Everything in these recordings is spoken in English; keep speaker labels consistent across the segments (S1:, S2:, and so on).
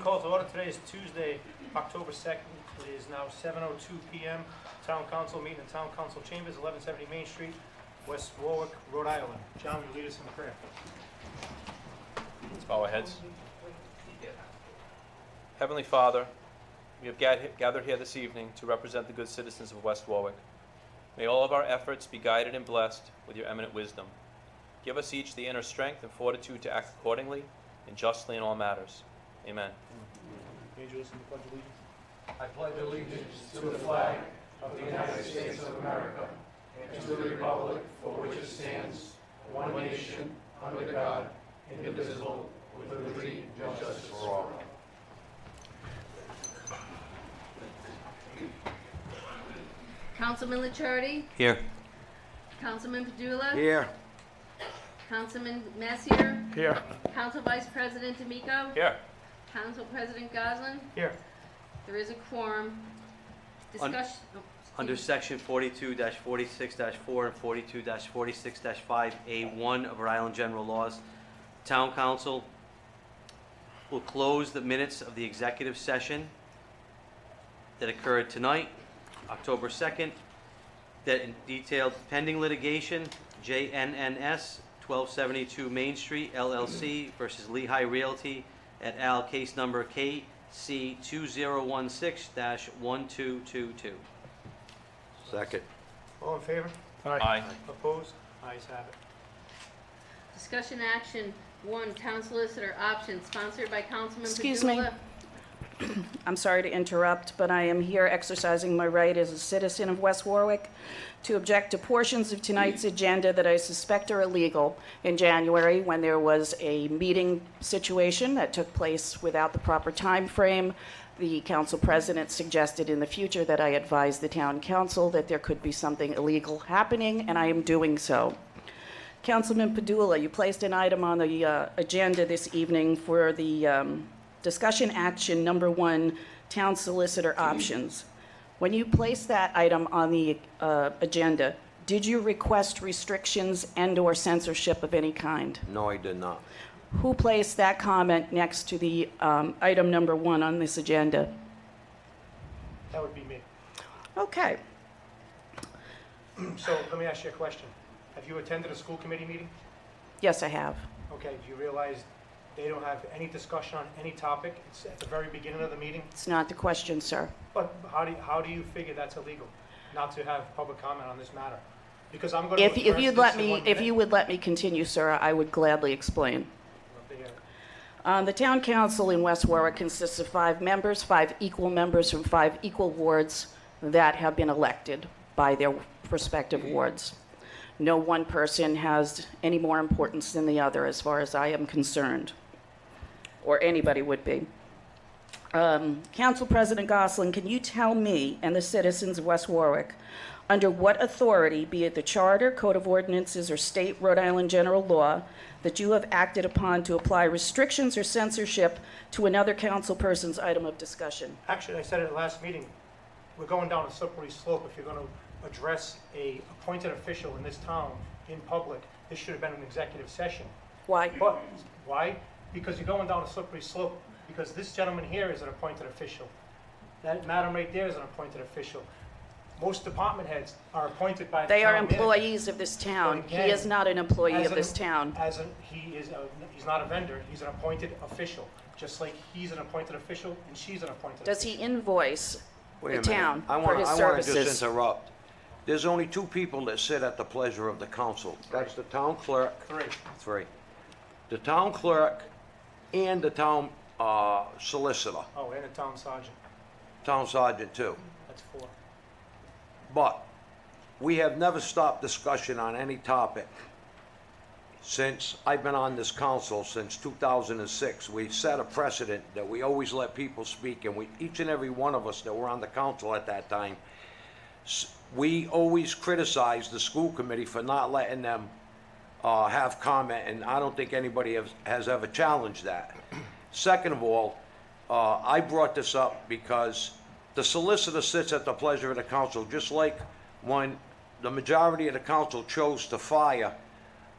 S1: called to order. Today is Tuesday, October 2nd. It is now 7:02 p.m. Town Council meeting in Town Council Chambers, 1170 Main Street, West Warwick, Rhode Island. John, will you lead us in prayer?
S2: Let's bow our heads. Heavenly Father, we have gathered here this evening to represent the good citizens of West Warwick. May all of our efforts be guided and blessed with your eminent wisdom. Give us each the inner strength and fortitude to act accordingly and justly in all matters. Amen.
S1: May you listen to the Pledge of Allegiance?
S3: I pledge allegiance to the flag of the United States of America and to the republic for which it stands, one nation, under God, indivisible, with liberty and justice for all.
S4: Councilman Licciardi?
S2: Here.
S4: Councilman Padula?
S3: Here.
S4: Councilman Messier?
S1: Here.
S4: Council Vice President D'Amico?
S2: Here.
S4: Council President Goslin?
S1: Here.
S4: There is a quorum. Discussion.
S5: Under section 42-46-4 and 42-46-5A1 of Rhode Island General Laws, Town Council will close the minutes of the executive session that occurred tonight, October 2nd, that detailed pending litigation, JNNS 1272 Main Street, LLC versus Lehigh Realty et al., case number KC 2016-1222.
S3: Second.
S1: All in favor?
S2: Aye.
S1: Opposed? Ayes have it.
S4: Discussion action 1, Town Solicitor option, sponsored by Councilman
S6: Excuse me.
S4: Padula.
S6: I'm sorry to interrupt, but I am here exercising my right as a citizen of West Warwick to object to portions of tonight's agenda that I suspect are illegal. In January, when there was a meeting situation that took place without the proper time frame, the council president suggested in the future that I advise the town council that there could be something illegal happening, and I am doing so. Councilman Padula, you placed an item on the agenda this evening for the discussion action number 1, town solicitor options. When you placed that item on the agenda, did you request restrictions and/or censorship of any kind?
S3: No, I did not.
S6: Who placed that comment next to the item number 1 on this agenda?
S1: That would be me.
S6: Okay.
S1: So let me ask you a question. Have you attended a school committee meeting?
S6: Yes, I have.
S1: Okay, do you realize they don't have any discussion on any topic? It's at the very beginning of the meeting.
S6: It's not the question, sir.
S1: But how do you figure that's illegal, not to have public comment on this matter? Because I'm going to
S6: If
S1: address
S6: you'd
S1: this
S6: let
S1: in
S6: me,
S1: 1
S6: if
S1: minute.
S6: you would let me continue, sir, I would gladly explain.
S1: Love to hear it.
S6: The town council in West Warwick consists of 5 members, 5 equal members from 5 equal wards that have been elected by their respective wards. No one person has any more importance than the other, as far as I am concerned, or anybody would be. Council President Goslin, can you tell me and the citizens of West Warwick under what authority, be it the Charter, Code of Ordinances, or state Rhode Island general law, that you have acted upon to apply restrictions or censorship to another council person's item of discussion?
S1: Actually, I said it at the last meeting, we're going down a slippery slope. If you're going to address a appointed official in this town in public, this should have been an executive session.
S6: Why?
S1: But, why? Because you're going down a slippery slope, because this gentleman here is an appointed official. That madam right there is an appointed official. Most department heads are appointed by the
S6: They are
S1: town manager.
S6: employees of this town.
S1: But
S6: He
S1: again,
S6: is not an employee
S1: as
S6: of
S1: an-
S6: this town.
S1: He's not a vendor, he's an appointed official, just like he's an appointed official and she's an appointed official.
S6: Does he invoice
S3: Wait
S6: the
S3: a minute.
S6: town
S3: I
S6: for
S3: want
S6: his
S3: to
S6: services?
S3: just interrupt. There's only 2 people that sit at the pleasure of the council. That's the town clerk,
S1: 3.
S3: 3. The town clerk and the town solicitor,
S1: Oh, and a town sergeant,
S3: town sergeant too.
S1: that's 4.
S3: But we have never stopped discussion on any topic since I've been on this council since 2006. We've set a precedent that we always let people speak, and each and every one of us that were on the council at that time, we always criticized the school committee for not letting them have comment, and I don't think anybody has ever challenged that. Second of all, I brought this up because the solicitor sits at the pleasure of the council, just like when the majority of the council chose to fire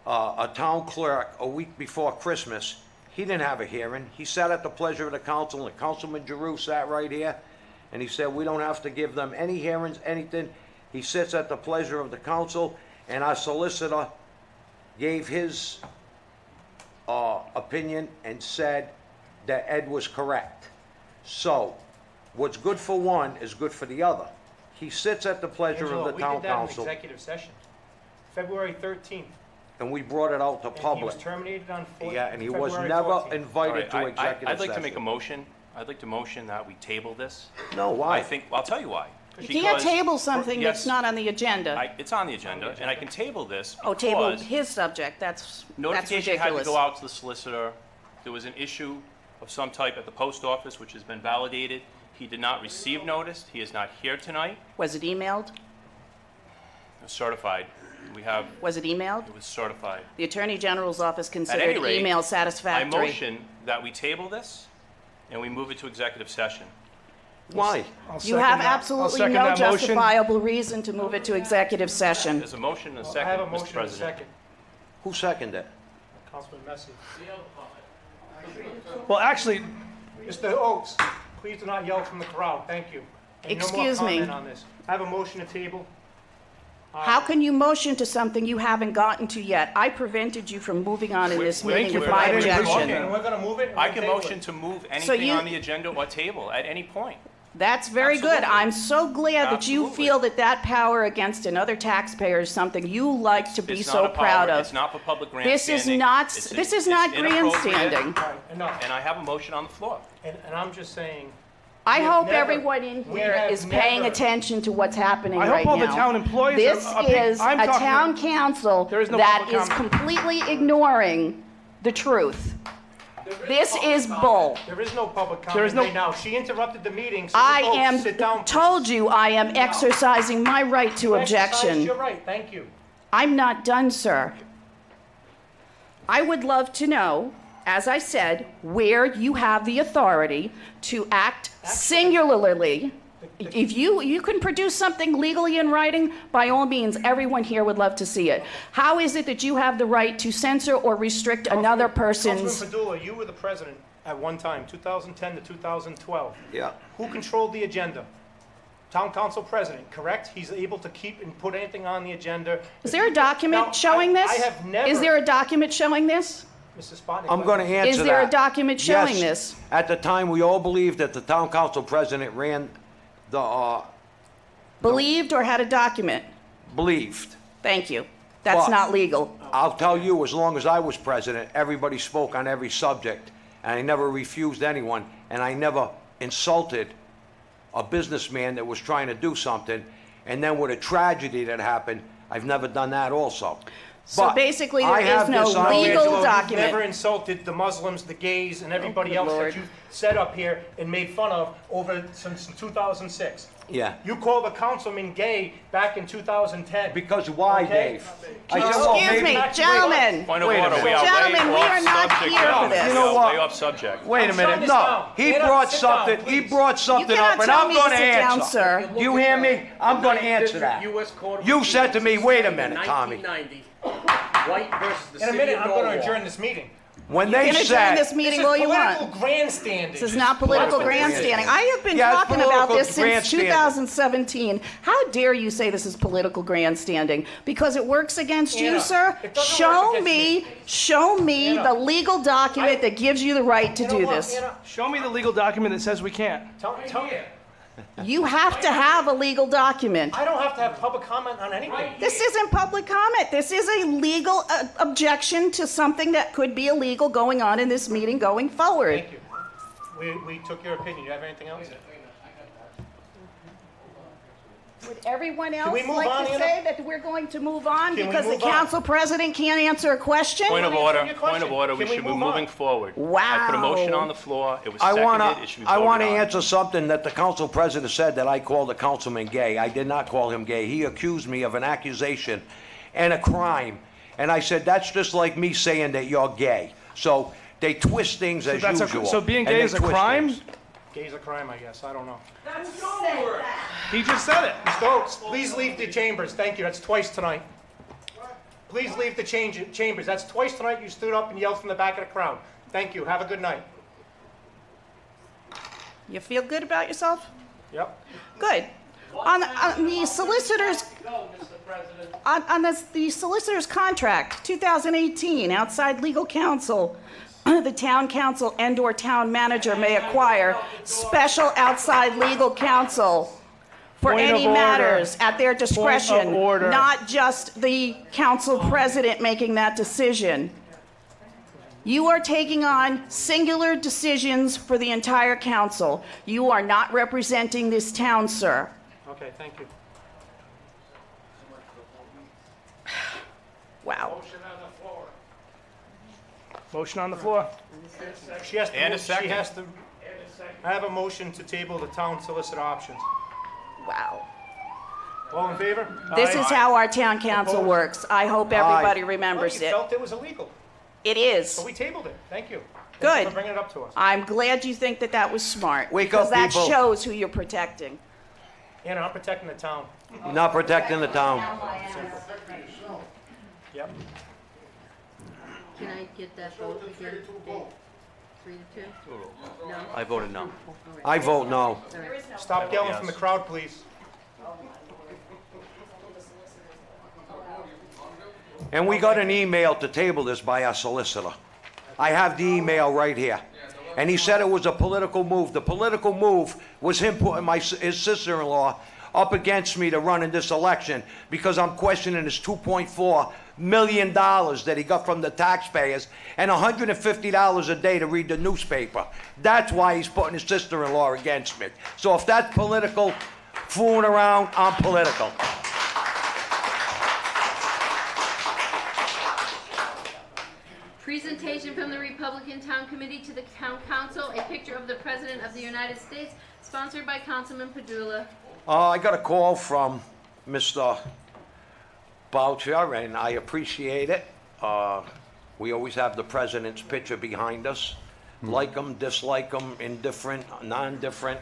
S3: a town clerk a week before Christmas. He didn't have a hearing. He sat at the pleasure of the council, and Councilman Giroux sat right here, and he said, we don't have to give them any hearings, anything. He sits at the pleasure of the council, and our solicitor gave his opinion and said that Ed was correct. So, what's good for one is good for the other. He sits at the pleasure
S1: Angelo,
S3: of the town
S1: we did that in
S3: council,
S1: executive session, February 13th.
S3: and we brought it out to
S1: And he
S3: public.
S1: was terminated on
S3: Yeah, and he was
S1: February
S3: never
S1: 14th.
S3: invited to
S7: All right,
S3: executive
S7: I'd like to make a
S3: session.
S7: motion. I'd like to motion that we table this.
S3: No, why?
S7: I think, I'll tell you why.
S6: You can't
S7: Because-
S6: table something that's
S7: yes,
S6: not on the agenda.
S7: It's on the agenda, and I can table this
S6: Oh, table
S7: because
S6: his subject, that's
S7: notification had to
S6: ridiculous.
S7: go out to the solicitor. There was an issue of some type at the post office, which has been validated. He did not receive notice. He is not here tonight.
S6: Was it emailed?
S7: It was certified. We have,
S6: Was it emailed?
S7: it was certified.
S6: The Attorney General's office
S7: At
S6: considered
S7: any rate,
S6: email
S7: I
S6: satisfactory.
S7: motion that we table this and we move it to executive session.
S3: Why?
S6: You have absolutely no justifiable reason to move it to executive session.
S7: There's a motion and a
S1: I have a
S7: second, Mr.
S1: motion and a
S7: President.
S1: second.
S3: Who seconded it?
S1: Councilman Messi.
S8: Well, actually,
S1: Mr. Oaks, please do not yell from the crowd, thank you. And no more
S6: Excuse me.
S1: comment on this. I have a motion to table.
S6: How can you motion to something you haven't gotten to yet? I prevented you from moving on in this
S7: Thank
S6: meeting
S7: you
S6: with
S7: for
S6: my
S7: letting me
S1: And
S6: objection.
S1: we're gonna move it and
S7: I
S1: we'll
S7: can
S1: table
S7: motion
S1: it.
S7: to move anything
S6: you-
S7: on the agenda or table at any point.
S6: That's very good.
S7: Absolutely.
S6: I'm so glad that you
S7: Absolutely.
S6: feel that that power against another taxpayer is something you like to be
S7: It's
S6: so
S7: not a
S6: proud
S7: power,
S6: of.
S7: It's not for public grandstanding.
S6: This is not,
S7: It's-
S6: this is
S7: it's
S6: not
S7: inappropriate,
S6: grandstanding.
S1: All right, enough.
S7: And I have a motion on the floor.
S1: And I'm just saying,
S6: I
S1: We have
S6: hope
S1: never-
S6: everyone in
S1: we
S6: here
S1: have
S6: is paying
S1: never-
S6: attention to what's happening
S8: I
S6: right
S8: hope all the
S6: now.
S8: town employees
S6: This
S8: are paying-
S6: is
S8: I'm
S6: a
S8: talking-
S6: town council
S8: There is no
S6: that
S8: public
S6: is
S8: comment.
S6: completely ignoring the truth. This is bull.
S1: there is no public
S8: There is
S1: comment
S8: no-
S1: right now. She interrupted the meeting, so
S6: I
S1: Ms. Oaks,
S6: am,
S1: sit down. please.
S6: told you I am exercising my right to
S1: Exercise
S6: objection.
S1: your right, thank you.
S6: I'm not done, sir. I would love to know, as I said, where you have the authority to act singularly. If you can produce something legally in writing, by all means, everyone here would love to see it. How is it that you have the right to censor or restrict another person's?
S1: Councilman Padula, you were the president at one time, 2010 to 2012.
S3: Yeah.
S1: Who controlled the agenda? Town council president, correct? He's able to keep and put anything on the agenda.
S6: Is there a
S1: Now,
S6: document showing this?
S1: I have never.
S6: Is there a document showing this?
S1: Mrs. Spotnik.
S3: I'm going to answer that.
S6: Is there a document showing
S3: Yes.
S6: this?
S3: At the time, we all believed that the town council president ran the,
S6: Believed or had a document?
S3: believed.
S6: Thank you. That's
S3: But-
S6: not legal.
S3: I'll tell you, as long as I was president, everybody spoke on every subject, and I never refused anyone, and I never insulted a businessman that was trying to do something, and then with a tragedy that happened, I've never done that also.
S6: So
S3: But
S6: basically,
S3: I
S6: there is
S3: have
S6: no
S3: this on-
S6: legal
S1: Angelo, you've
S6: document.
S1: never insulted the Muslims, the gays, and everybody
S6: good
S1: else
S6: Lord.
S1: that you set up here and made fun of over since 2006.
S3: Yeah.
S1: You called a councilman gay back in 2010.
S3: Because why,
S1: Okay.
S3: Dave? I said, well,
S6: Excuse
S3: maybe-
S6: me, gentlemen.
S7: Point of
S3: Wait a
S7: order,
S3: minute.
S7: we are way
S6: Gentlemen, we are
S7: off
S6: not
S7: subject
S6: here
S7: now.
S6: for this.
S3: You know
S7: We are
S3: what?
S7: way off subject.
S3: Wait a
S1: I'm
S3: minute,
S1: shutting this
S3: no,
S1: down.
S3: he
S1: Get up,
S3: brought
S1: sit down,
S3: something, he
S1: please.
S3: brought something up,
S6: cannot
S3: and
S6: tell
S3: I'm
S6: me to
S3: gonna
S6: sit down,
S3: answer.
S6: sir.
S3: You hear me? I'm gonna answer that.
S9: U.S. Code of
S3: You said to me,
S9: Appeals,
S3: wait a minute, Tommy.
S9: 1990, White versus the
S1: In a
S9: city
S1: minute,
S9: of
S1: I'm going to
S9: Norwalk.
S1: adjourn this meeting.
S3: When
S6: You
S3: they
S6: can adjourn this
S3: said,
S6: meeting
S1: This
S6: all
S1: is
S6: you
S1: political
S6: want.
S1: grandstanding.
S6: This is not political
S3: Political
S6: grandstanding.
S3: grandstanding.
S6: I have been
S3: Yeah, it's
S6: talking about
S3: political
S6: this since
S3: grandstanding.
S6: 2017. How dare you say this is political grandstanding? Because it works against you,
S1: Anna,
S6: sir?
S1: it doesn't work
S6: Show
S1: against
S6: me, show me
S1: Anna,
S6: the legal document that gives you the right to
S1: You know
S6: do
S1: what,
S6: this.
S1: Anna?
S8: show me the legal document that says we can't.
S1: Tell me.
S6: You have to have a legal document.
S1: I don't have to have public comment on anything.
S6: This isn't public comment. This is a legal objection to something that could be illegal going on in this meeting going forward.
S1: Thank you. We took your opinion. You have anything else?
S6: Would everyone else
S1: we move
S6: like
S1: on,
S6: to
S1: Anna?
S6: say that we're going to move on
S1: Can we
S6: because the
S1: move on?
S6: council president can't answer a question?
S7: Point of
S1: answer
S7: order,
S1: your
S7: point
S1: question.
S7: of order, we
S1: Can we
S7: should be
S1: move on?
S7: moving forward. I put a
S6: Wow.
S7: motion on the floor, it was
S3: I
S7: seconded,
S3: wanna,
S7: it should be
S3: I
S7: voted
S3: wanna
S7: on.
S3: answer something that the council president said, that I called the councilman gay. I did not call him gay. He accused me of an accusation and a crime. And I said, that's just like me saying that you're gay. So they twist things as
S8: that's
S3: usual.
S8: so being
S3: and
S8: gay
S3: they
S8: is a
S3: twist
S8: crime?
S3: things.
S1: Gay's a crime, I guess. I don't know.
S8: He just said it.
S1: Mr. Oaks, please leave the chambers. Thank you. That's twice tonight. Please leave the chambers. That's twice tonight you stood up and yelled from the back of the crowd. Thank you. Have a good night.
S6: You feel good about yourself?
S1: Yep.
S6: Good. On the solicitor's, the solicitor's contract, 2018, outside legal counsel, the town council and/or town manager may acquire special outside legal counsel for
S8: Point of
S6: any
S8: order.
S6: matters at their discretion,
S8: order.
S6: not just the council president making that decision. You are taking on singular decisions for the entire council. You are not representing this town, sir.
S1: Okay, thank you.
S6: Wow.
S8: Motion on the floor.
S1: She has to.
S7: And a
S1: She
S7: second.
S1: has to. I have a motion to table the town solicitor options.
S6: Wow.
S1: All in favor?
S6: This
S1: Aye.
S6: is how our town council
S1: Opposed?
S6: works. I hope everybody
S1: Well,
S6: remembers
S1: you
S6: it.
S1: felt it was illegal,
S6: It is.
S1: so we tabled it. Thank you. Thank
S6: Good.
S1: you for bringing it up to us.
S6: I'm glad you think that that was smart.
S3: Wake up,
S6: Because that
S3: people.
S6: shows who you're protecting.
S1: Anna, I'm protecting the town.
S3: Not protecting the town.
S1: Yep.
S4: Can I get that vote again? 3-2? No?
S5: I voted no.
S4: All right.
S3: I vote no.
S4: All right.
S1: Stop yelling from the crowd, please.
S3: And we got an email to table this by our solicitor. I have the email right here. And he said it was a political move. The political move was him putting his sister-in-law up against me to run in this election because I'm questioning his $2.4 million that he got from the taxpayers and $150 a day to read the newspaper. That's why he's putting his sister-in-law against me. So if that's political, fooling around, I'm political.
S4: Presentation from the Republican Town Committee to the Town Council, a picture of the President of the United States, sponsored by Councilman Padula.
S3: I got a call from Mr. Boucher, and I appreciate it. We always have the president's picture behind us. Like him, dislike him, indifferent, non-different.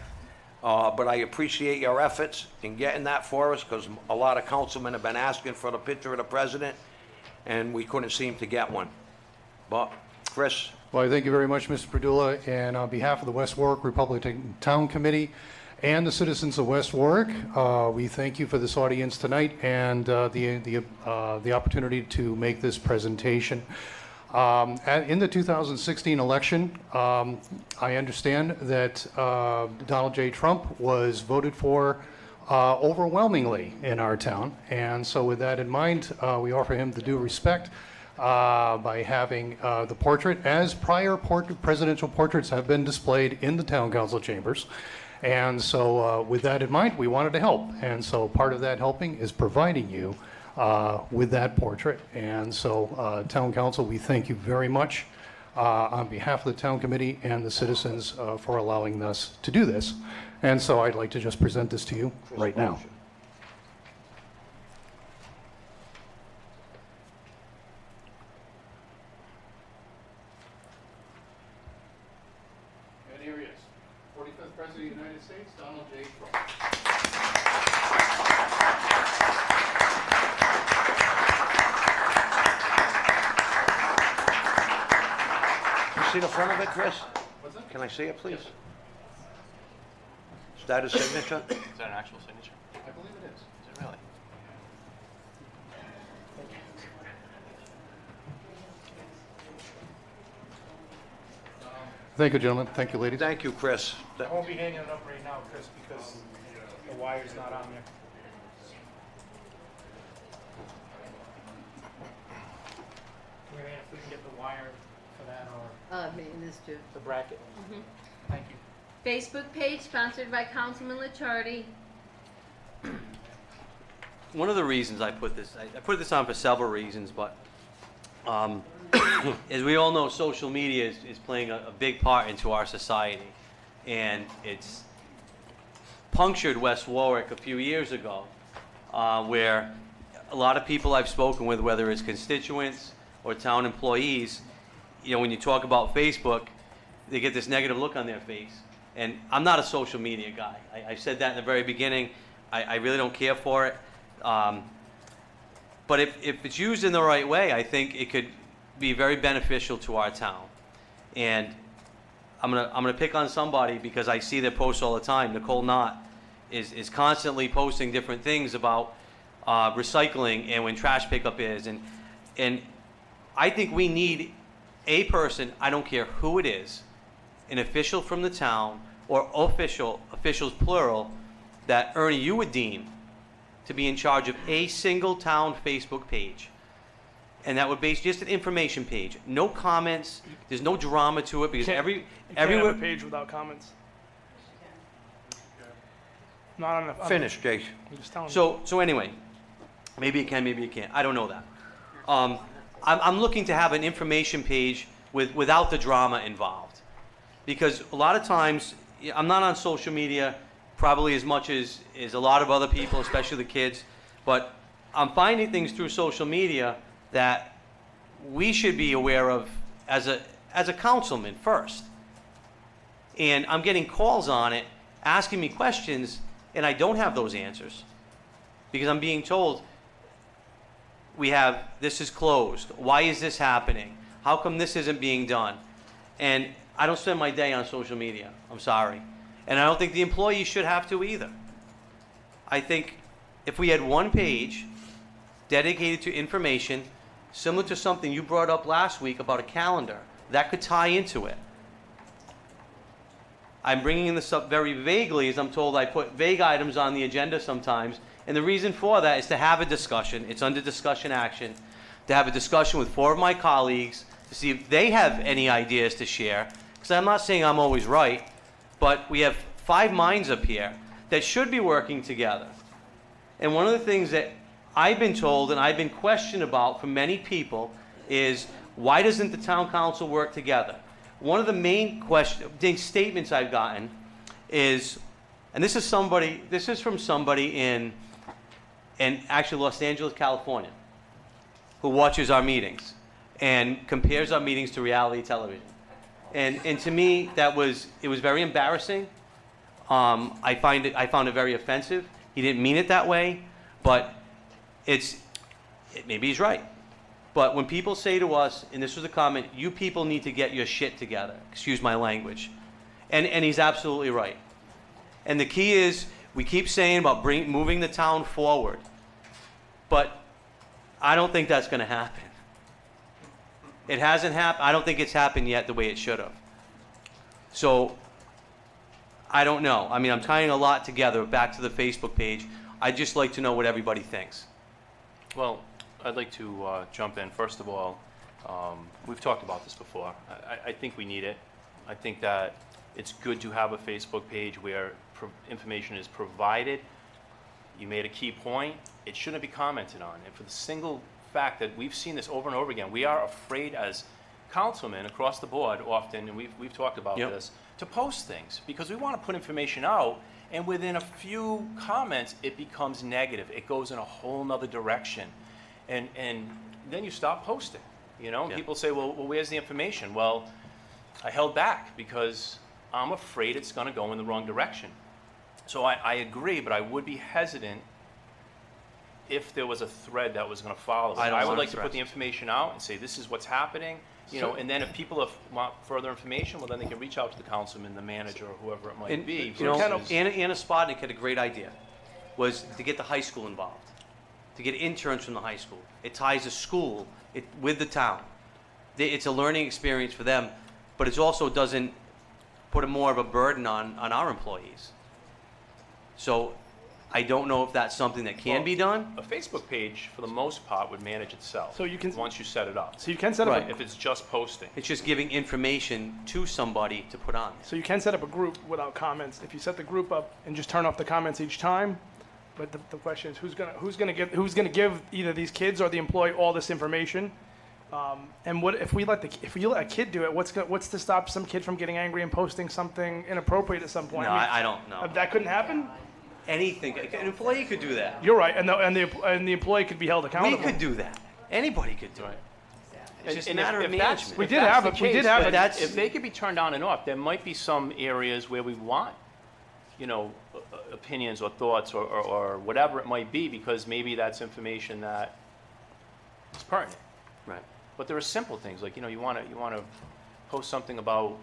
S3: But I appreciate your efforts in getting that for us, because a lot of councilmen have been asking for the picture of the president, and we couldn't seem to get one. But, Chris?
S10: Well, thank you very much, Mr. Padula, and on behalf of the West Warwick Republican Town Committee and the citizens of West Warwick, we thank you for this audience tonight and the opportunity to make this presentation. In the 2016 election, I understand that Donald J. Trump was voted for overwhelmingly in our town, and so with that in mind, we offer him the due respect by having the portrait, as prior presidential portraits have been displayed in the town council chambers. And so with that in mind, we wanted to help. And so part of that helping is providing you with that portrait. And so town council, we thank you very much on behalf of the town committee and the citizens for allowing us to do this. And so I'd like to just present this to you right now. And here he is, 45th President of the United States, Donald J. Trump.
S3: You see the front of it, Chris?
S10: What's that?
S3: Can I see it, please? Is that his signature?
S7: Is that an actual signature?
S10: I believe it is.
S7: Is it really?
S10: Thank you, gentlemen. Thank you, ladies.
S3: Thank you, Chris.
S1: I won't be hanging it up right now, Chris, because the wire's not on there. Can we, if we can get the wire for that, or
S4: Me and this too.
S1: the bracket? Thank you.
S4: Facebook page, sponsored by Councilman Licciardi.
S5: One of the reasons I put this on for several reasons, but as we all know, social media is playing a big part into our society, and it's punctured West Warwick a few years ago, where a lot of people I've spoken with, whether it's constituents or town employees, you know, when you talk about Facebook, they get this negative look on their face. And I'm not a social media guy. I said that in the very beginning. I really don't care for it. But if it's used in the right way, I think it could be very beneficial to our town. And I'm gonna pick on somebody because I see their posts all the time. Nicole Knott is constantly posting different things about recycling and when trash pickup is, and I think we need a person, I don't care who it is, an official from the town or officials plural, that Ernie, you would deem to be in charge of a single town Facebook page. And that would be just an information page. No comments, there's no drama to it because
S8: You can't have
S5: everywhere.
S8: a page without comments. Not on the.
S3: Finish, Jason.
S8: I'm just telling you.
S5: So anyway, maybe it can, maybe it can't. I don't know that. I'm looking to have an information page without the drama involved. Because a lot of times, I'm not on social media probably as much as a lot of other people, especially the kids, but I'm finding things through social media that we should be aware of as a councilman first. And I'm getting calls on it, asking me questions, and I don't have those answers. Because I'm being told, this is closed. Why is this happening? How come this isn't being done? And I don't spend my day on social media. I'm sorry. And I don't think the employees should have to either. I think if we had one page dedicated to information, similar to something you brought up last week about a calendar, that could tie into it. I'm bringing this up very vaguely, as I'm told I put vague items on the agenda sometimes. And the reason for that is to have a discussion. It's under discussion action. To have a discussion with 4 of my colleagues to see if they have any ideas to share. Because I'm not saying I'm always right, but we have 5 minds up here that should be working together. And one of the things that I've been told and I've been questioned about from many people is, why doesn't the town council work together? One of the main statements I've gotten is, and this is from somebody in actually Los Angeles, California, who watches our meetings and compares our meetings to reality television. And to me, it was very embarrassing. I found it very offensive. He didn't mean it that way, but maybe he's right. But when people say to us, and this was a comment, you people need to get your shit together, excuse my language, and he's absolutely right. And the key is, we keep saying about moving the town forward, but I don't think that's going to happen. It hasn't happened. I don't think it's happened yet the way it should have. So, I don't know. I mean, I'm tying a lot together back to the Facebook page. I'd just like to know what everybody thinks.
S7: Well, I'd like to jump in. First of all, we've talked about this before. I think we need it. I think that it's good to have a Facebook page where information is provided. You made a key point. It shouldn't be commented on. And for the single fact that we've seen this over and over again, we are afraid as councilmen across the board often, and we've talked about
S5: Yep.
S7: this, to post things because we want to put information out, and within a few comments, it becomes negative. It goes in a whole nother direction. And then you stop posting, you know? And
S5: Yeah.
S7: people say, well, where's the information? Well, I held back because I'm afraid it's going to go in the wrong direction. So I agree, but I would be hesitant if there was a thread that was going to follow.
S5: I don't
S7: would
S5: want
S7: like to put
S5: threads.
S7: the information out and say, this is what's happening, you know, and then if people want further information, well, then they can reach out to the councilman, the manager, or whoever it might
S5: And,
S7: be.
S5: you know,
S7: versus-
S5: Anna Spodnik had a great idea, was to get the high school involved, to get interns from the high school. It ties the school with the town. It's a learning experience for them, but it also doesn't put more of a burden on our employees. So I don't know if that's something that can
S7: Well,
S5: be done.
S7: A Facebook page, for the most part, would manage itself.
S8: So you can-
S7: once you set it up.
S8: So you can set up
S5: Right.
S8: a,
S7: If it's just posting.
S5: It's just giving information to somebody to put on.
S8: so you can set up a group without comments. If you set the group up and just turn off the comments each time, but the question is who's gonna give either these kids or the employee all this information? And what if you let a kid do it? What's to stop some kid from getting angry and posting something inappropriate at some point?
S5: No,
S8: I mean,
S5: I don't know.
S8: that couldn't happen.
S5: Anything. An employee could do that.
S8: You're right, and the employee could be held
S5: We
S8: accountable.
S5: could do that. Anybody could do it. It's just a matter of management.
S8: We did have it.
S5: That's-
S7: If they could be turned on and off, there might be some areas where we want, you know, opinions or thoughts or whatever it might be, because maybe that's information that is pertinent.
S5: Right.
S7: But there are simple things, like, you know, you want to post something about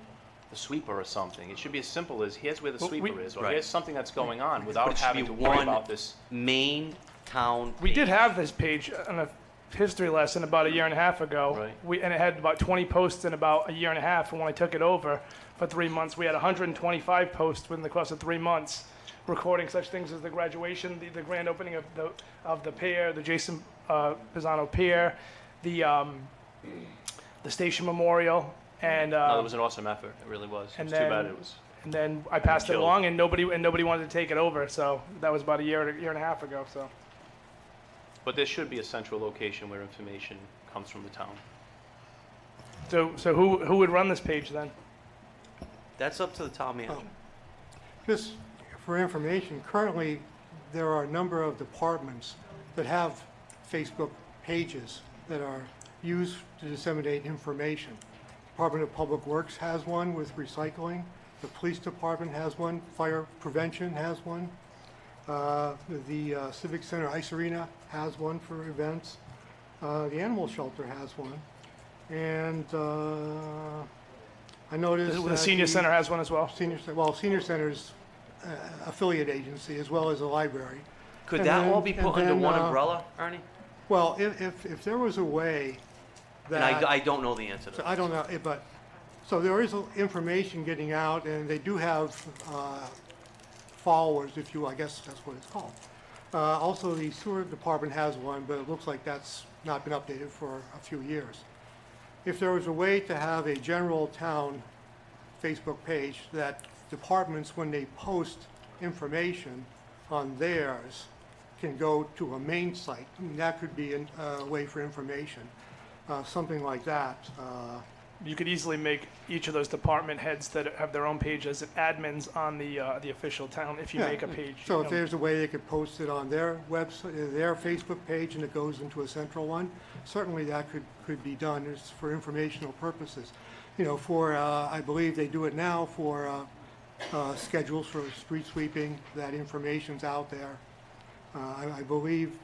S7: the sweeper or something. It should be as simple as, here's where the
S8: Well,
S7: sweeper is, or
S5: Right.
S7: here's something that's going on,
S5: But
S7: without
S5: it should
S7: having
S5: be
S7: to worry
S5: one
S7: about this.
S5: main town
S8: We did
S5: page.
S8: have this page on a history lesson about a year and a half ago.
S7: Right.
S8: And it had about 20 posts in about a year and a half, and when I took it over for 3 months, we had 125 posts within the course of 3 months, recording such things as the graduation, the grand opening of the pier, the Jason Pisano Pier, the station memorial, and
S7: No, it was an awesome effort, it really was. It
S8: and
S7: was too bad
S8: then-
S7: it was.
S8: and then I passed it
S7: Killed.
S8: along, and nobody wanted to take it over. So that was about a year and a half ago. So
S7: But there should be a central location where information comes from the town.
S8: so who would run this page then?
S5: That's up to the town manager.
S11: Just for information, currently, there are a number of departments that have Facebook pages that are used to disseminate information. Department of Public Works has one with recycling. The Police Department has one. Fire Prevention has one. The Civic Center Ice Arena has one for events. The Animal Shelter has one. And I noticed
S8: The
S11: that
S8: senior center has one as well.
S11: Senior Center's affiliate agency as well as the library.
S5: Could
S11: And
S5: that
S11: then-
S5: all be
S11: and
S5: put under
S11: then,
S5: one umbrella, Ernie?
S11: Well, if there was a way
S5: And
S11: that.
S5: I don't know the answer to
S11: So
S5: that.
S11: I don't know, but, so there is information getting out, and they do have followers, if you, I guess that's what it's called. Also, the sewer department has one, but it looks like that's not been updated for a few years. If there was a way to have a general town Facebook page that departments, when they post information on theirs, can go to a main site, I mean, that could be a way for information, something like that.
S8: You could easily make each of those department heads that have their own page as admins on the official town if you
S11: Yeah,
S8: make a page.
S11: So
S8: you
S11: if
S8: know.
S11: there's a way they could post it on their website, their Facebook page, and it goes into a central one, certainly that could be done. It's for informational purposes. You know, for, I believe they do it now for schedules for street sweeping, that information's out there. I believe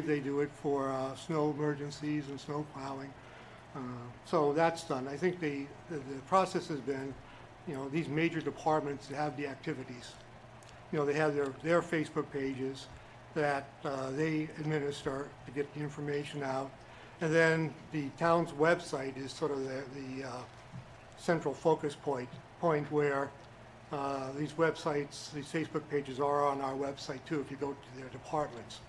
S11: they do it for snow emergencies and snow plowing. So that's done. I think the process has been, you know, these major departments have the activities. You know, they have their Facebook pages that they administer to get the information out. And then the town's website is sort of the central focus point where these websites, these Facebook pages are on our website too, if you go to their departments.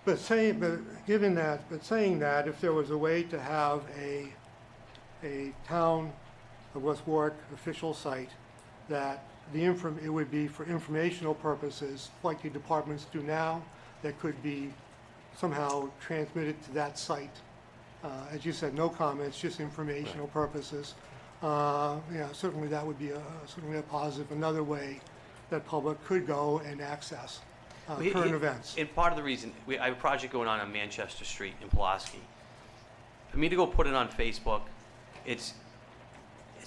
S11: But saying that, if there was a way to have a town of West Warwick official site, that it would be for informational purposes, like the departments do now, that could be somehow transmitted to that site. As you said, no comments, just informational purposes. Yeah, certainly that would be certainly a positive, another way that public could go and access current events.
S5: And part of the reason, I have a project going on Manchester Street in Pulaski. For me to go put it on Facebook, I'm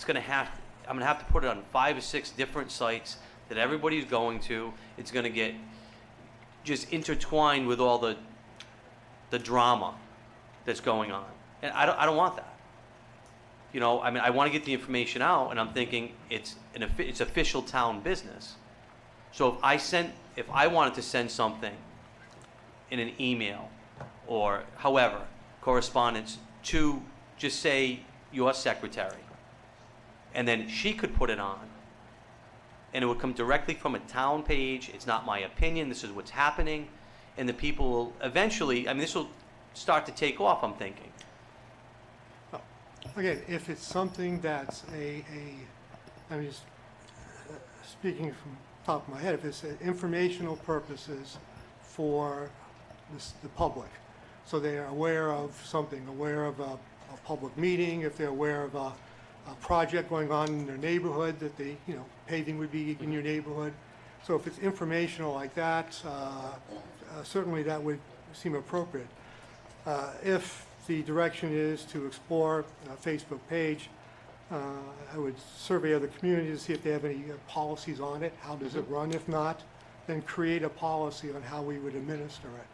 S5: gonna have to put it on 5 or 6 different sites that everybody's going to. It's gonna get just intertwined with all the drama that's going on. And I don't want that. You know, I mean, I want to get the information out, and I'm thinking it's official town business. So if I wanted to send something in an email or however, correspondence to just say your secretary, and then she could put it on, and it would come directly from a town page. It's not my opinion, this is what's happening, and the people will eventually, I mean, this will start to take off, I'm thinking.
S11: Again, if it's something that's I'm just speaking from the top of my head, if it's informational purposes for the public, so they are aware of something, aware of a public meeting, if they're aware of a project going on in their neighborhood, that paving would be in your neighborhood. So if it's informational like that, certainly that would seem appropriate. If the direction is to explore a Facebook page, I would survey other communities to see if they have any policies on it. How does it run? If not, then create a policy on how we would administer it.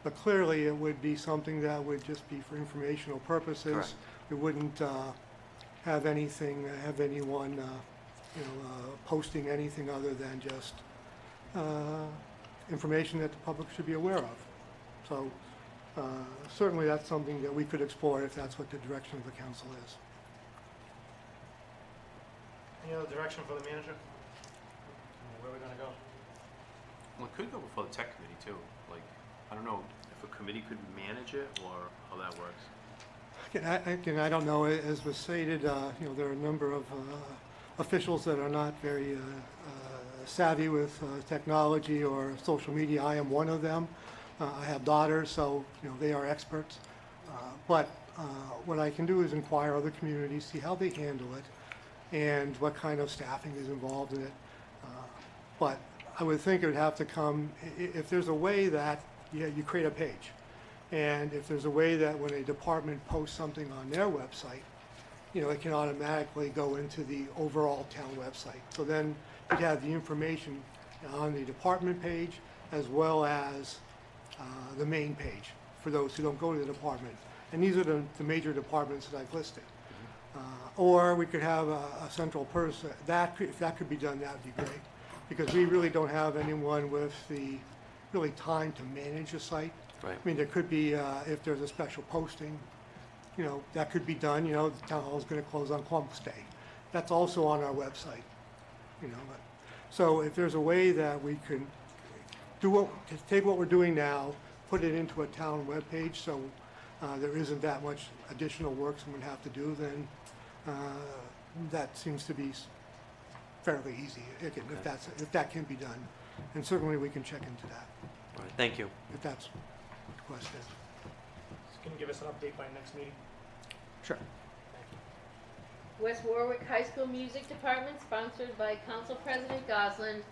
S11: But clearly, it would be something that would just be for informational purposes.
S5: Correct.
S11: We wouldn't have anything, have anyone, posting anything other than just information that the public should be aware of. So certainly that's something that we could explore if that's what the direction of the council is.
S1: Any other direction for the manager? Where are we gonna go?
S7: Well, it could go before the tech committee too. Like, I don't know if a committee could manage it or how that works.
S11: Again, I don't know, as was stated, there are a number of officials that are not very savvy with technology or social media. I am one of them. I have daughters, so, they are experts. But what I can do is inquire other communities, see how they handle it, and what kind of staffing is involved in it. But I would think it would have to come, if there's a way that, you create a page. And if there's a way that when a department posts something on their website, it can automatically go into the overall town website. So then you'd have the information on the department page as well as the main page for those who don't go to the department. And these are the major departments that I've listed. Or we could have a central person. If that could be done, that would be great. Because we really don't have anyone with the really time to manage a site.
S5: Right.
S11: I mean, there could be, if there's a special posting, that could be done, the town hall is gonna close on Columbus Day. That's also on our website, but, so if there's a way that we can take what we're doing now, put it into a town webpage, so, there isn't that much additional work someone would have to do, then, that seems to be fairly easy, again, if that can be done. And certainly we can check into that,
S5: All right, thank you.
S11: if that's requested.
S1: Can you give us an update by next meeting?
S11: Sure.
S1: Thank you.
S4: West Warwick High School Music Department, sponsored by Council President Goslin.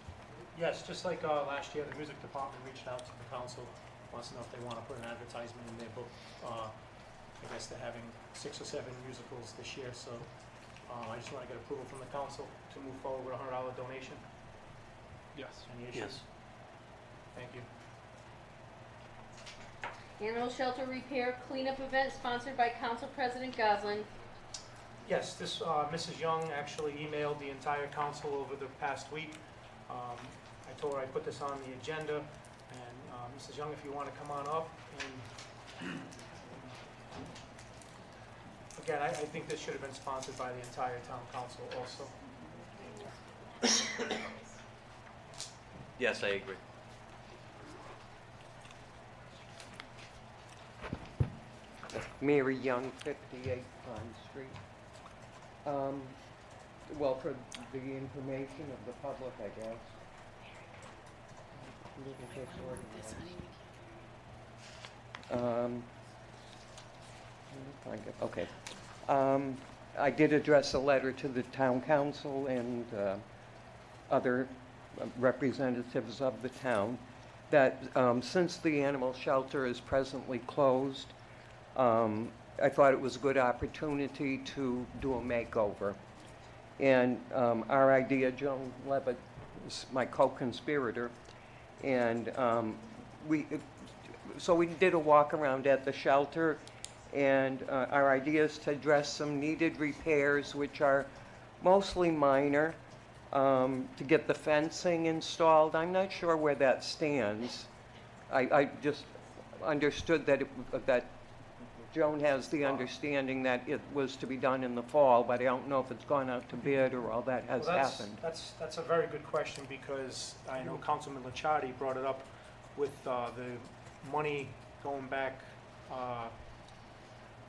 S1: Yes, just like last year, the music department reached out to the council, wants to know if they want to put an advertisement in their book. I guess they're having 6 or 7 musicals this year, so I just want to get approval from the council to move forward with a $100 donation.
S8: Yes.
S1: Any issues?
S5: Yes.
S1: Thank you.
S4: Animal shelter repair cleanup event, sponsored by Council President Goslin.
S1: Yes, this, Mrs. Young actually emailed the entire council over the past week. I told her I'd put this on the agenda, and Mrs. Young, if you want to come on up, and again, I think this should have been sponsored by the entire town council also.
S5: Yes, I agree.
S12: Mary Young, 58 Pond Street. Well, for the information of the public, I guess. Let me find it. Okay. I did address a letter to the town council and other representatives of the town that since the animal shelter is presently closed, I thought it was a good opportunity to do a makeover. And our idea, Joan Levitt is my co-conspirator, and so we did a walk around at the shelter, and our idea is to address some needed repairs, which are mostly minor, to get the fencing installed. I'm not sure where that stands. I just understood that that Joan has the understanding that it was to be done in the fall, but I don't know if it's gone out to bid or all that has happened.
S1: That's a very good question, because I know Councilman Licciardi brought it up with the money going back.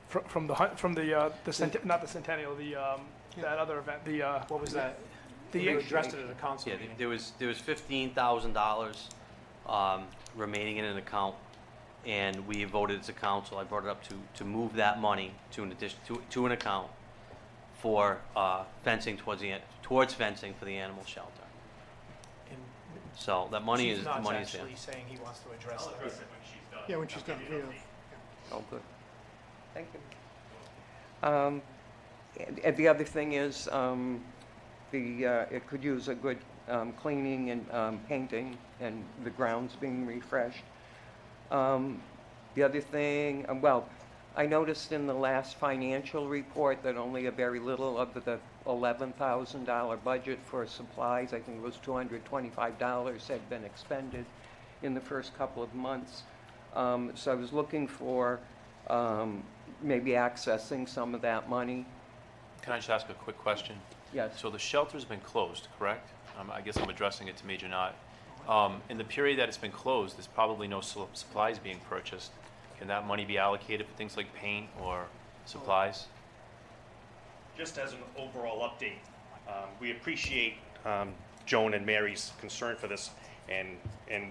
S8: From not the Centennial, that other event,
S1: What was that?
S8: the
S1: You addressed it at a council
S5: Yeah,
S1: meeting.
S5: there was $15,000 remaining in an account, and we voted as a council. I brought it up to move that money to an addition to an account for fencing towards fencing for the animal shelter.
S1: And
S5: So that money
S1: Chief
S5: is
S1: Knott's
S5: money is there.
S1: actually saying he wants to address that.
S11: Yeah, when she's done,
S12: Oh, good. Thank you. And the other thing is, it could use a good cleaning and painting, and the grounds being refreshed. The other thing, I noticed in the last financial report that only a very little of the $11,000 budget for supplies, I think it was $225, had been expended in the first couple of months. So I was looking for maybe accessing some of that money.
S7: Can I just ask a quick question?
S12: Yes.
S7: So the shelter's been closed, correct? I guess I'm addressing it to Major Knott. In the period that it's been closed, there's probably no supplies being purchased. Can that money be allocated for things like paint or supplies?
S13: Just as an overall update, we appreciate Joan and Mary's concern for this, and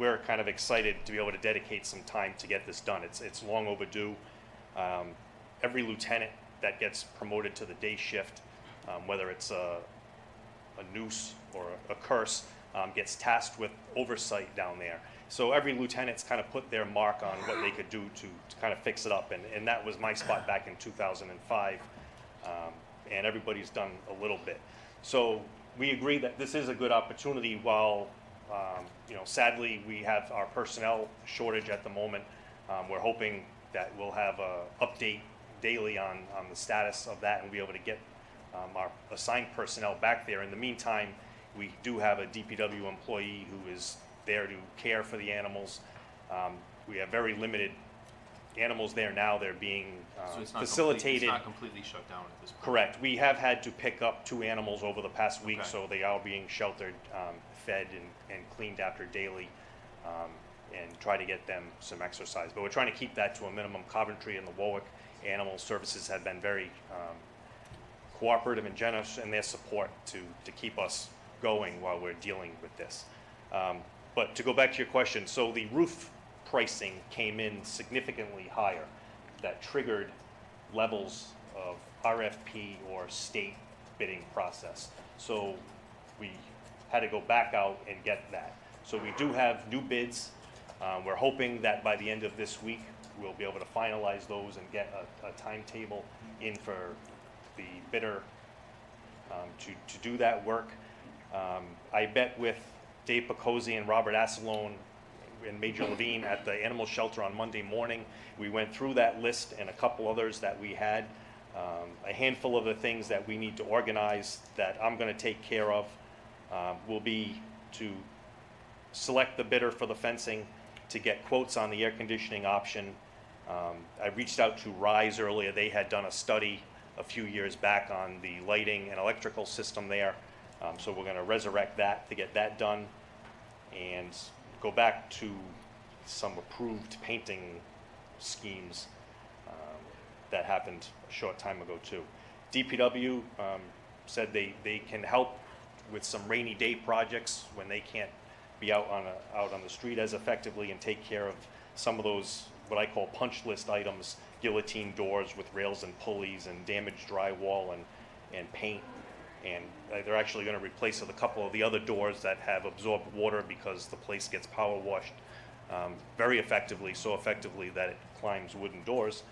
S13: we're kind of excited to be able to dedicate some time to get this done. It's long overdue. Every lieutenant that gets promoted to the day shift, whether it's a noose or a curse, gets tasked with oversight down there. So every lieutenant's kind of put their mark on what they could do to kind of fix it up, and that was my spot back in 2005, and everybody's done a little bit. So we agree that this is a good opportunity while, sadly we have our personnel shortage at the moment. We're hoping that we'll have a update daily on the status of that and be able to get our assigned personnel back there. In the meantime, we do have a DPW employee who is there to care for the animals. We have very limited animals there now. They're being
S7: So it's not
S13: facilitated.
S7: It's not completely shut down at this point?
S13: Correct. We have had to pick up 2 animals over the past week,
S7: Okay.
S13: so they are being sheltered, fed, and cleaned after daily, and try to get them some exercise. But we're trying to keep that to a minimum. Coventry and the Warwick Animal Services have been very cooperative and generous in their support to keep us going while we're dealing with this. But to go back to your question, so the roof pricing came in significantly higher. That triggered levels of RFP or state bidding process. So we had to go back out and get that. So we do have new bids. We're hoping that by the end of this week, we'll be able to finalize those and get a timetable in for the bidder to do that work. I met with Dave Picozzi and Robert Asselone and Major Levine at the animal shelter on Monday morning. We went through that list and a couple others that we had. A handful of the things that we need to organize that I'm going to take care of will be to select the bidder for the fencing, to get quotes on the air conditioning option. I reached out to Rise earlier. They had done a study a few years back on the lighting and electrical system there. So we're going to resurrect that to get that done and go back to some approved painting schemes that happened a short time ago too. DPW said they can help with some rainy day projects when they can't be out on the street as effectively, and take care of some of those what I call punch list items, guillotine doors with rails and pulleys and damaged drywall and paint. And they're actually going to replace a couple of the other doors that have absorbed water because the place gets power washed very effectively, so effectively that it climbs wooden doors.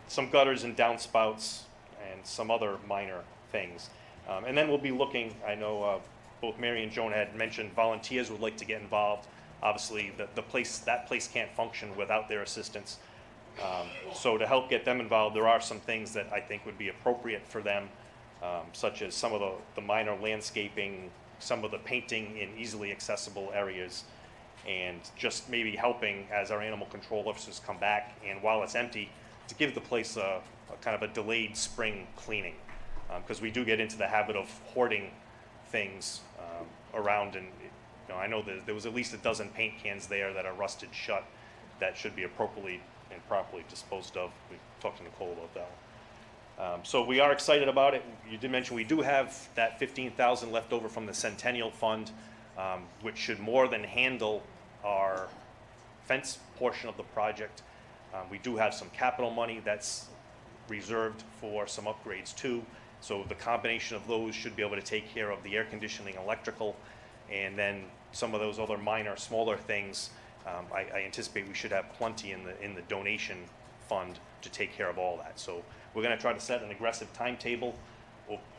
S13: Some gutters and downspouts and some other minor things. And then we'll be looking, I know both Mary and Joan had mentioned volunteers would like to get involved. Obviously, that place can't function without their assistance. So to help get them involved, there are some things that I think would be appropriate for them, such as some of the minor landscaping, some of the painting in easily accessible areas, and just maybe helping as our animal control officers come back, and while it's empty, to give the place a kind of a delayed spring cleaning. Because we do get into the habit of hoarding things around, and I know that there was at least a dozen paint cans there that are rusted shut that should be appropriately and properly disposed of. We talked to Nicole about that. So we are excited about it. You did mention we do have that $15,000 left over from the Centennial Fund, which should more than handle our fence portion of the project. We do have some capital money that's reserved for some upgrades too. So the combination of those should be able to take care of the air conditioning, electrical, and then some of those other minor, smaller things. I anticipate we should have plenty in the donation fund to take care of all that. So we're going to try to set an aggressive timetable,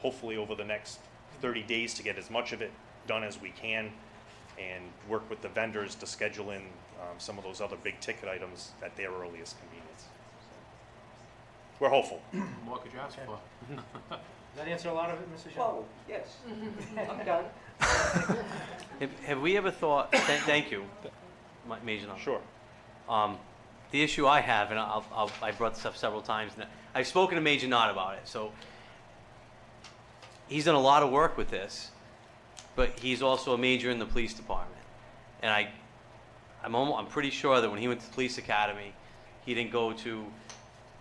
S13: hopefully over the next 30 days, to get as much of it done as we can, and work with the vendors to schedule in some of those other big ticket items at their earliest convenience. we're hopeful.
S7: What could you ask for?
S1: Does that answer a lot of it, Mrs. Young?
S12: Oh, yes. I'm done.
S5: Have we ever thought, thank you, Major Knopf.
S13: Sure.
S5: The issue I have, and I brought this up several times, and I've spoken to Major Knott about it, so he's done a lot of work with this, but he's also a major in the police department. And I'm pretty sure that when he went to the police academy, he didn't go to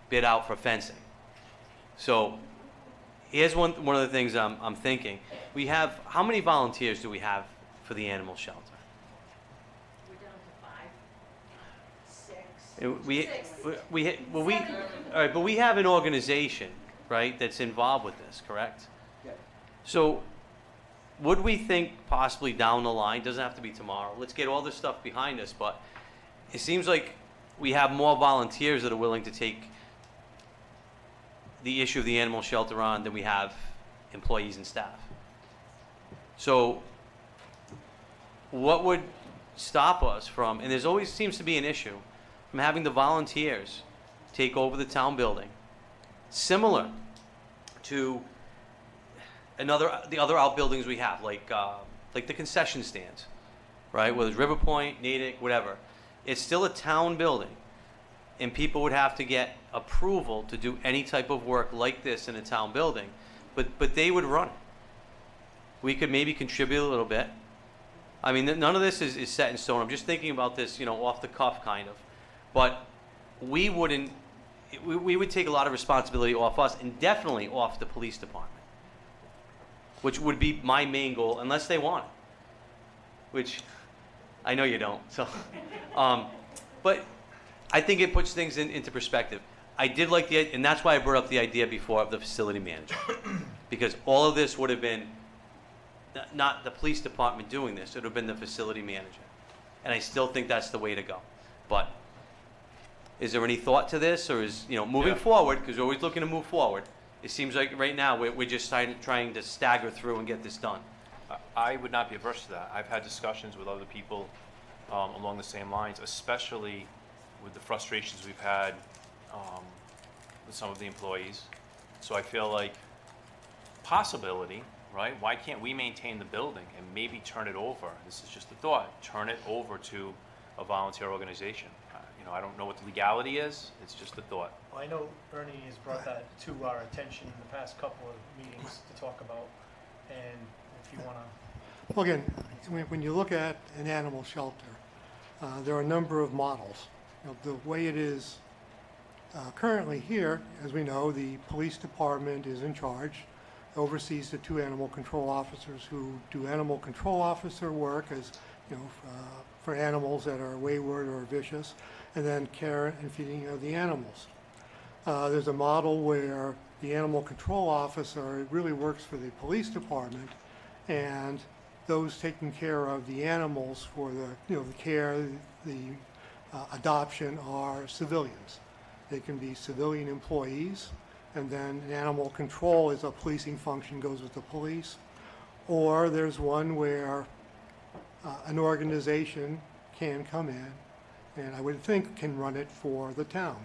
S5: bid out for fencing. So here's one of the things I'm thinking. We have, how many volunteers do we have for the animal shelter? We, all right, but we have an organization, right, that's involved with this, correct?
S12: Yeah.
S5: So, would we think possibly down the line, doesn't have to be tomorrow, let's get all this stuff behind us, but it seems like we have more volunteers that are willing to take the issue of the animal shelter on than we have employees and staff. So, what would stop us from, and there's always seems to be an issue, from having the volunteers take over the town building, similar to the other outbuildings we have, like the concession stands, right? Whether it's River Point, Natick, whatever. It's still a town building, and people would have to get approval to do any type of work like this in a town building, but they would run it. We could maybe contribute a little bit. I mean, none of this is set in stone. I'm just thinking about this, off the cuff kind of. But we would take a lot of responsibility off us and definitely off the police department, which would be my main goal, unless they want it, which I know you don't. So, but I think it puts things into perspective. I did like and that's why I brought up the idea before of the facility manager, because all of this would have been not the police department doing this, it would have been the facility manager. And I still think that's the way to go. But is there any thought to this, or is, moving forward, because we're always looking to move forward, it seems like right now we're just trying to stagger through and get this done.
S7: I would not be averse to that. I've had discussions with other people along the same lines, especially with the frustrations we've had with some of the employees. So I feel like possibility, right? Why can't we maintain the building and maybe turn it over? This is just a thought. Turn it over to a volunteer organization. I don't know what the legality is. It's just a thought.
S1: Well, I know Ernie has brought that to our attention in the past couple of meetings to talk about, and if you want to...
S11: Well, again, when you look at an animal shelter, there are a number of models. The way it is currently here, as we know, the police department is in charge, oversees the 2 animal control officers who do animal control officer work as, for animals that are wayward or vicious, and then care and feeding of the animals. There's a model where the animal control officer really works for the police department, and those taking care of the animals for the care, the adoption are civilians. They can be civilian employees, and then animal control is a policing function, goes with the police. Or there's one where an organization can come in, and I would think can run it for the town.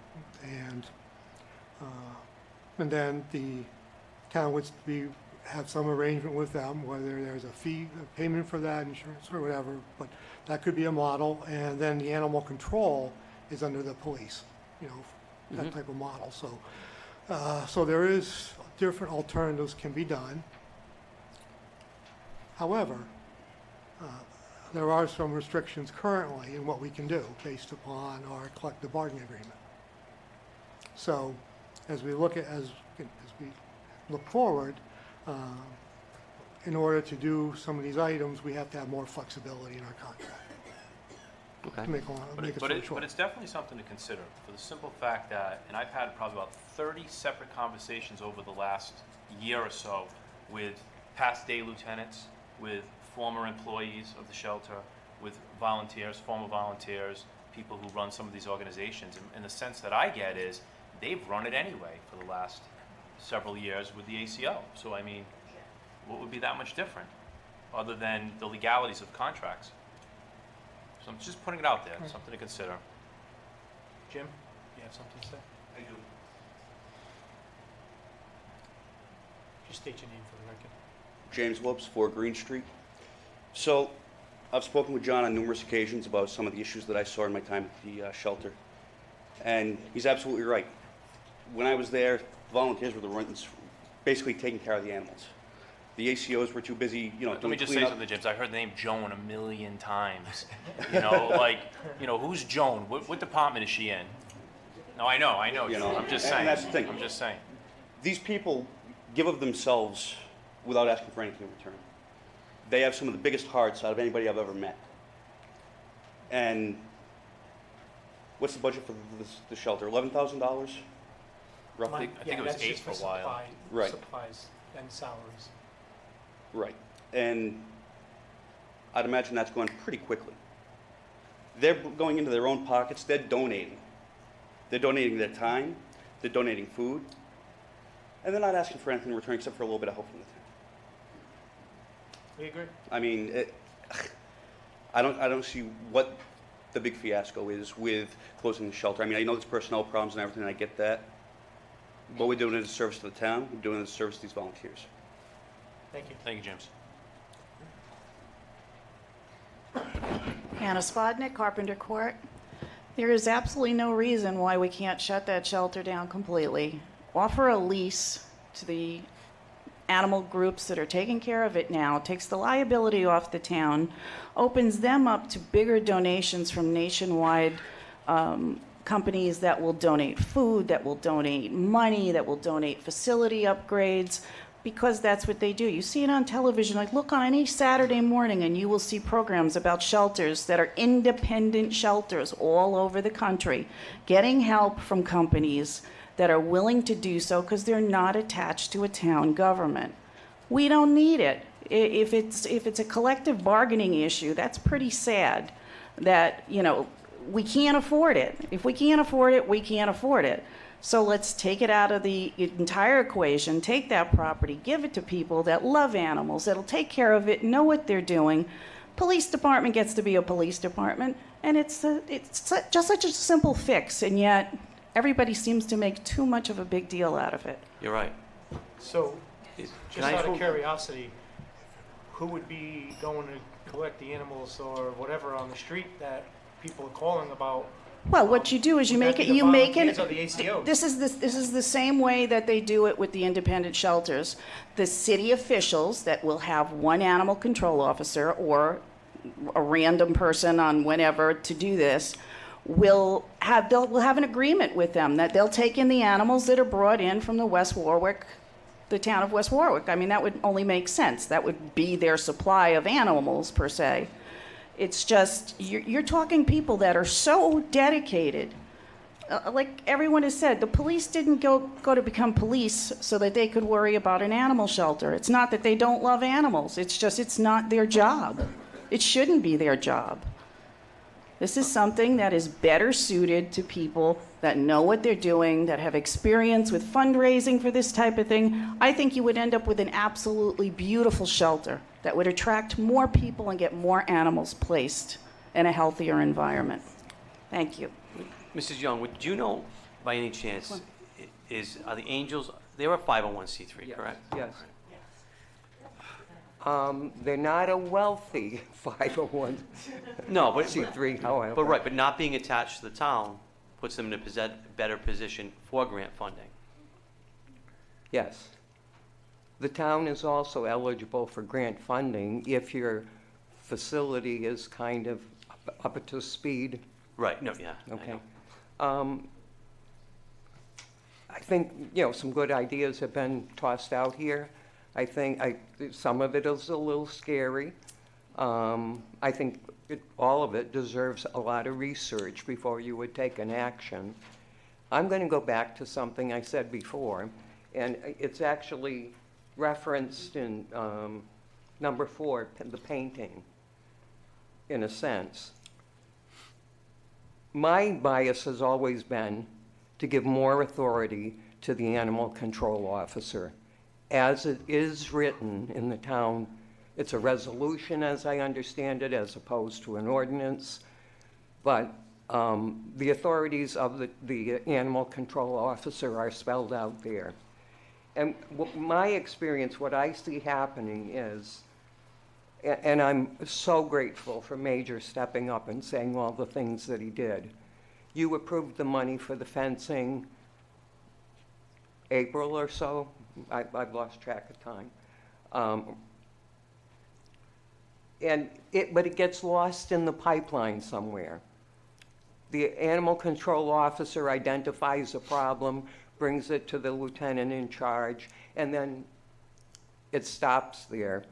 S11: And then the town would have some arrangement with them, whether there's a fee, a payment for that, insurance or whatever, but that could be a model. And then the animal control is under the police, that type of model. So there is different alternatives can be done. However, there are some restrictions currently in what we can do based upon our collective bargaining agreement. So as we look forward, in order to do some of these items, we have to have more flexibility in our contract.
S5: Okay.
S11: To make it short.
S7: But it's definitely something to consider for the simple fact that, and I've had probably about 30 separate conversations over the last year or so with past day lieutenants, with former employees of the shelter, with volunteers, former volunteers, people who run some of these organizations. And the sense that I get is they've run it anyway for the last several years with the ACO. So, I mean, what would be that much different other than the legalities of contracts? So I'm just putting it out there, something to consider.
S1: Jim, you have something to say?
S14: I do.
S1: Just state your name for the record.
S14: James Whoops, 4 Green Street. So, I've spoken with John on numerous occasions about some of the issues that I saw in my time at the shelter. And he's absolutely right. When I was there, volunteers were the ones basically taking care of the animals. The ACOs were too busy,
S7: Let
S14: doing
S7: me just say
S14: cleanup.
S7: something, James. I heard the name Joan a million times. Who's Joan? What department is she in? No, I know. I'm just saying.
S14: And that's the thing.
S7: I'm just saying.
S14: These people give of themselves without asking for anything in return. They have some of the biggest hearts out of anybody I've ever met. And what's the budget for the shelter? $11,000, roughly?
S7: I think it was 8 for a while.
S14: Right.
S1: Supplies and salaries.
S14: Right. And I'd imagine that's going pretty quickly. They're going into their own pockets. They're donating. They're donating their time. They're donating food. And they're not asking for anything in return except for a little bit of help from the town.
S1: We agree.
S14: I mean, I don't see what the big fiasco is with closing the shelter. I mean, I know there's personnel problems and everything, and I get that. But we're doing it as a service to the town. We're doing it as a service to these volunteers.
S1: Thank you.
S7: Thank you, James.
S6: Hannah Spodnick, Carpenter Court. There is absolutely no reason why we can't shut that shelter down completely. Offer a lease to the animal groups that are taking care of it now, takes the liability off the town, opens them up to bigger donations from nationwide companies that will donate food, that will donate money, that will donate facility upgrades, because that's what they do. You see it on television. Like, look on any Saturday morning and you will see programs about shelters that are independent shelters all over the country, getting help from companies that are willing to do so because they're not attached to a town government. We don't need it. If it's a collective bargaining issue, that's pretty sad that, we can't afford it. If we can't afford it, we can't afford it. So let's take it out of the entire equation, take that property, give it to people that love animals, that'll take care of it, know what they're doing. Police department gets to be a police department, and it's just such a simple fix, and yet everybody seems to make too much of a big deal out of it.
S5: You're right.
S1: So,
S5: Can
S1: just
S5: I-
S1: out of curiosity, who would be going to collect the animals or whatever on the street that people are calling about?
S6: Well, what you do is you
S1: Would
S6: make
S1: that
S6: it,
S1: be the
S6: you make it.
S1: volunteers or the ACOs?
S6: This is the same way that they do it with the independent shelters. The city officials that will have one animal control officer or a random person on whenever to do this will have an agreement with them that they'll take in the animals that are brought in from the town of West Warwick. I mean, that would only make sense. That would be their supply of animals per se. It's just, you're talking people that are so dedicated. Like everyone has said, the police didn't go to become police so that they could worry about an animal shelter. It's not that they don't love animals. It's just, it's not their job. It shouldn't be their job. This is something that is better suited to people that know what they're doing, that have experience with fundraising for this type of thing. I think you would end up with an absolutely beautiful shelter that would attract more people and get more animals placed in a healthier environment. Thank you.
S5: Mrs. Young, would you know by any chance, are the Angels, they're a 501c3, correct?
S12: Yes. They're not a wealthy 501c3,
S5: No, but
S12: however.
S5: but not being attached to the town puts them in a better position for grant funding.
S12: Yes. The town is also eligible for grant funding if your facility is kind of up to speed.
S5: Right, no, yeah. I
S12: Okay.
S5: know.
S12: I think, some good ideas have been tossed out here. I think some of it is a little scary. I think all of it deserves a lot of research before you would take an action. I'm going to go back to something I said before, and it's actually referenced in number 4, the painting, in a sense. My bias has always been to give more authority to the animal control officer. As it is written in the town, it's a resolution, as I understand it, as opposed to an ordinance. But the authorities of the animal control officer are spelled out there. And my experience, what I see happening is, and I'm so grateful for Major stepping up and saying all the things that he did. You approved the money for the fencing April or so. I've lost track of time. But it gets lost in the pipeline somewhere. The animal control officer identifies a problem, brings it to the lieutenant in charge, and then it stops there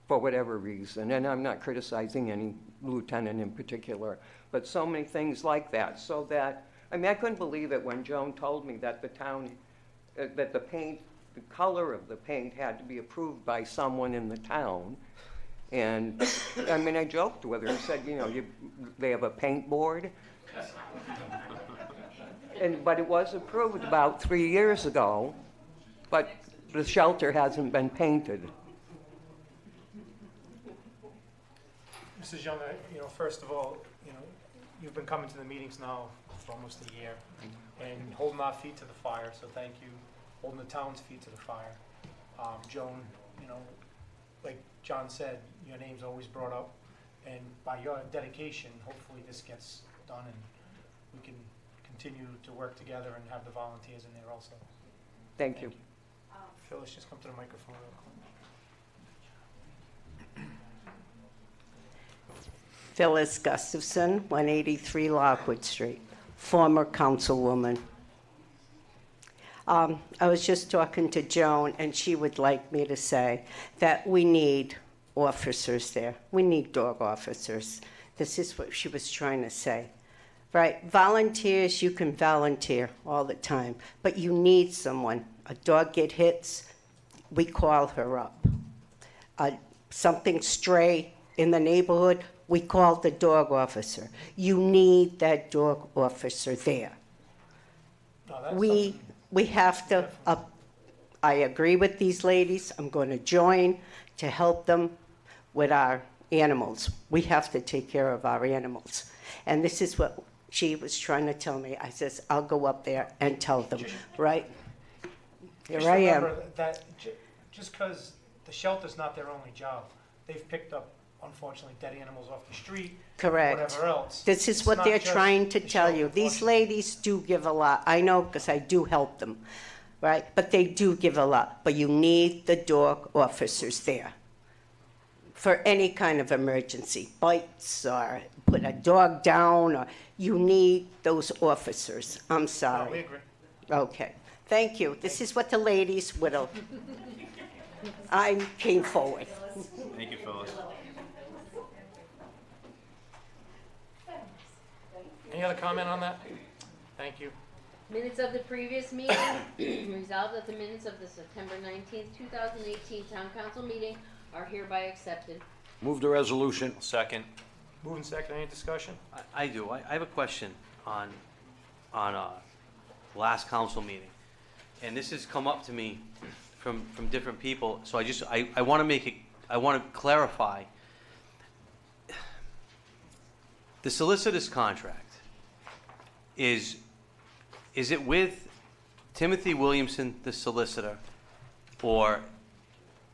S12: for whatever reason. And I'm not criticizing any lieutenant in particular, but so many things like that. So that, I mean, I couldn't believe it when Joan told me that the town, that the color of the paint had to be approved by someone in the town. And, I mean, I joked with her and said, you know, they have a paint board. But it was approved about 3 years ago, but the shelter hasn't been painted.
S1: Mrs. Young, first of all, you've been coming to the meetings now for almost a year and holding our feet to the fire, so thank you. Holding the town's feet to the fire. Joan, like John said, your name's always brought up, and by your dedication, hopefully this gets done and we can continue to work together and have the volunteers in there also.
S12: Thank you.
S1: Phyllis, just come to the microphone real quick.
S15: Phyllis Gustafson, 183 Lockwood Street, former councilwoman. I was just talking to Joan, and she would like me to say that we need officers there. We need dog officers. This is what she was trying to say. Right? Volunteers, you can volunteer all the time, but you need someone. A dog get hits, we call her up. Something stray in the neighborhood, we call the dog officer. You need that dog officer there. We have to, I agree with these ladies. I'm going to join to help them with our animals. We have to take care of our animals. And this is what she was trying to tell me. I says, I'll go up there and tell them, right? Here I am.
S1: Remember that just because the shelter's not their only job, they've picked up, unfortunately, dead animals off the street.
S15: Correct.
S1: Whatever else.
S15: This is what they're trying to tell you. These ladies do give a lot. I know because I do help them, right? But they do give a lot. But you need the dog officers there for any kind of emergency, bites or put a dog down, or you need those officers. I'm sorry.
S1: No, we agree.
S15: Okay. Thank you. This is what the ladies would have. I came forward.
S2: Thank you, Phyllis.
S1: Any other comment on that? Thank you.
S4: Minutes of the previous meeting. Resolved that the minutes of the September 19th, 2018 Town Council meeting are hereby accepted.
S3: Move the resolution.
S2: Second.
S1: Moving second, any discussion?
S5: I do. I have a question on last council meeting. And this has come up to me from different people, so I want to make it, I want to clarify. The solicitor's contract, is it with Timothy Williamson, the solicitor, or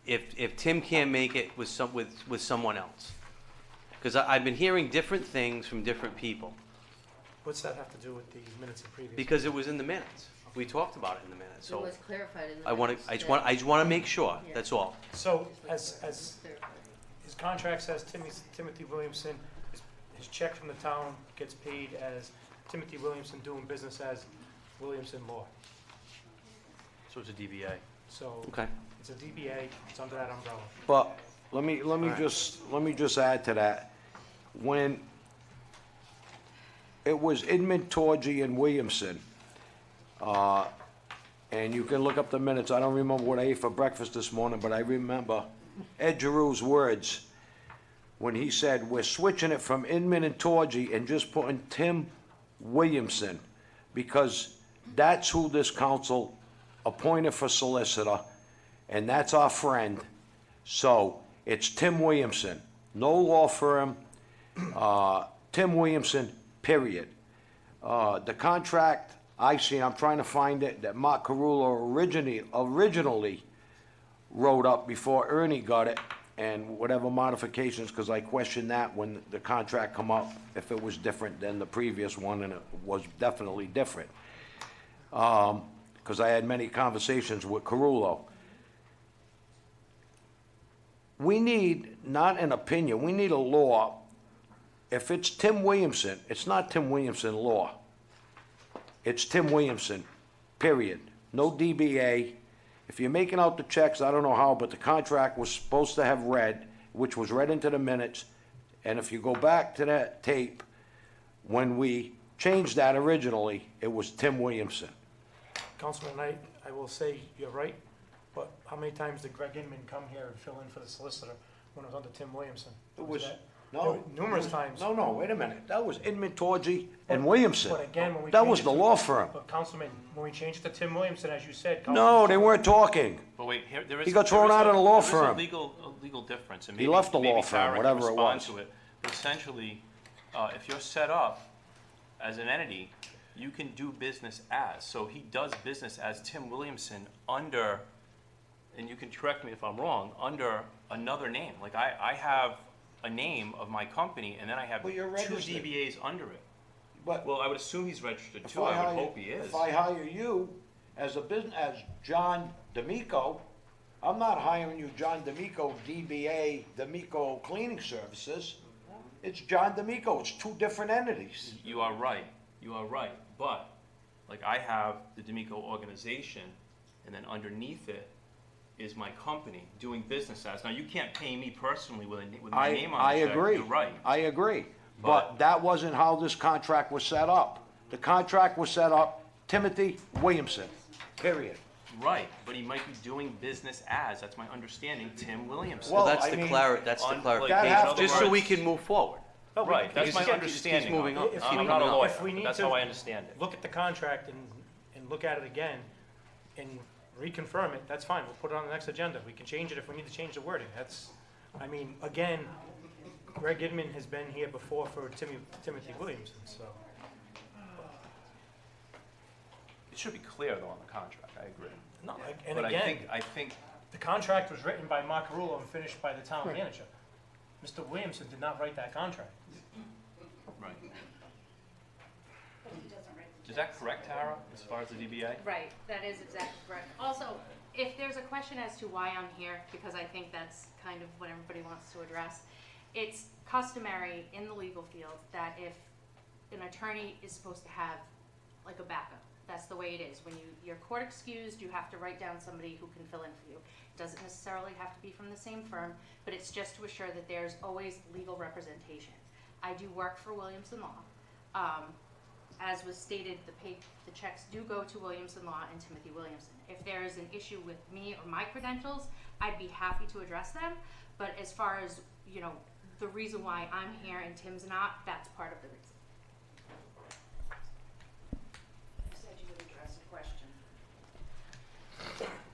S5: if Tim can't make it with someone else? Because I've been hearing different things from different people.
S1: What's that have to do with the minutes of previous?
S5: Because it was in the minutes. We talked about it in the minutes.
S4: It
S5: So
S4: was clarified in the
S5: I
S4: minutes.
S5: I just want to make sure.
S4: Yeah.
S5: That's all.
S1: So as his contract says, Timothy Williamson, his check from the town gets paid as Timothy Williamson doing business as Williamson Law.
S2: So it's a DBA.
S1: So
S5: Okay.
S1: it's a DBA, it's under that umbrella.
S3: But let me just add to that. When it was Edmund Torgy and Williamson, and you can look up the minutes, I don't remember what I ate for breakfast this morning, but I remember Ed Giroux's words when he said, we're switching it from Inman and Torgy and just putting Tim Williamson, because that's who this council appointed for solicitor, and that's our friend. So it's Tim Williamson, no law firm, Tim Williamson, period. The contract I see, I'm trying to find it, that Mark Carullo originally wrote up before Ernie got it, and whatever modifications, because I questioned that when the contract come up, if it was different than the previous one, and it was definitely different. Because I had many conversations with Carullo. We need, not an opinion, we need a law. If it's Tim Williamson, it's not Tim Williamson law. It's Tim Williamson, period. No DBA. If you're making out the checks, I don't know how, but the contract was supposed to have read, which was read into the minutes. And if you go back to that tape, when we changed that originally, it was Tim Williamson.
S1: Councilman, I will say you're right, but how many times did Greg Inman come here and fill in for the solicitor when it was under Tim Williamson? Numerous times.
S3: No, wait a minute. That was Inman, Torgy, and Williamson.
S1: But again, when we
S3: That
S1: changed
S3: was
S1: it
S3: the
S1: to-
S3: law firm.
S1: But Councilman, when we changed it to Tim Williamson, as you said.
S3: No, they weren't talking.
S7: But wait, here, there is.
S3: He got
S7: there
S3: thrown
S7: is
S3: out of the law
S7: there is
S3: firm.
S7: a legal difference, and
S3: He
S7: maybe,
S3: left the law
S7: maybe
S3: firm,
S7: Tara can
S3: whatever it
S7: respond
S3: was.
S7: to it. But essentially, if you're set up as an entity, you can do business as. So he does business as Tim Williamson under, and you can correct me if I'm wrong, under another name. Like I have a name of my company, and then I have
S3: Well, you're
S7: two
S3: registered.
S7: DBAs under it.
S3: But
S7: Well, I would assume he's registered
S3: if
S7: too. I would hope he is.
S3: If I hire you as a business, as John D'Amico, I'm not hiring you John D'Amico, DBA, D'Amico Cleaning Services. It's John D'Amico. It's two different entities.
S7: You are right. You are right. But, like, I have the D'Amico organization, and then underneath it is my company doing business as. Now, you can't pay me personally with my name on
S3: I
S7: the check.
S3: agree.
S7: You're right.
S3: I agree. But that wasn't how this contract was set up. The contract was set up Timothy Williamson, period.
S7: Right. But he might be doing business as. That's my understanding. Tim Williamson.
S3: Well,
S5: That's
S3: I
S5: the
S3: mean,
S5: clarification, just so we can move forward.
S7: Right. That's my
S5: Keeps
S7: understanding.
S5: moving
S7: of
S5: up.
S7: it.
S5: It's
S7: I'm
S5: moving
S7: not a
S5: up.
S7: lawyer,
S1: If we
S7: but
S1: need
S7: that's
S1: to
S7: how I understand it.
S1: Look at the contract and look at it again and reconfirm it, that's fine. We'll put it on the next agenda. We can change it if we need to change the wording. That's, I mean, again, Greg Inman has been here before for Timothy Williamson, so.
S7: It should be clear, though, on the contract. I agree.
S1: No, and
S7: But
S1: again,
S7: I think
S1: the contract was written by Mark Carullo and finished by the town
S11: Right.
S1: manager. Mr. Williamson did not write that contract.
S7: right. Is that correct, Tara, as far as the DBA?
S4: Right, that is exactly correct. Also, if there's a question as to why I'm here, because I think that's kind of what everybody wants to address, it's customary in the legal field that if an attorney is supposed to have like a backup, that's the way it is. When you're court excused, you have to write down somebody who can fill in for you. It doesn't necessarily have to be from the same firm, but it's just to assure that there's always legal representation. I do work for Williamson Law. As was stated, the checks do go to Williamson Law and Timothy Williamson. If there is an issue with me or my credentials, I'd be happy to address them. But as far as, you know, the reason why I'm here and Tim's not, that's part of the reason. You said you would address a question.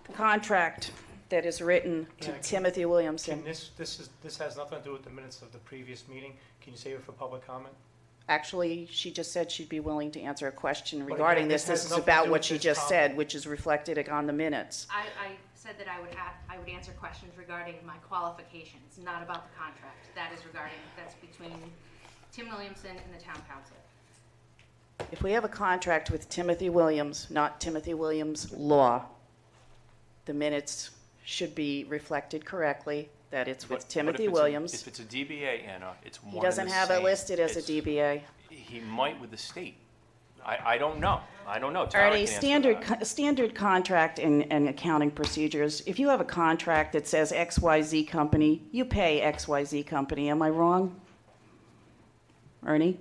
S6: The contract that is written to
S1: Yeah,
S6: Timothy Williamson.
S1: This has nothing to do with the minutes of the previous meeting. Can you save it for public comment?
S6: Actually, she just said she'd be willing to answer a question
S1: But
S6: regarding
S1: again,
S6: this.
S1: this has
S6: This is
S1: nothing to
S6: about
S1: do
S6: what
S1: with
S6: she
S1: this
S6: just
S1: topic.
S6: said, which is reflected on the minutes.
S4: I said that I would answer questions regarding my qualifications, not about the contract. That's between Tim Williamson and the town council.
S6: If we have a contract with Timothy Williams, not Timothy Williams Law, the minutes should be reflected correctly, that it's with
S7: But if
S6: Timothy
S7: it's
S6: Williams.
S7: if it's a DBA, Anna, it's one
S6: He
S7: and
S6: doesn't
S7: the
S6: have it
S7: same.
S6: listed as a
S7: It's-
S6: DBA.
S7: He might with the state. I don't know. I don't know. Tara
S6: Ernie,
S7: can answer
S6: standard,
S7: that.
S6: standard contract and accounting procedures, if you have a contract that says XYZ company, you pay XYZ company, am I wrong? Ernie?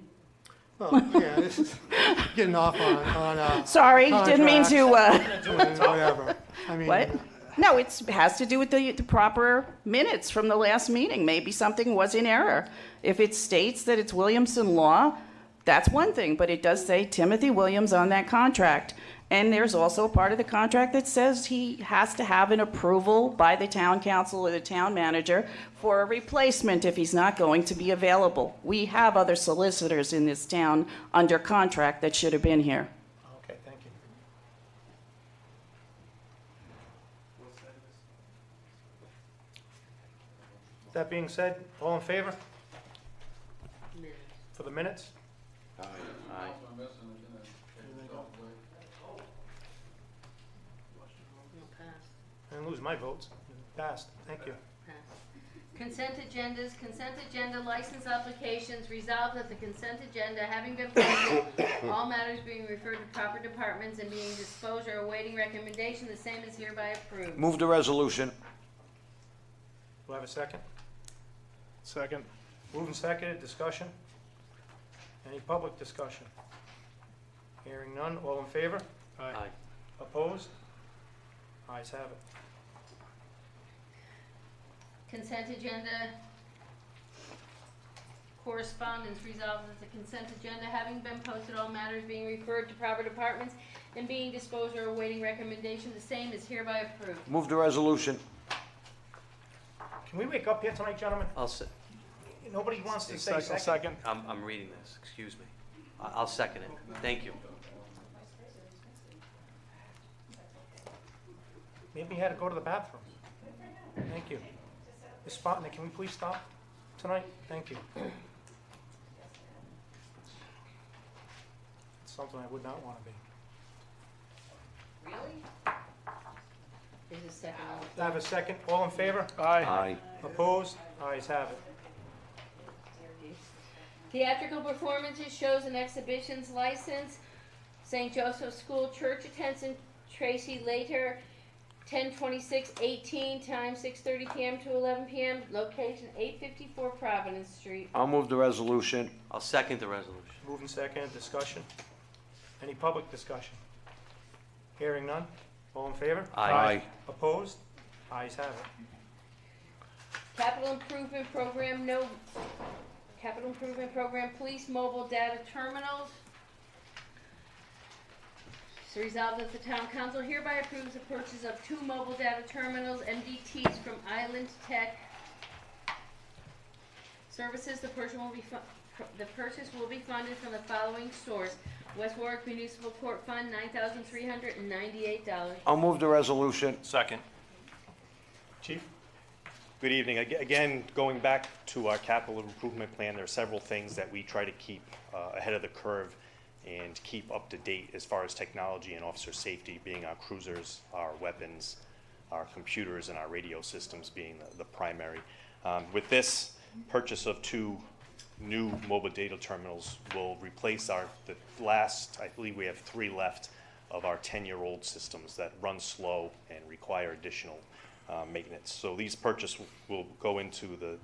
S11: Well, yeah, this is getting off on
S6: Sorry, didn't mean to,
S11: whatever. I mean,
S6: What? No, it has to do with the proper minutes from the last meeting. Maybe something was in error. If it states that it's Williamson Law, that's one thing, but it does say Timothy Williams on that contract. And there's also a part of the contract that says he has to have an approval by the town council or the town manager for a replacement if he's not going to be available. We have other solicitors in this town under contract that should have been here.
S1: Okay, thank That being said, all in favor for the minutes?
S5: Aye.
S1: I didn't lose my votes. Passed. Thank you.
S16: Consent agendas, consent agenda license applications, resolved that the consent agenda having been posted, all matters being referred to proper departments and being disposed or awaiting recommendation, the same is hereby approved.
S3: Move the resolution.
S1: Do I have a second?
S8: Second.
S1: Moved and seconded, discussion? Any public discussion? Hearing none, all in favor?
S5: Aye.
S1: Opposed? Ayes have it.
S16: Consent agenda correspondence, resolved that the consent agenda having been posted, all matters being referred to proper departments and being disposed or awaiting recommendation, the same is hereby approved.
S3: Move the resolution.
S1: Can we wake up here tonight, gentlemen? Nobody wants to say second?
S8: Second.
S5: I'm reading this, excuse me. I'll second it. Thank you.
S1: Maybe he had to go to the bathroom. Thank you. Ms. Spotnik, can we please stop tonight? Thank you. It's something I would not want to be.
S16: Really? Is a second on the
S1: Do I have a second? All in favor?
S8: Aye.
S1: Opposed? Ayes have it.
S16: Theatrical performances, shows, and exhibitions license, St. Joseph's School Church attendance, Tracy Later, 10/26/18, time 6:30 p.m. to 11 p.m., location 854 Providence Street.
S3: I'll move the resolution.
S5: I'll second the resolution.
S1: Moved and seconded, discussion? Any public discussion? Hearing none? All in favor?
S5: Aye.
S1: Opposed? Ayes have it.
S16: Capital Improvement Program, Capital Improvement Program, Police Mobile Data Terminals. So resolved that the Town Council hereby approves the purchase of 2 mobile data terminals, MDTs, from Island Tech Services. The purchase will be funded from the following source: West Warwick Municipal Court Fund, $9,398.
S3: I'll move the resolution.
S7: Second.
S1: Chief?
S13: Good evening. Again, going back to our capital improvement plan, there are several things that we try to keep ahead of the curve and keep up to date as far as technology and officer safety, being our cruisers, our weapons, our computers, and our radio systems being the primary. With this purchase of 2 new mobile data terminals will replace the last, I believe we have 3 left, of our 10-year-old systems that run slow and require additional maintenance. So these purchases will go into the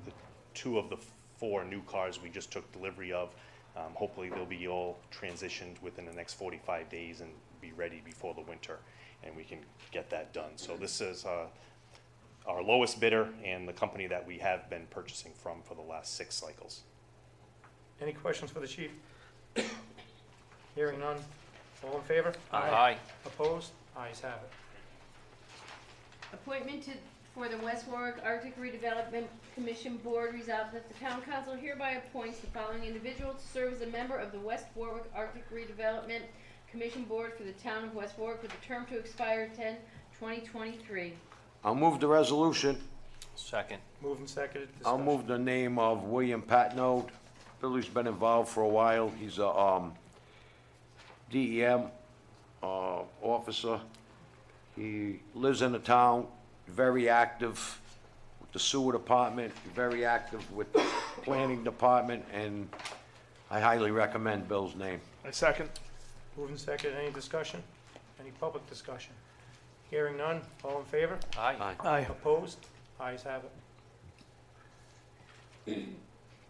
S13: 2 of the 4 new cars we just took delivery of. Hopefully they'll be all transitioned within the next 45 days and be ready before the winter, and we can get that done. So this is our lowest bidder and the company that we have been purchasing from for the last 6 cycles.
S1: Any questions for the chief? Hearing none. All in favor?
S7: Aye.
S1: Opposed? Ayes have it.
S16: Appointment for the West Warwick Arctic Redevelopment Commission Board, resolved that the Town Council hereby appoints the following individual to serve as a member of the West Warwick Arctic Redevelopment Commission Board for the town of West Warwick with a term to expire 10/2023.
S3: I'll move the resolution.
S7: Second.
S1: Moved and seconded,
S3: I'll
S1: discussion?
S3: move the name of William Patnode. Billy's been involved for a while. He's a DEM officer. He lives in the town, very active with the sewer department, very active with the planning department, and I highly recommend Bill's name.
S8: I second.
S1: Moved and seconded, any discussion? Any public discussion? Hearing none, all in favor?
S7: Aye.
S8: Aye.
S1: Opposed? Ayes have it.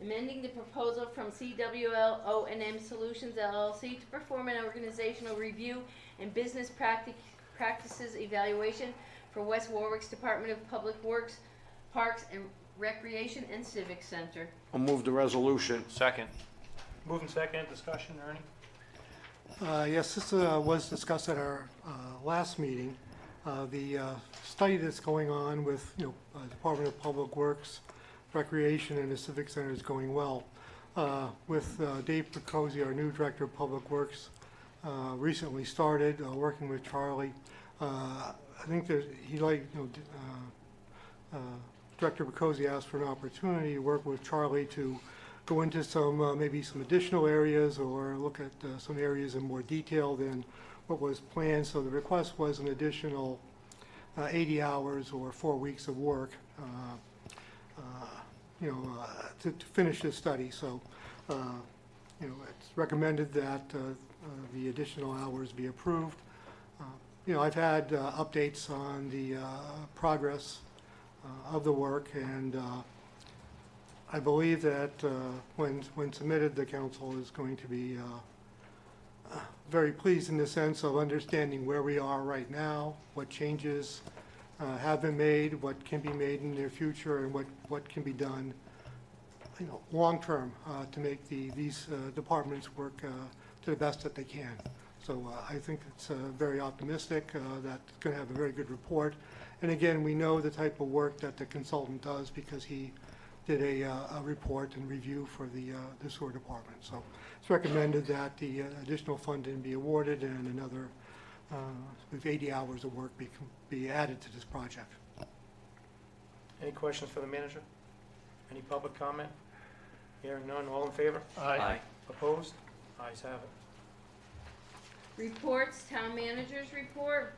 S16: Amending the proposal from CWL O&M Solutions LLC to perform an organizational review and business practices evaluation for West Warwick's Department of Public Works, Parks and Recreation and Civic Center.
S3: I'll move the resolution.
S7: Second.
S1: Moved and seconded, discussion, Ernie?
S11: Yes, this was discussed at our last meeting. The study that's going on with, Department of Public Works, Recreation, and the Civic Center is going well. With Dave Picozzi, our new Director of Public Works, recently started working with Charlie. I think he Director Bokosi asked for an opportunity to work with Charlie to go into some, maybe some additional areas or look at some areas in more detail than what was planned. So the request was an additional 80 hours or 4 weeks of work, to finish this study. So, it's recommended that the additional hours be approved. I've had updates on the progress of the work, and I believe that when submitted, the council is going to be very pleased in the sense of understanding where we are right now, what changes have been made, what can be made in the near future, and what can be done, long-term to make these departments work to the best that they can. So I think it's very optimistic that it's going to have a very good report. And again, we know the type of work that the consultant does because he did a report and review for the sewer department. So it's recommended that the additional funding be awarded and another 80 hours of work be added to this project.
S1: Any questions for the manager? Any public comment? Hearing none, all in favor?
S5: Aye.
S1: Opposed? Ayes have it.
S16: Reports, town managers report.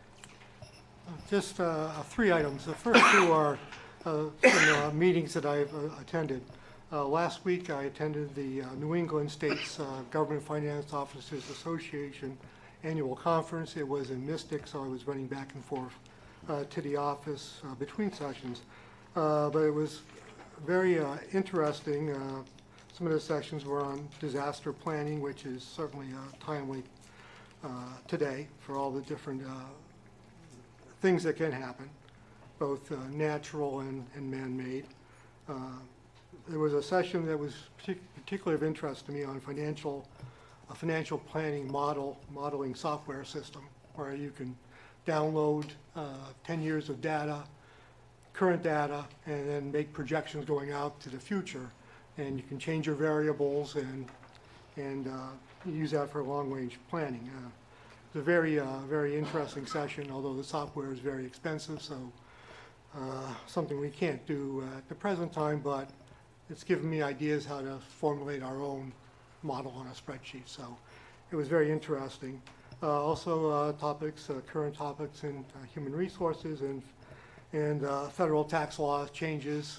S11: Just 3 items. The first 2 are some meetings that I've attended. Last week, I attended the New England States Government Finance Officers Association annual conference. It was in Mystic, so I was running back and forth to the office between sessions. But it was very interesting. Some of the sessions were on disaster planning, which is certainly timely today for all the different things that can happen, both natural and man-made. There was a session that was particularly of interest to me on a financial planning modeling software system, where you can download 10 years of data, current data, and then make projections going out to the future. And you can change your variables and use that for long-range planning. It's a very interesting session, although the software is very expensive, so something we can't do at the present time, but it's given me ideas how to formulate our own model on a spreadsheet. So it was very interesting. Also current topics in human resources and federal tax law changes,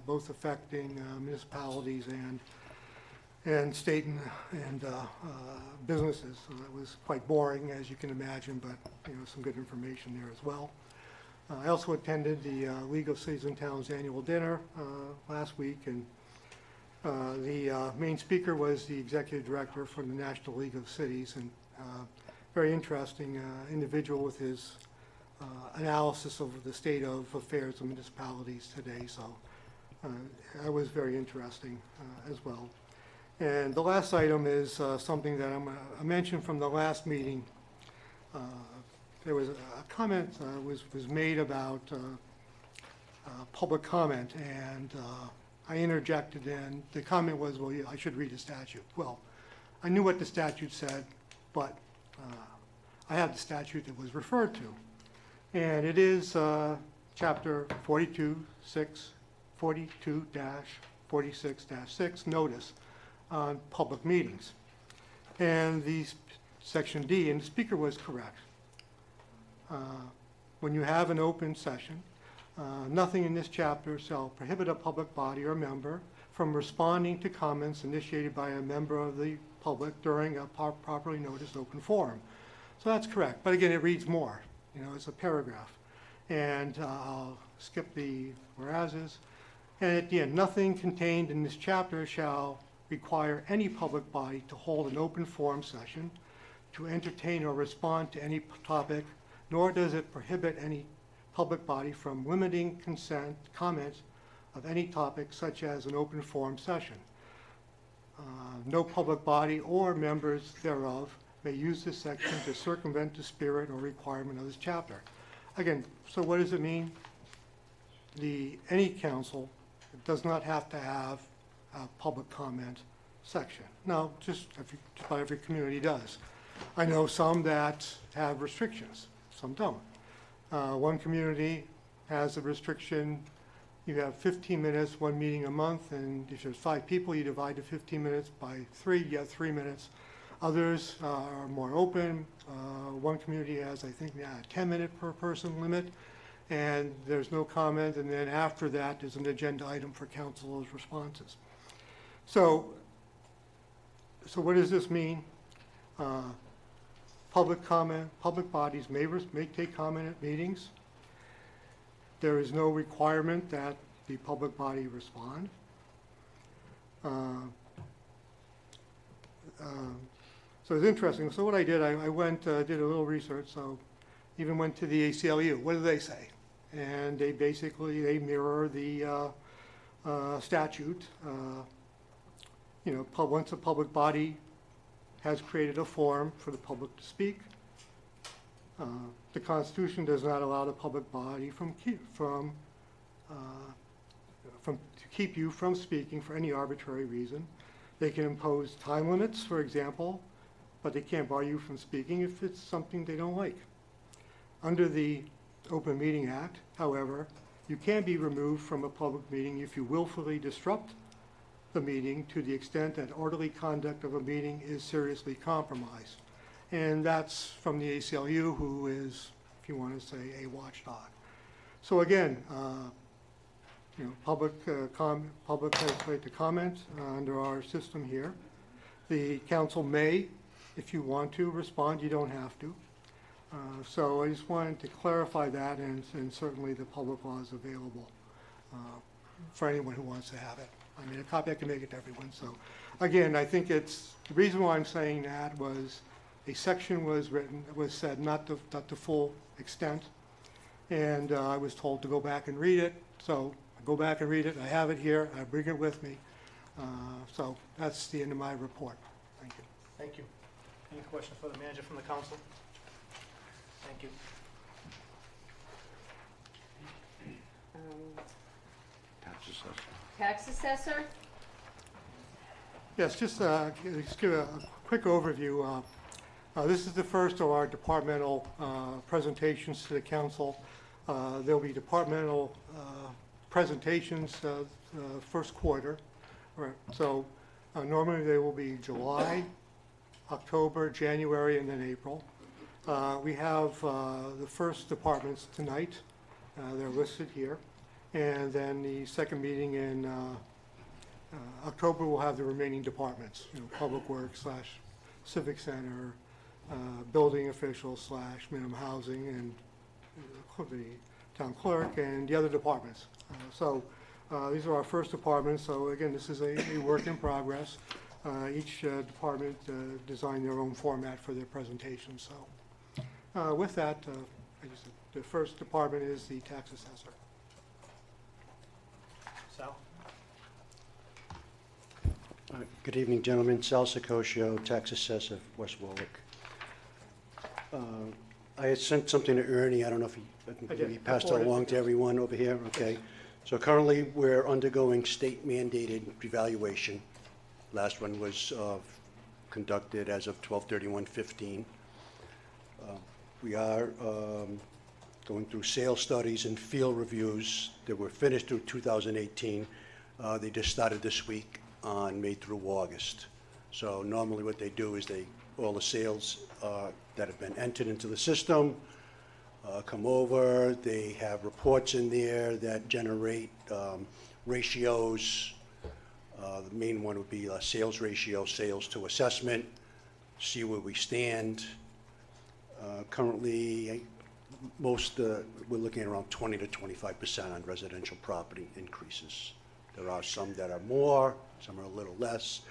S11: both affecting municipalities and state and businesses. So that was quite boring, as you can imagine, but some good information there as well. I also attended the League of Cities and Towns annual dinner last week, and the main speaker was the executive director for the National League of Cities, and very interesting individual with his analysis of the state of affairs of municipalities today. So that was very interesting as well. And the last item is something that I'm going to mention from the last meeting. There was a comment was made about public comment, and I interjected, and the comment was, well, yeah, I should read the statute. Well, I knew what the statute said, but I have the statute that was referred to. And it is Chapter 42-46-6, notice on public meetings. And the Section D, and the speaker was correct. When you have an open session, nothing in this chapter shall prohibit a public body or member from responding to comments initiated by a member of the public during a properly noticed open forum. So that's correct. But again, it reads more. It's a paragraph. And I'll skip the whereases. And at the end, nothing contained in this chapter shall require any public body to hold an open forum session to entertain or respond to any topic, nor does it prohibit any public body from limiting comments of any topic such as an open forum session. No public body or members thereof may use this section to circumvent the spirit or requirement of this chapter. Again, so what does it mean? Any council does not have to have a public comment section. Now, just about every community does. I know some that have restrictions, some don't. One community has a restriction, You have 15 minutes, one meeting a month, and if there's 5 people, you divide the 15 minutes by 3, you get 3 minutes. Others are more open. One community has, I think, now a 10-minute per person limit, and there's no comment, and then after that, there's an agenda item for council's responses. So what does this mean? Public comment, public bodies may take comment at meetings. There is no requirement that the public body respond. So it's interesting. So what I did, I went, did a little research, so even went to the ACLU. What do they say? And they basically, they mirror the statute. You know, once a public body has created a forum for the public to speak, the Constitution does not allow the public body to keep you from speaking for any arbitrary reason. They can impose time limits, for example, but they can't bar you from speaking if it's something they don't like. Under the Open Meeting Act, however, you can be removed from a public meeting if you willfully disrupt the meeting to the extent that orderly conduct of a meeting is seriously compromised. And that's from the ACLU, who is, if you want to say, a watchdog. So again, you know, public has the right to comment under our system here. The council may, if you want to respond, you don't have to. So I just wanted to clarify that, and certainly the public law is available for anyone who wants to have it. I mean, a copy I can make it to everyone. So again, I think it's, the reason why I'm saying that was a section was written, was said, not the full extent, and I was told to go back and read it. So I go back and read it. I have it here. I bring it with me. So that's the end of my report. Thank you.
S1: Thank you. Any questions for the manager from the council? Thank you.
S16: Tax assessor?
S11: Yes, just give a quick overview. This is the first of our departmental presentations to the council. There'll be departmental presentations first quarter. Right. So normally they will be July, October, January, and then April. We have the first departments tonight. They're listed here. And then the second meeting in October, we'll have the remaining departments, you know, Public Works / Civic Center, building officials / minimum housing, and the town clerk, and the other departments. So these are our first departments. So again, this is a work in progress. Each department designed their own format for their presentation. So with that, the first department is the tax assessor.
S1: Sal?
S17: Good evening, gentlemen. Sal Sicoscio, tax assessor, West Warwick. I had sent something to Ernie. I don't know if he passed it along to everyone over here. Okay. So currently, we're undergoing state-mandated evaluation. Last one was conducted as of 12/31/15. We are going through sales studies and field reviews that were finished through 2018. They just started this week on May through August. So normally what they do is all the sales that have been entered into the system come over. They have reports in there that generate ratios. The main one would be sales ratio, sales to assessment, see where we stand. Currently, we're looking at around 20 to 25% on residential property increases. There are some that are more, some are a little less.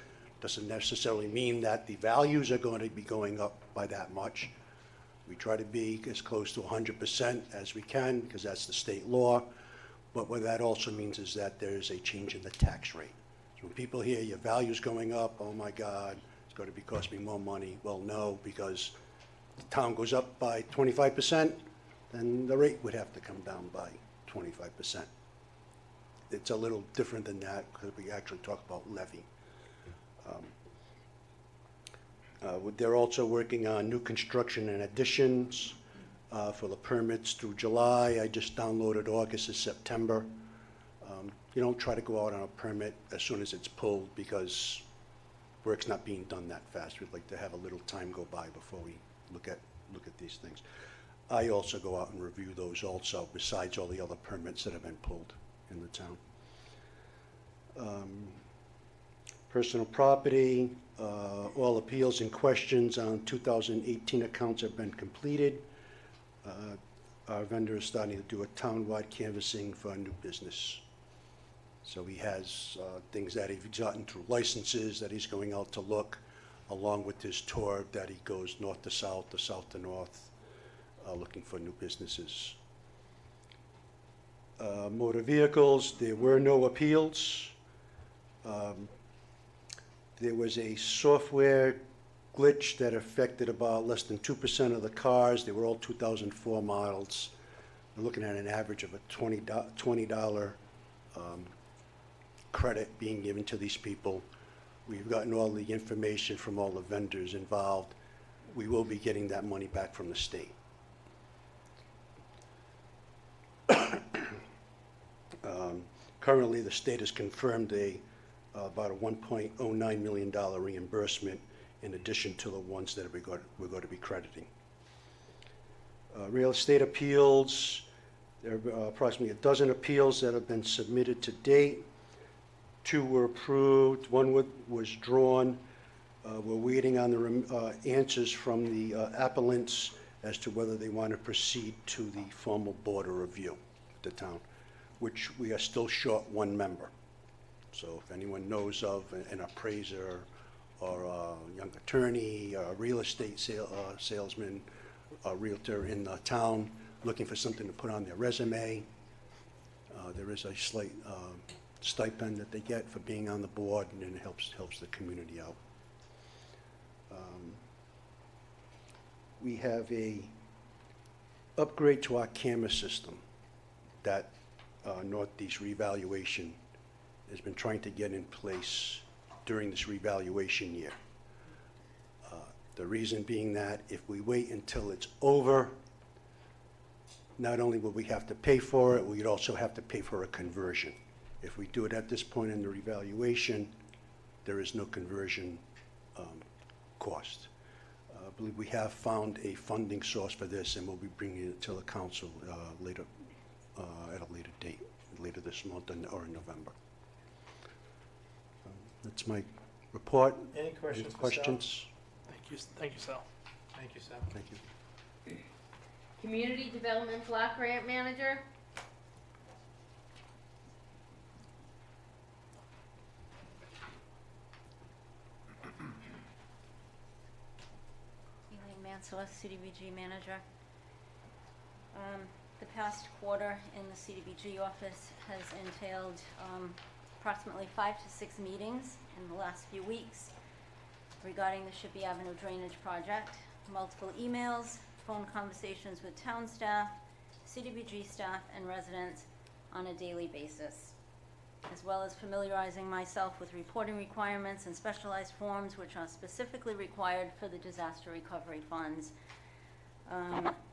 S17: Doesn't necessarily mean that the values are going to be going up by that much. We try to be as close to 100% as we can, because that's the state law. But what that also means is that there's a change in the tax rate. So when people hear your value's going up, oh my God, it's going to be cost me more money. Well, no, because the town goes up by 25%, then the rate would have to come down by 25%. It's a little different than that, because we actually talk about levy. They're also working on new construction and additions for the permits through July. I just downloaded August and September. You don't try to go out on a permit as soon as it's pulled because work's not being done that fast. We'd like to have a little time go by before we look at these things. I also go out and review those also, besides all the other permits that have been pulled in the town. Personal property, all appeals and questions on 2018 accounts have been completed. Our vendor is starting to do a town-wide canvassing for new business. So he has things that he's gotten through licenses that he's going out to look, along with his tour that he goes north to south to north, looking for new businesses. Motor vehicles, there were no appeals. There was a software glitch that affected about less than 2% of the cars. They were all 2004 models. We're looking at an average of a $20 credit being given to these people. We've gotten all the information from all the vendors involved. We will be getting that money back from the state. Currently, the state has confirmed about a $1.09 million reimbursement in addition to the ones that we're going to be crediting. Real estate appeals, there are approximately a dozen appeals that have been submitted to date. 2 were approved, 1 was drawn. We're waiting on the answers from the appellants as to whether they want to proceed to the formal board of review at the town, which we are still short 1 member. So if anyone knows of an appraiser or a young attorney, a real estate salesman, a realtor in the town looking for something to put on their resume, there is a slight stipend that they get for being on the board, and it helps the community out. We have a upgrade to our camera system that Northeast Revaluation has been trying to get in place during this revaluation year. The reason being that if we wait until it's over, not only will we have to pay for it, we'd also have to pay for a conversion. If we do it at this point in the revaluation, there is no conversion cost. I believe we have found a funding source for this, and we'll be bringing it to the council later, at a later date, later this month or in November. That's my report.
S1: Any questions?
S8: Thank you, Sal.
S1: Thank you, Sal.
S17: Thank you.
S16: Community Development Block Grant Manager.
S18: Elaine Mansell, CDBG Manager. The past quarter in the CDBG office has entailed approximately 5 to 6 meetings in the last few weeks regarding the Shippey Avenue Drainage Project, multiple emails, phone conversations with town staff, CDBG staff, and residents on a daily basis, as well as familiarizing myself with reporting requirements and specialized forms which are specifically required for the disaster recovery funds.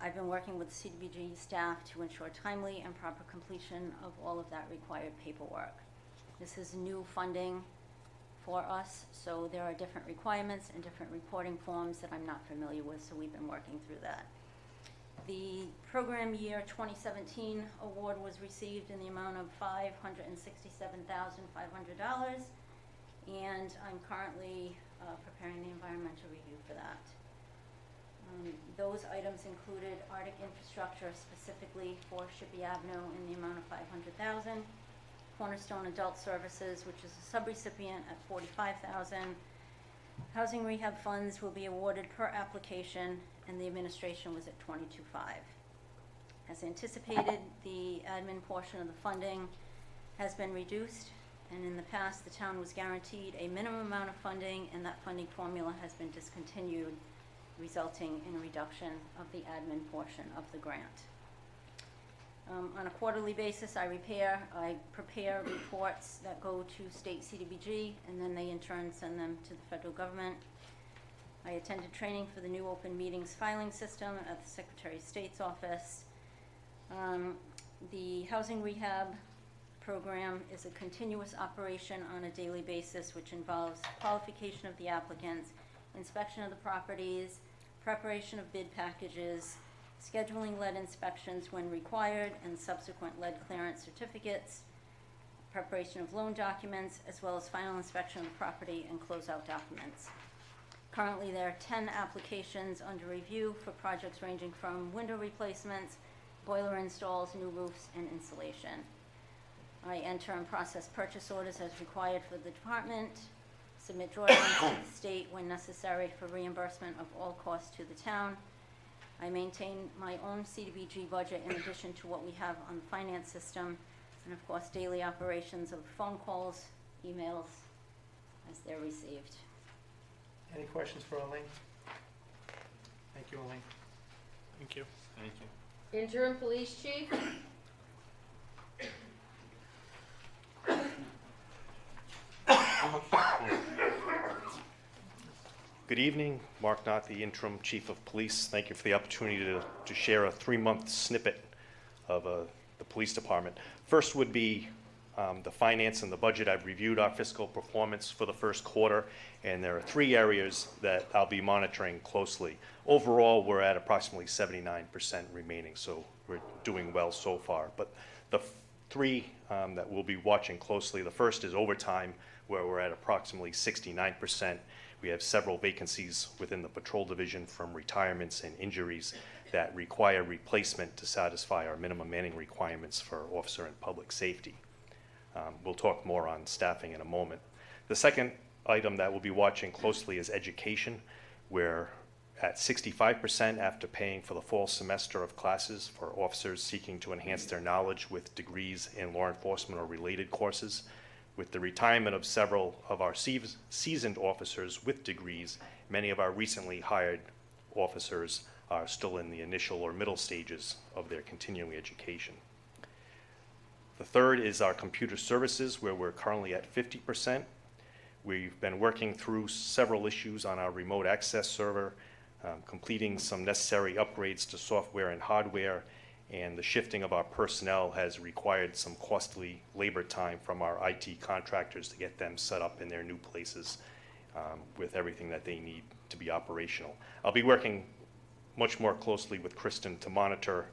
S18: I've been working with CDBG staff to ensure timely and proper completion of all of that required paperwork. This is new funding for us, so there are different requirements and different reporting forms that I'm not familiar with, so we've been working through that. The program year 2017 award was received in the amount of $567,500, and I'm currently preparing the environmental review for that. Those items included Arctic infrastructure specifically for Shippey Avenue in the amount of $500,000, Cornerstone Adult Services, which is a subrecipient at $45,000. Housing rehab funds will be awarded per application, and the administration was at $22,500. As anticipated, the admin portion of the funding has been reduced, and in the past, the town was guaranteed a minimum amount of funding, and that funding formula has been discontinued, resulting in a reduction of the admin portion of the grant. On a quarterly basis, I prepare reports that go to state CDBG, and then they in turn send them to the federal government. I attended training for the new open meetings filing system at the Secretary of State's office. The housing rehab program is a continuous operation on a daily basis, which involves qualification of the applicants, inspection of the properties, preparation of bid packages, scheduling lead inspections when required, and subsequent lead clearance certificates, preparation of loan documents, as well as final inspection of the property and closeout documents. Currently, there are 10 applications under review for projects ranging from window replacements, boiler installs, new roofs, and insulation. I enter and process purchase orders as required for the department, submit drawings to the state when necessary for reimbursement of all costs to the town. I maintain my own CDBG budget in addition to what we have on the finance system, and of course, daily operations of phone calls, emails, as they're received.
S1: Any questions for Elaine? Thank you, Elaine.
S8: Thank you.
S2: Thank you.
S16: Interim police chief?
S13: Good evening, Mark Knott, the interim chief of police. Thank you for the opportunity to share a 3-month snippet of the police department. First would be the finance and the budget. I've reviewed our fiscal performance for the first quarter, and there are 3 areas that I'll be monitoring closely. Overall, we're at approximately 79% remaining, so we're doing well so far. But the 3 that we'll be watching closely, the first is overtime, where we're at approximately 69%. We have several vacancies within the patrol division from retirements and injuries that require replacement to satisfy our minimum manning requirements for officer and public safety. We'll talk more on staffing in a moment. The second item that we'll be watching closely is education. We're at 65% after paying for the fall semester of classes for officers seeking to enhance their knowledge with degrees in law enforcement or related courses. With the retirement of several of our seasoned officers with degrees, many of our recently hired officers are still in the initial or middle stages of their continuing education. The third is our computer services, where we're currently at 50%. We've been working through several issues on our remote access server, completing some necessary upgrades to software and hardware, and the shifting of our personnel has required some costly labor time from our IT contractors to get them set up in their new places with everything that they need to be operational. I'll be working much more closely with Kristen to monitor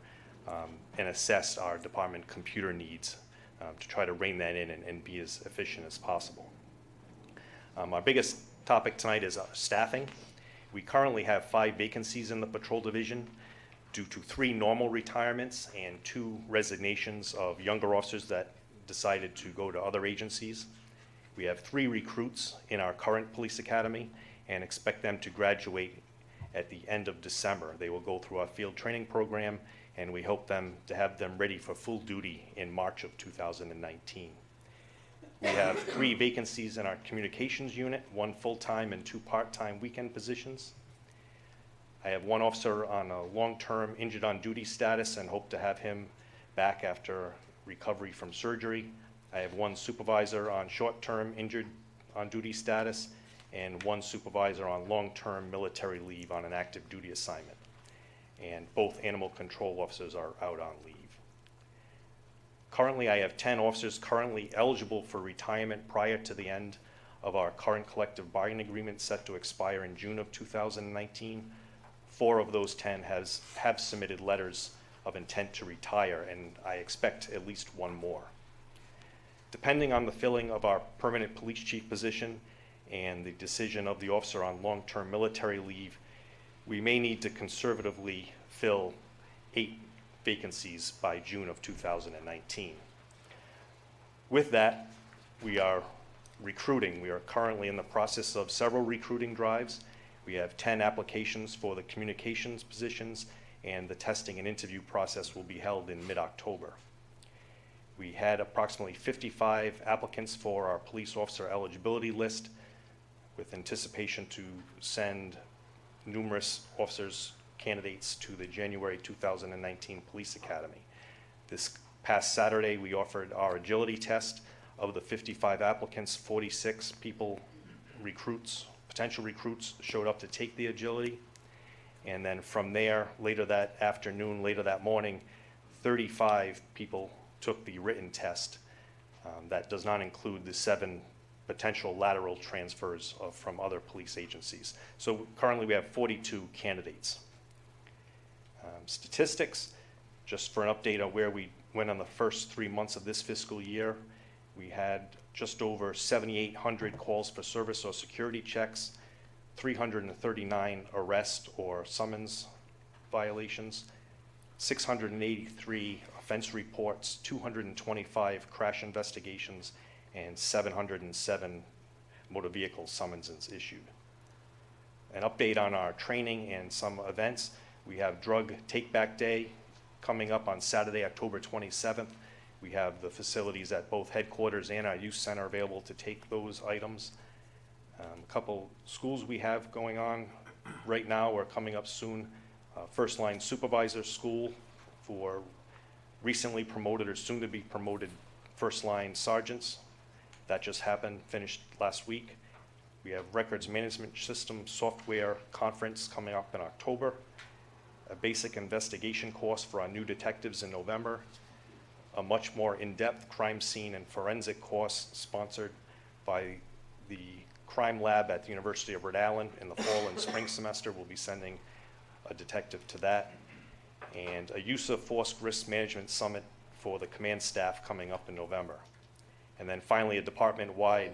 S13: and assess our department computer needs to try to rein that in and be as efficient as possible. Our biggest topic tonight is staffing. We currently have 5 vacancies in the patrol division due to 3 normal retirements and 2 resignations of younger officers that decided to go to other agencies. We have 3 recruits in our current police academy and expect them to graduate at the end of December. They will go through our field training program, and we hope to have them ready for full duty in March of 2019. We have 3 vacancies in our communications unit, 1 full-time and 2 part-time weekend positions. I have 1 officer on a long-term injured on duty status and hope to have him back after recovery from surgery. I have 1 supervisor on short-term injured on duty status and 1 supervisor on long-term military leave on an active duty assignment. And both animal control officers are out on leave. Currently, I have 10 officers currently eligible for retirement prior to the end of our current collective bargaining agreement set to expire in June of 2019. 4 of those 10 have submitted letters of intent to retire, and I expect at least 1 more. Depending on the filling of our permanent police chief position and the decision of the officer on long-term military leave, we may need to conservatively fill 8 vacancies by June of 2019. With that, we are recruiting. We are currently in the process of several recruiting drives. We have 10 applications for the communications positions, and the testing and interview process will be held in mid-October. We had approximately 55 applicants for our police officer eligibility list, with anticipation to send numerous officers candidates to the January 2019 Police Academy. This past Saturday, we offered our agility test. Of the 55 applicants, 46 people, potential recruits, showed up to take the agility. And then from there, later that afternoon, later that morning, 35 people took the written test. That does not include the 7 potential lateral transfers from other police agencies. So currently we have 42 candidates. Statistics, just for an update on where we went on the first 3 months of this fiscal year, we had just over 7,800 calls for service or security checks, 339 arrest or summons violations, 683 offense reports, 225 crash investigations, and 707 motor vehicle summonses issued. An update on our training and some events. We have Drug Take Back Day coming up on Saturday, October 27th. We have the facilities at both headquarters and our youth center available to take those items. A couple schools we have going on right now or coming up soon. First Line Supervisor School for recently promoted or soon to be promoted First Line Sergeants. That just happened, finished last week. We have Records Management System Software Conference coming up in October. A basic investigation course for our new detectives in November. A much more in-depth crime scene and forensic course sponsored by the crime lab at the University of Rhode Island in the fall and spring semester. We'll be sending a detective to that. And a use of force risk management summit for the command staff coming up in November. And then finally, a department-wide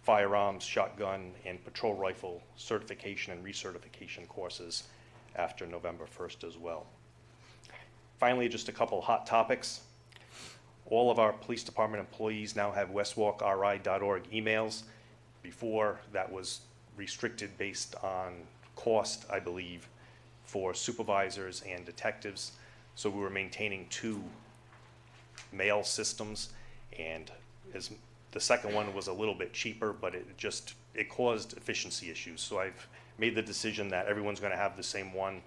S13: firearms, shotgun, and patrol rifle certification and recertification courses after November 1st as well. Finally, just a couple hot topics. All of our police department employees now have westwalkri.org emails. Before, that was restricted based on cost, I believe, for supervisors and detectives. So we were maintaining 2 mail systems, and the second one was a little bit cheaper, but it caused efficiency issues. So I've made the decision that everyone's going to have the same one.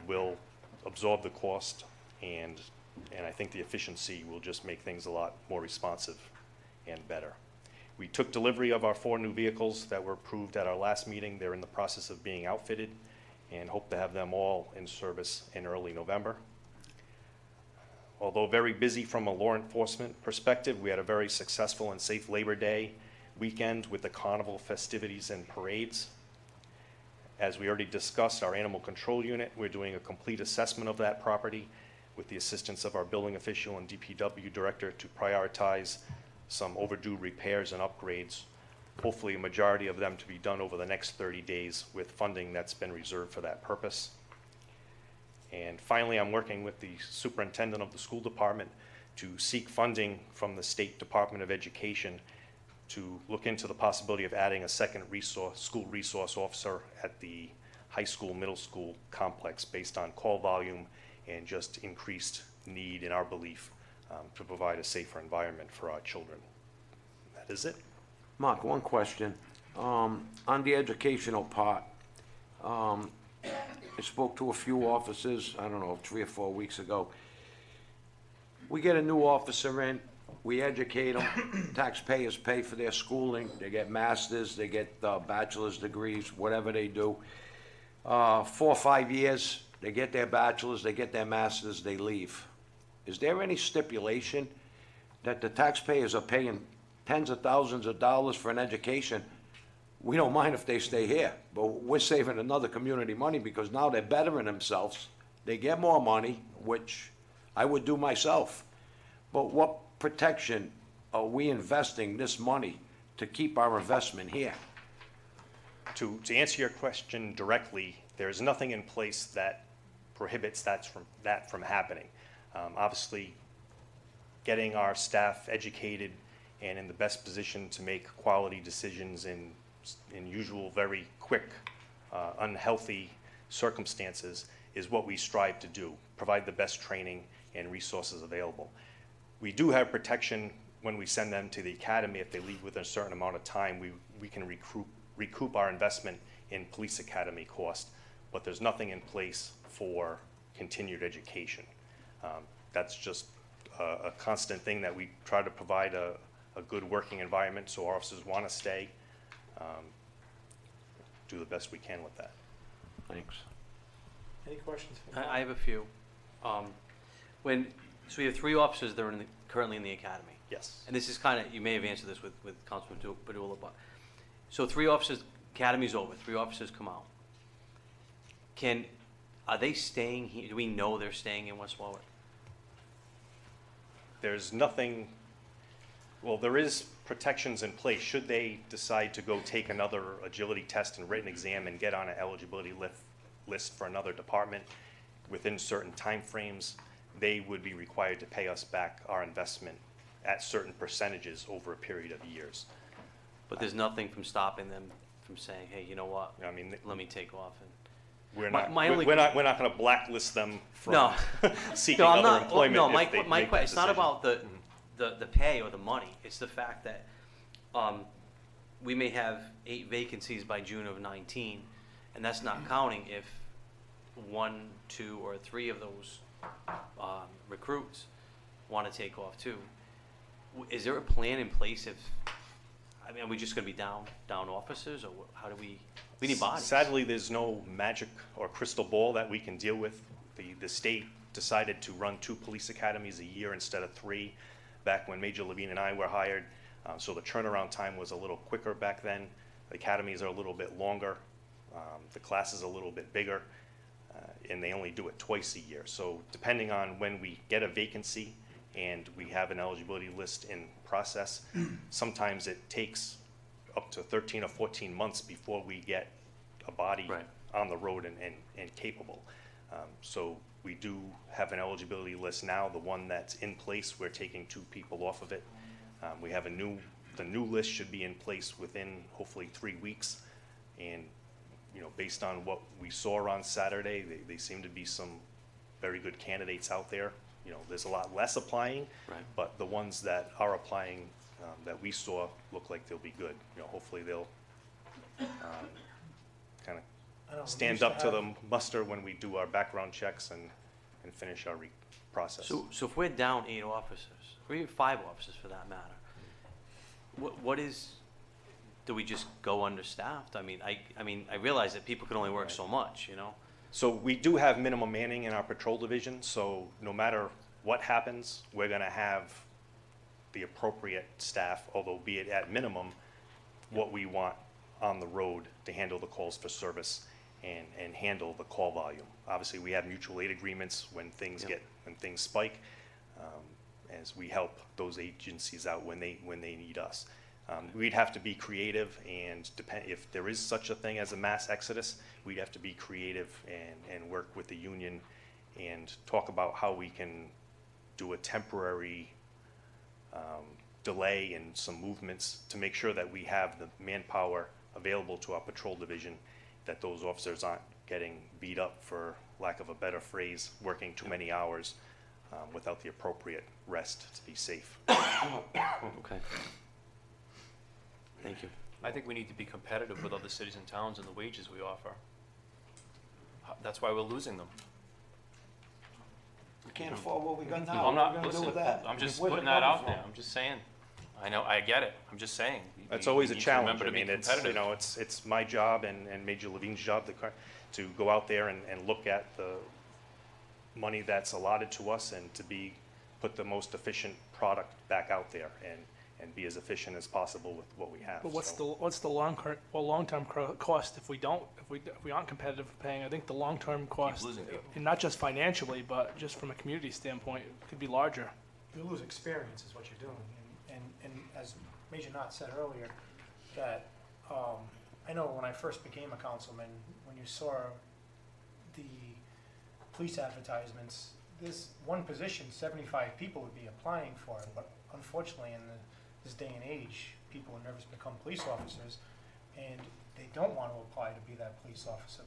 S13: We'll absorb the cost, and I think the efficiency will just make things a lot more responsive and better. We took delivery of our 4 new vehicles that were approved at our last meeting. They're in the process of being outfitted and hope to have them all in service in early November. Although very busy from a law enforcement perspective, we had a very successful and safe Labor Day weekend with the carnival festivities and parades. As we already discussed, our animal control unit, we're doing a complete assessment of that property with the assistance of our building official and DPW director to prioritize some overdue repairs and upgrades, hopefully a majority of them to be done over the next 30 days with funding that's been reserved for that purpose. And finally, I'm working with the superintendent of the school department to seek funding from the State Department of Education to look into the possibility of adding a second school resource officer at the high school, middle school complex based on call volume and just increased need, in our belief, to provide a safer environment for our children. That is it.
S3: Mark, one question. On the educational part, I spoke to a few officers, I don't know, 3 or 4 weeks ago. We get a new officer in, we educate them, taxpayers pay for their schooling, they get masters, they get bachelor's degrees, whatever they do. 4 or 5 years, they get their bachelor's, they get their masters, they leave. Is there any stipulation that the taxpayers are paying tens of thousands of dollars for an education? We don't mind if they stay here, but we're saving another community money because now they're bettering themselves. They get more money, which I would do myself. But what protection are we investing this money to keep our investment here?
S13: To answer your question directly, there's nothing in place that prohibits that from happening. Obviously, getting our staff educated and in the best position to make quality decisions in usual very quick, unhealthy circumstances is what we strive to do, provide the best training and resources available. We do have protection when we send them to the academy. If they leave within a certain amount of time, we can recoup our investment in police academy cost, but there's nothing in place for continued education. That's just a constant thing that we try to provide a good working environment so our officers want to stay. Do the best we can with that.
S3: Thanks.
S1: Any questions?
S5: I have a few. When So we have 3 officers that are currently in the academy.
S13: Yes.
S5: And this is kind of, you may have answered this with Councilman Padula, but, so 3 officers, academy's over, 3 officers come out. Are they staying here? Do we know they're staying in West Warwick?
S13: There's nothing, well, there is protections in place. Should they decide to go take another agility test and written exam and get on an eligibility list for another department within certain timeframes, they would be required to pay us back our investment at certain percentages over a period of years.
S5: But there's nothing from stopping them from saying, hey, you know what?
S13: I mean,
S5: let me take off. And
S13: we're
S5: My
S13: not,
S5: only-
S13: we're not going to blacklist them from
S5: No.
S13: seeking
S5: No, I'm
S13: other
S5: not,
S13: employment.
S5: no,
S13: if
S5: my,
S13: they
S5: my,
S13: make
S5: que-
S13: that
S5: it's not
S13: decision.
S5: about the pay or the money. It's the fact that we may have 8 vacancies by June of 19, and that's not counting if 1, 2, or 3 of those recruits want to take off too. Is there a plan in place if, I mean, are we just going to be down officers, or how do we need bodies?
S13: Sadly, there's no magic or crystal ball that we can deal with. The state decided to run 2 police academies a year instead of 3 back when Major Levine and I were hired. So the turnaround time was a little quicker back then. The academies are a little bit longer. The class is a little bit bigger. And they only do it twice a year. So depending on when we get a vacancy and we have an eligibility list in process, sometimes it takes up to 13 or 14 months before we get a body on the road and capable. So we do have an eligibility list now. The one that's in place, we're taking 2 people off of it. We have the new list should be in place within hopefully 3 weeks. And you know, based on what we saw on Saturday, they seem to be some very good candidates out there. You know, there's a lot less applying, but the ones that are applying that we saw look like they'll be good. You know, hopefully they'll kind of stand up to the muster when we do our background checks and finish our process.
S5: So if we're down 8 officers, or even 5 officers for that matter, what is? Do we just go understaffed? I mean, I realize that people can only work so much, you know.
S13: So we do have minimum manning in our patrol division, so no matter what happens, we're gonna have the appropriate staff, although be it at minimum, what we want on the road to handle the calls for service and handle the call volume. Obviously, we have mutual aid agreements when things when things spike, as we help those agencies out when they need us. We'd have to be creative, and if there is such a thing as a mass exodus, we'd have to be creative and work with the union and talk about how we can do a temporary delay in some movements to make sure that we have the manpower available to our patrol division, that those officers aren't getting beat up, for lack of a better phrase, working too many hours without the appropriate rest to be safe.
S5: Okay. Thank you.
S2: I think we need to be competitive with other cities and towns in the wages we offer. That's why we're losing them.
S3: We can't afford what we got now.
S2: I'm
S3: What
S2: not,
S3: are we gonna
S2: listen,
S3: do with that?
S2: I'm just
S3: Where's it
S2: putting that
S3: coming
S2: out there.
S3: from?
S2: I'm just saying. I know, I get it. I'm just saying.
S13: That's
S2: We
S13: always a
S2: need to
S13: challenge.
S2: remember
S13: I
S2: to be
S13: mean, it's,
S2: competitive.
S13: you know, it's my job and Major Levine's job to go out there and look at the money that's allotted to us and to put the most efficient product back out there and be as efficient as possible with what we have.
S8: But what's the long-term cost if we aren't competitive paying? I think the long-term cost,
S2: losing people.
S8: and not just financially, but just from a community standpoint, could be larger.
S1: You lose experience is what you're doing, and as Major Knott said earlier, that, I know when I first became a councilman, when you saw the police advertisements, this one position, 75 people would be applying for it, but unfortunately in this day and age, people are nervous to become police officers, and they don't want to apply to be that police officer.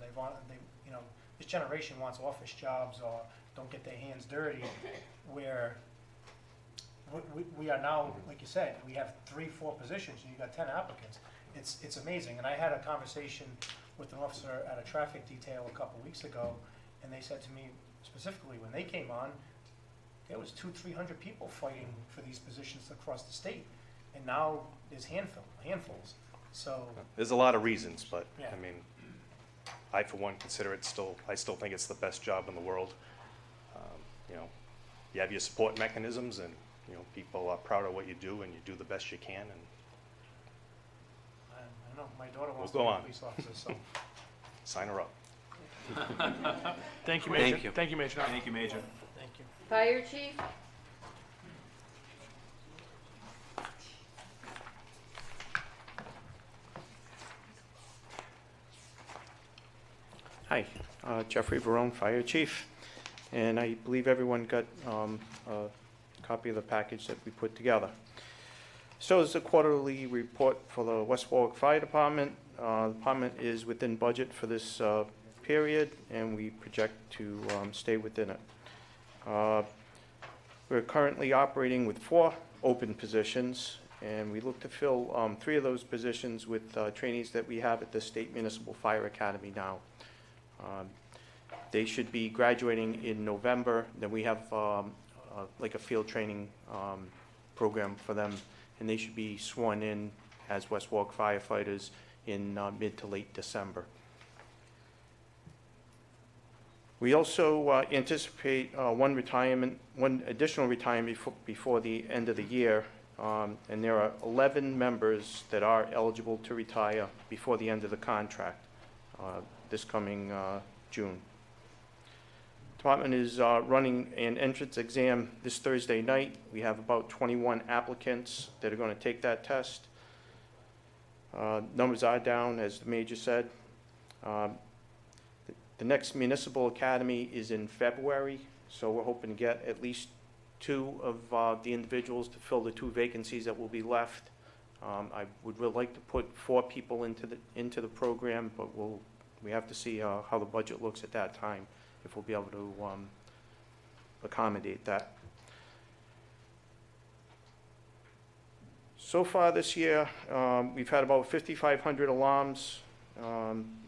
S1: This generation wants office jobs or don't get their hands dirty, where we are now, like you said, we have 3-4 positions, and you got 10 applicants. It's amazing, and I had a conversation with an officer at a traffic detail a couple weeks ago, and they said to me specifically, when they came on, there was 200-300 people fighting for these positions across the state, and now there's handfuls. So
S13: There's a lot of reasons, but
S1: Yeah.
S13: I mean, I for one consider it I still think it's the best job in the world. You know, you have your support mechanisms, and, you know, people are proud of what you do, and you do the best you can, and
S1: I know, my daughter wants to
S13: We'll
S1: be
S13: go
S1: a
S13: on.
S1: police officer, so.
S13: sign her up.
S8: Thank you, Major.
S5: Thank you.
S8: Thank you, Major.
S2: Thank you, Major.
S1: Thank you.
S16: Fire chief?
S19: Hi, Jeffrey Barone, Fire Chief, and I believe everyone got a copy of the package that we put together. So it's a quarterly report for the West Warwick Fire Department. The department is within budget for this period, and we project to stay within it. We're currently operating with 4 open positions, and we look to fill 3 of those positions with trainees that we have at the State Municipal Fire Academy now. They should be graduating in November. Then we have like a field training program for them, and they should be sworn in as West Warwick firefighters in mid to late December. We also anticipate one additional retirement before the end of the year, and there are 11 members that are eligible to retire before the end of the contract this coming June. Department is running an entrance exam this Thursday night. We have about 21 applicants that are going to take that test. Numbers are down, as the Major said. The next municipal academy is in February, so we're hoping to get at least 2 of the individuals to fill the 2 vacancies that will be left. I would really like to put 4 people into the program, but we have to see how the budget looks at that time, if we'll be able to accommodate that. So far this year, we've had about 5,500 alarms.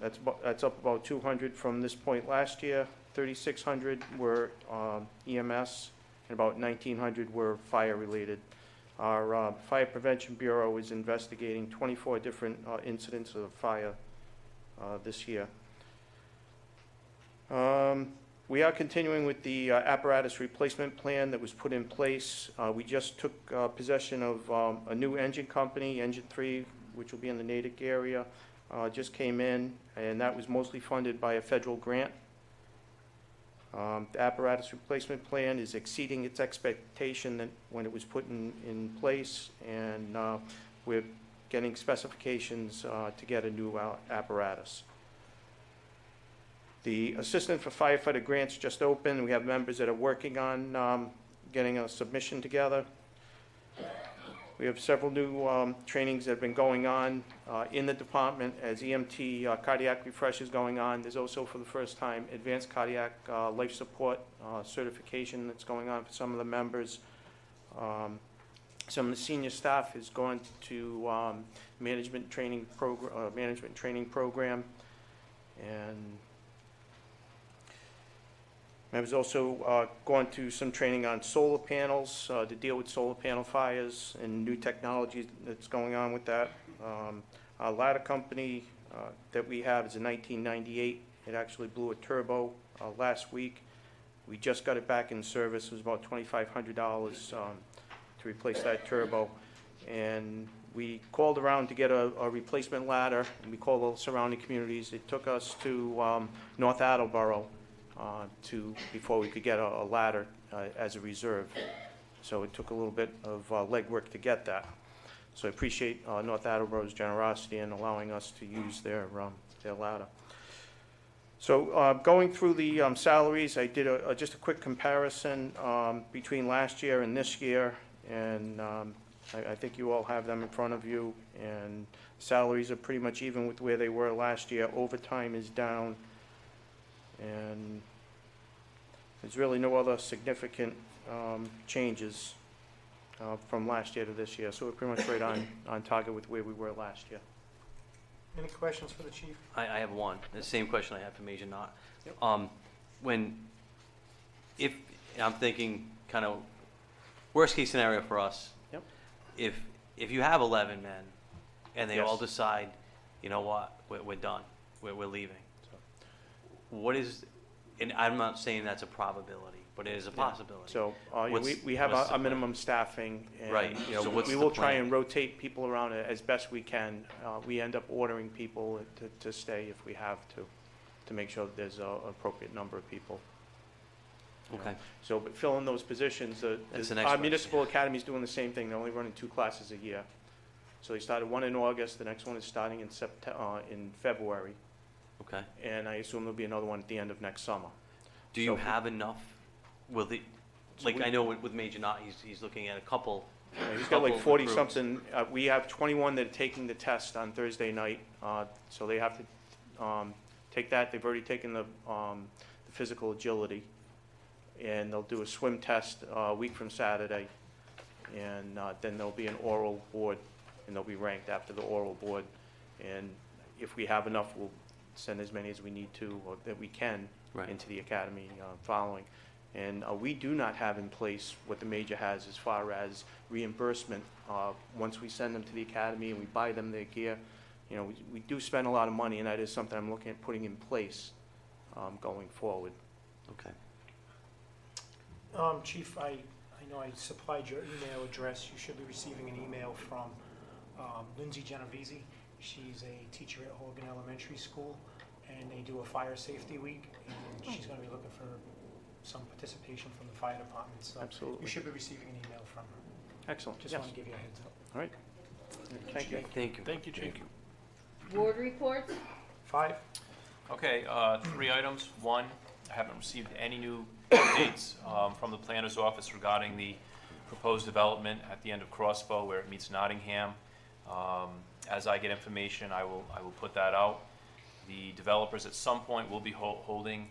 S19: That's up about 200 from this point last year. 3,600 were EMS, and about 1,900 were fire-related. Our Fire Prevention Bureau is investigating 24 different incidents of fire this year. We are continuing with the apparatus replacement plan that was put in place. We just took possession of a new engine company, Engine 3, which will be in the Natick area. Just came in, and that was mostly funded by a federal grant. The apparatus replacement plan is exceeding its expectation that when it was put in place, and we're getting specifications to get a new apparatus. The Assistant for Firefighter Grants just opened. We have members that are working on getting a submission together. We have several new trainings that have been going on in the department as EMT cardiac refresh is going on. There's also, for the first time, advanced cardiac life support certification that's going on for some of the members. Some of the senior staff is going to management training program, and I was also going to some training on solar panels to deal with solar panel fires and new technology that's going on with that. Our ladder company that we have is a 1998. It actually blew a turbo last week. We just got it back in service. It was about $2,500 to replace that turbo. And we called around to get a replacement ladder, and we called all the surrounding communities. It took us to North Attleboro before we could get a ladder as a reserve. So it took a little bit of legwork to get that. So I appreciate North Attleboro's generosity in allowing us to use their ladder. So going through the salaries, I did just a quick comparison between last year and this year, and I think you all have them in front of you, and salaries are pretty much even with where they were last year. Overtime is down, and there's really no other significant changes from last year to this year. So we're pretty much right on target with where we were last year.
S1: Any questions for the chief?
S5: I have one, the same question I had for Major Knott.
S1: Yep.
S5: I'm thinking kind of worst case scenario for us.
S1: Yep.
S5: If you have 11 men and they
S2: Yes.
S5: all decide, you know what, we're done, we're leaving. What is, and I'm not saying that's a probability, but it is a
S19: Yeah.
S5: possibility.
S19: So,
S5: What's-
S19: we have
S5: what's the
S19: a
S5: plan?
S19: minimum staffing, and,
S5: Right.
S19: you know,
S5: So what's
S19: we
S5: the
S19: will try
S5: plan?
S19: and rotate people around as best we can. We end up ordering people to stay if we have to make sure that there's a appropriate number of people. You know.
S5: Okay.
S19: So, but filling those positions,
S5: That's the next
S19: our
S5: question.
S19: municipal academy's doing the same thing, they're only running 2 classes a year. So they started one in August, the next one is starting in February,
S5: Okay.
S19: and I assume there'll be another one at the end of next summer.
S5: Do you
S19: So-
S5: have enough? Will the,
S19: So
S5: like,
S19: we-
S5: I know with Major Knott, he's looking at a couple.
S19: Yeah, he's got like
S5: couple
S19: 40
S5: recruits.
S19: something, we have 21 that are taking the test on Thursday night, so they have to take that, they've already taken the physical agility, and they'll do a swim test a week from Saturday, and then there'll be an oral board, and they'll be ranked after the oral board, and if we have enough, we'll send as many as we need to, or that we can,
S5: Right.
S19: into the academy following. And we do not have in place what the major has as far as reimbursement. Once we send them to the academy and we buy them their gear, you know, we do spend a lot of money, and that is something I'm looking at putting in place going forward.
S5: Okay.
S1: Chief, I know I supplied your email address. You should be receiving an email from Lindsay Genovese. She's a teacher at Hogan Elementary School, and they do a fire safety week, and she's going to be looking for some participation from the fire department. So
S19: Absolutely.
S1: you should be receiving an email from her.
S19: Excellent.
S1: Just
S19: Yes.
S1: want to give you a heads up.
S19: All right. Thank you.
S5: Thank you.
S8: Thank you, Chief.
S16: Board reports?
S1: 5.
S2: Okay, 3 items. One, I haven't received any new updates from the planner's office regarding the proposed development at the end of Crossbow where it meets Nottingham. As I get information, I will put that out. The developers at some point will be holding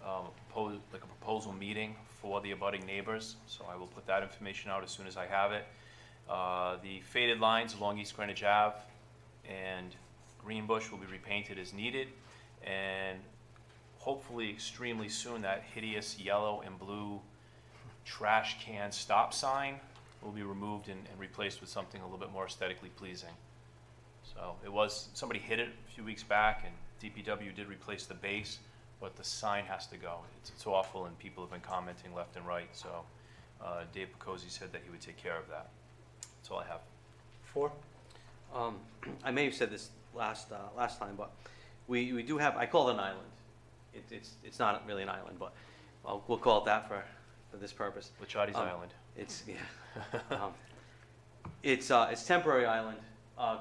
S2: like a proposal meeting for the abutting neighbors, so I will put that information out as soon as I have it. The faded lines along East Greenwich Ave and Greenbush will be repainted as needed, and hopefully extremely soon that hideous yellow and blue trash can stop sign will be removed and replaced with something a little bit more aesthetically pleasing. So it was, somebody hit it a few weeks back, and DPW did replace the base, but the sign has to go. It's awful, and people have been commenting left and right, so Dave Picozzi said that he would take care of that. That's all I have.
S1: 4.
S5: I may have said this last time, but we do have, I call it an island. It's not really an island, but we'll call it that for this purpose.
S2: Lachati's Island.
S5: It's, yeah. It's temporary island,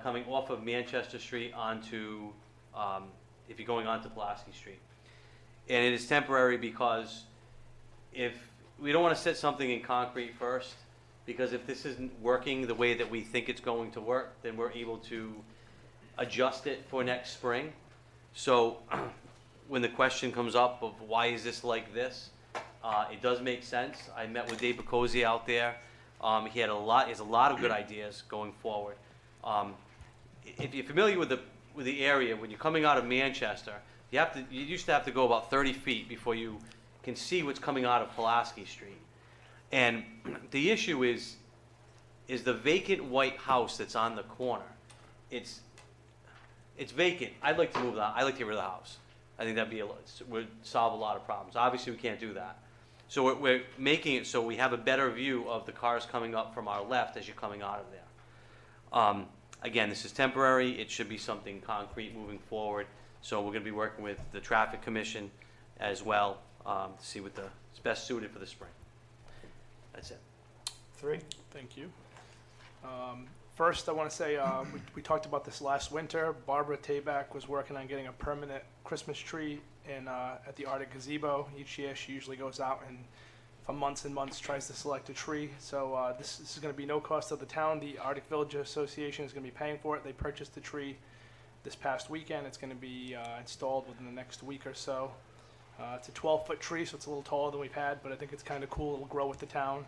S5: coming off of Manchester Street onto, if you're going onto Pulaski Street. And it is temporary because if, we don't want to set something in concrete first, because if this isn't working the way that we think it's going to work, then we're able to adjust it for next spring. So when the question comes up of why is this like this, it does make sense. I met with Dave Picozzi out there. He has a lot of good ideas going forward. If you're familiar with the area, when you're coming out of Manchester, you used to have to go about 30 feet before you can see what's coming out of Pulaski Street. And the issue is the vacant white house that's on the corner. It's vacant. I'd like to move that. I'd like to get rid of the house. I think would solve a lot of problems. Obviously, we can't do that. So we're making it so we have a better view of the cars coming up from our left as you're coming out of there. Again, this is temporary. It should be something concrete moving forward. So we're going to be working with the Traffic Commission as well to see what's best suited for the spring. That's it.
S1: 3.
S8: Thank you. First, I want to say we talked about this last winter. Barbara Tabak was working on getting a permanent Christmas tree at the Arctic Gazebo. Each year, she usually goes out and for months and months tries to select a tree. So this is going to be no cost of the town. The Arctic Village Association is going to be paying for it. They purchased the tree this past weekend. It's going to be installed within the next week or so. It's a 12-foot tree, so it's a little taller than we've had, but I think it's kind of cool. It'll grow with the town.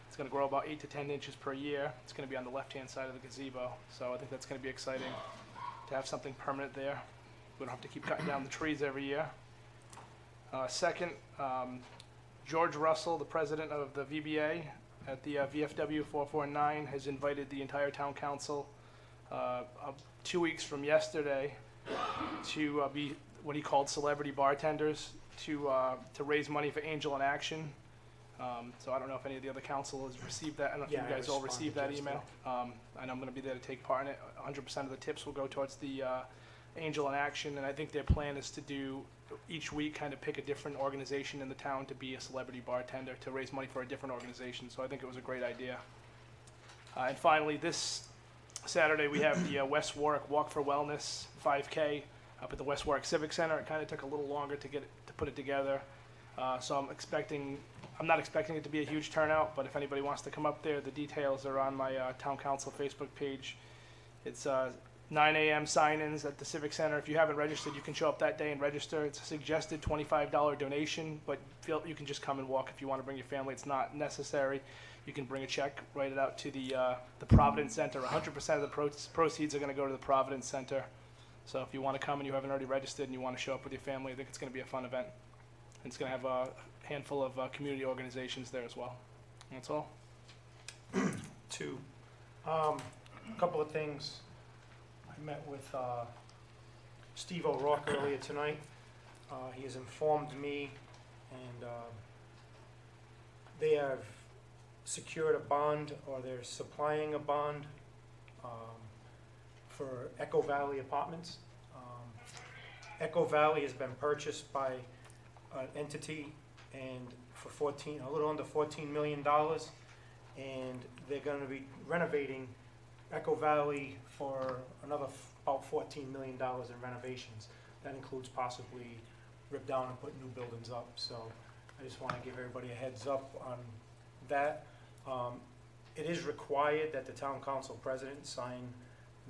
S8: It's going to grow about 8 to 10 inches per year. It's going to be on the left-hand side of the gazebo, so I think that's going to be exciting to have something permanent there. We don't have to keep cutting down the trees every year. Second, George Russell, the president of the VBA at the VFW 449, has invited the entire town council 2 weeks from yesterday to be what he called celebrity bartenders to raise money for Angel in Action. So I don't know if any of the other council has received that. I don't know if
S1: Yeah,
S8: you
S1: I
S8: guys all
S1: responded
S8: received that
S1: to it,
S8: email. And I'm gonna be there to take part in it. 100% of the tips will go towards the Angel in Action, and I think their plan is to do each week, kind of pick a different organization in the town to be a celebrity bartender to raise money for a different organization. So I think it was a great idea. And finally, this Saturday, we have the West Warwick Walk for Wellness 5K up at the West Warwick Civic Center. It kind of took a little longer to put it together. So I'm not expecting it to be a huge turnout, but if anybody wants to come up there, the details are on my town council Facebook page. It's 9 a.m. sign-ins at the Civic Center. If you haven't registered, you can show up that day and register. It's a suggested $25 donation, but you can just come and walk if you want to bring your family. It's not necessary. You can bring a check, write it out to the Providence Center. 100% of the proceeds are going to go to the Providence Center. So if you want to come and you haven't already registered and you want to show up with your family, I think it's going to be a fun event. And it's going to have a handful of community organizations there as well. And that's all.
S1: Two. A couple of things. I met with Steve O'Rourke earlier tonight. He has informed me, and they have secured a bond, or they're supplying a bond for Echo Valley Apartments. Echo Valley has been purchased by an entity and for a little under $14 million, and they're going to be renovating Echo Valley for another about $14 million in renovations. That includes possibly rip down and put new buildings up. So I just want to give everybody a heads up on that. It is required that the town council president sign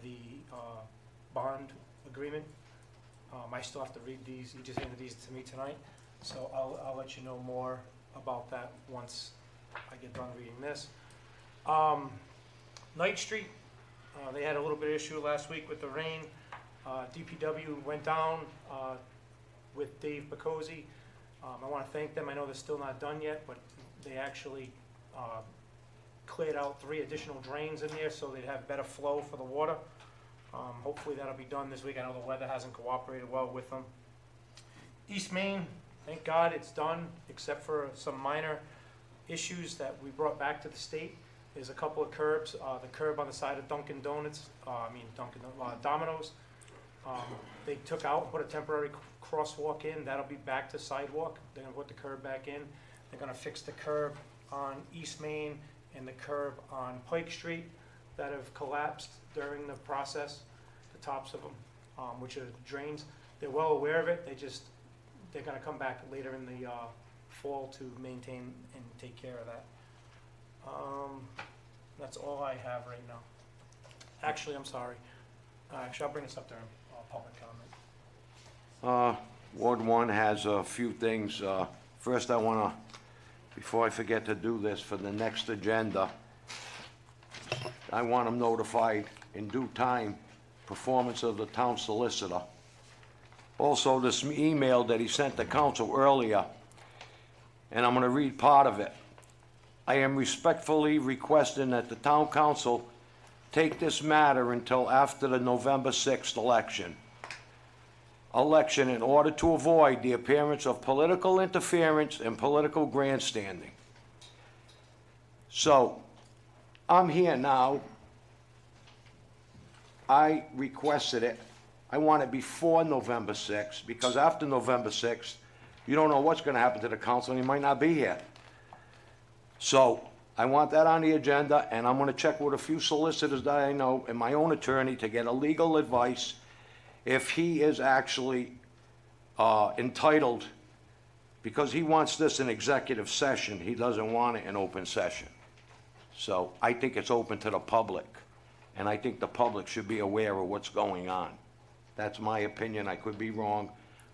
S1: the bond agreement. I still have to read these. He just handed these to me tonight. So I'll let you know more about that once I get done reading this. Knight Street, they had a little bit of issue last week with the rain. DPW went down with Dave Bacozzi. I want to thank them. I know they're still not done yet, but they actually cleared out 3 additional drains in there so they'd have better flow for the water. Hopefully that'll be done this week. I know the weather hasn't cooperated well with them. East Main, thank God it's done, except for some minor issues that we brought back to the state. There's a couple of curbs, the curb on the side of Domino's. They took out and put a temporary crosswalk in. That'll be back to sidewalk. They're gonna put the curb back in. They're gonna fix the curb on East Main and the curb on Pike Street that have collapsed during the process, the tops of them, which are drains. They're well aware of it. They're gonna come back later in the fall to maintain and take care of that. That's all I have right now. Actually, I'm sorry. I'll bring this up during public comment.
S3: Ward 1 has a few things. First, I want to, before I forget to do this for the next agenda, I want them notified in due time, performance of the town solicitor. Also, this email that he sent the council earlier, and I'm going to read part of it. I am respectfully requesting that the town council take this matter until after the November 6th election in order to avoid the appearance of political interference and political grandstanding. So, I'm here now. I requested it. I want it before November 6th, because after November 6th, you don't know what's going to happen to the council, and he might not be here. So, I want that on the agenda, and I'm going to check with a few solicitors that I know and my own attorney to get a legal advice if he is actually entitled, because he wants this in executive session. He doesn't want it in open session. So I think it's open to the public, and I think the public should be aware of what's going on. That's my opinion. I could be wrong,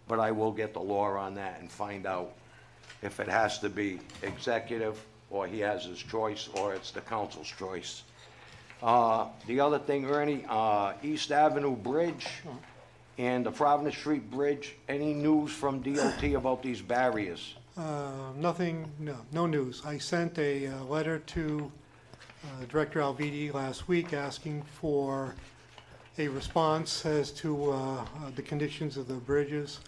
S3: but I will get the law on that and find out if it has to be executive, or he has his choice, or it's the council's choice. The other thing, Ernie, East Avenue Bridge and the Providence Street Bridge, any news from DOT about these barriers?
S11: Nothing, no news. I sent a letter to Director Alvidi last week asking for a response as to the conditions of the bridges.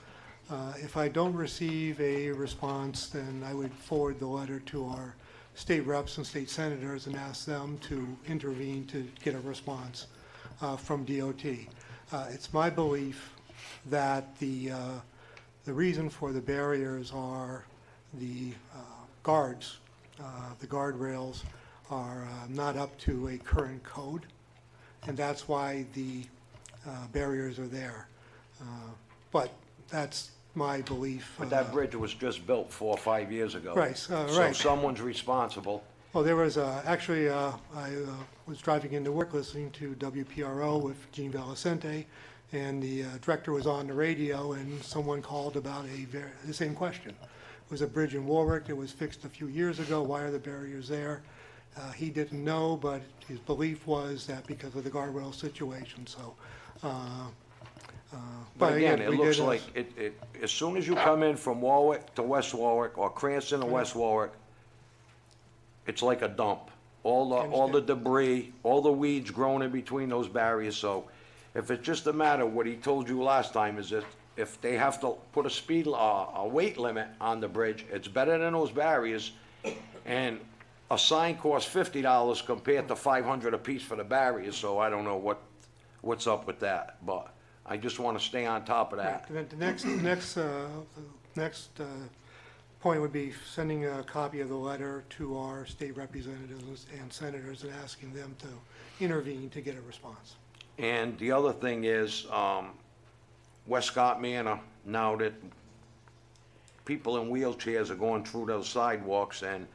S11: If I don't receive a response, then I would forward the letter to our state reps and state senators and ask them to intervene to get a response from DOT. It's my belief that the reason for the barriers are the guards. The guardrails are not up to a current code, and that's why the barriers are there. But that's my belief.
S3: But that bridge was just built 4 or 5 years ago.
S11: Right,
S3: So
S11: right.
S3: someone's responsible.
S11: Well, there was, actually, I was driving into work listening to WPRO with Gene Valicente, and the director was on the radio, and someone called about the same question. It was a bridge in Warwick. It was fixed a few years ago. Why are the barriers there? He didn't know, but his belief was that because of the guardrail situation, so.
S3: But again,
S11: we
S3: it looks
S11: did,
S3: like, as soon as you come in from Warwick to West Warwick, or Cranston to West Warwick, it's like a dump. All the debris, all the weeds growing in between those barriers, so if it's just a matter, what he told you last time is that if they have to put a weight limit on the bridge, it's better than those barriers, and a sign costs $50 compared to $500 apiece for the barriers, so I don't know what's up with that, but I just want to stay on top of that.
S11: The next point would be sending a copy of the letter to our state representatives and senators and asking them to intervene to get a response.
S3: And the other thing is, Westcott Manor, now that people in wheelchairs are going through those sidewalks, and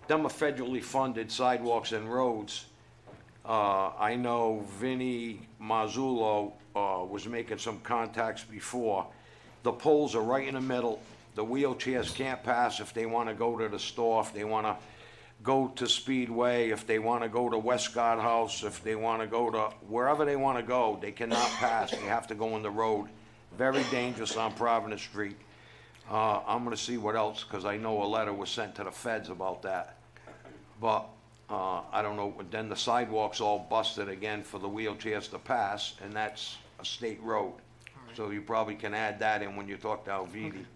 S3: them are federally funded sidewalks and roads. I know Vinnie Mazzullo was making some contacts before. The poles are right in the middle. The wheelchairs can't pass if they want to go to the store, if they want to go to Speedway, if they want to go to Westcott House, if they want to go to wherever they want to go, they cannot pass. They have to go in the road. Very dangerous on Providence Street. I'm going to see what else, because I know a letter was sent to the feds about that. But I don't know, then the sidewalk's all busted again for the wheelchairs to pass, and that's a state road. So you probably can add that in when you talk to Alvidi.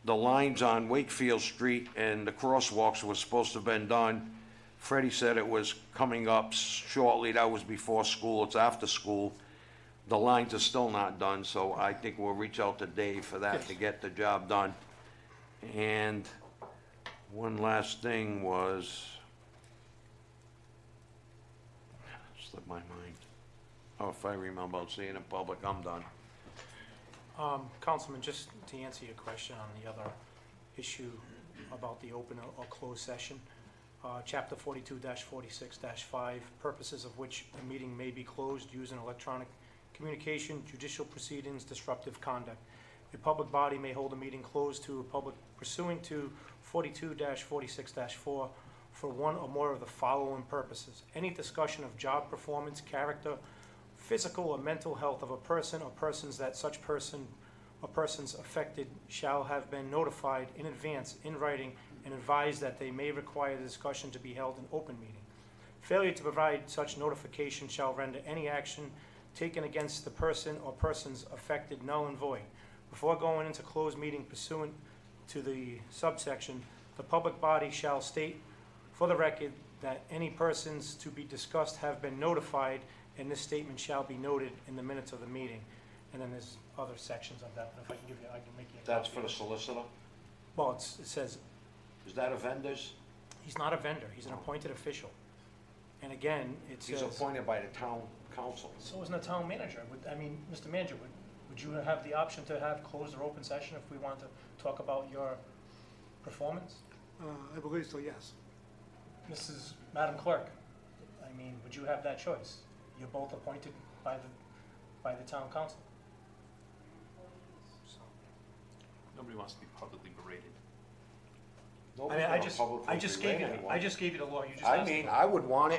S3: The lines on Wakefield Street and the crosswalks were supposed to have been done. Freddie said it was coming up shortly. That was before school. It's after school. The lines are still not done, so I think we'll reach out to Dave for that to get the job done. And one last thing was, slipped my mind. Oh, if I remember, I'll say it in public, I'm done.
S1: Councilman, just to answer your question on the other issue about the open or closed session, Chapter 42-46-5, purposes of which a meeting may be closed using electronic communication, judicial proceedings, disruptive conduct. A public body may hold a meeting closed to a public pursuant to 42-46-4 for one or more of the following purposes: any discussion of job performance, character, physical or mental health of a person or persons that such person or persons affected shall have been notified in advance in writing and advised that they may require the discussion to be held in open meeting. Failure to provide such notification shall render any action taken against the person or persons affected null and void. Before going into closed meeting pursuant to the subsection, the public body shall state for the record that any persons to be discussed have been notified, and this statement shall be noted in the minutes of the meeting. And then there's other sections of that, but if I can give you, I can make you a
S3: That's
S1: copy.
S3: for the solicitor?
S1: Well, it says,
S3: Is that a vendor's?
S1: he's not a vendor, he's an appointed official. And again, it says.
S3: He's appointed by the town council.
S1: So isn't the town manager, Mr. Manager, would you have the option to have closed or open session if we wanted to talk about your performance?
S11: I believe so, yes.
S1: Madam Clerk, would you have that choice? You're both appointed by the town council.
S7: Nobody wants to be publicly berated.
S1: I just gave you the law, you just
S3: I
S1: asked
S3: mean,
S1: me.
S3: I would want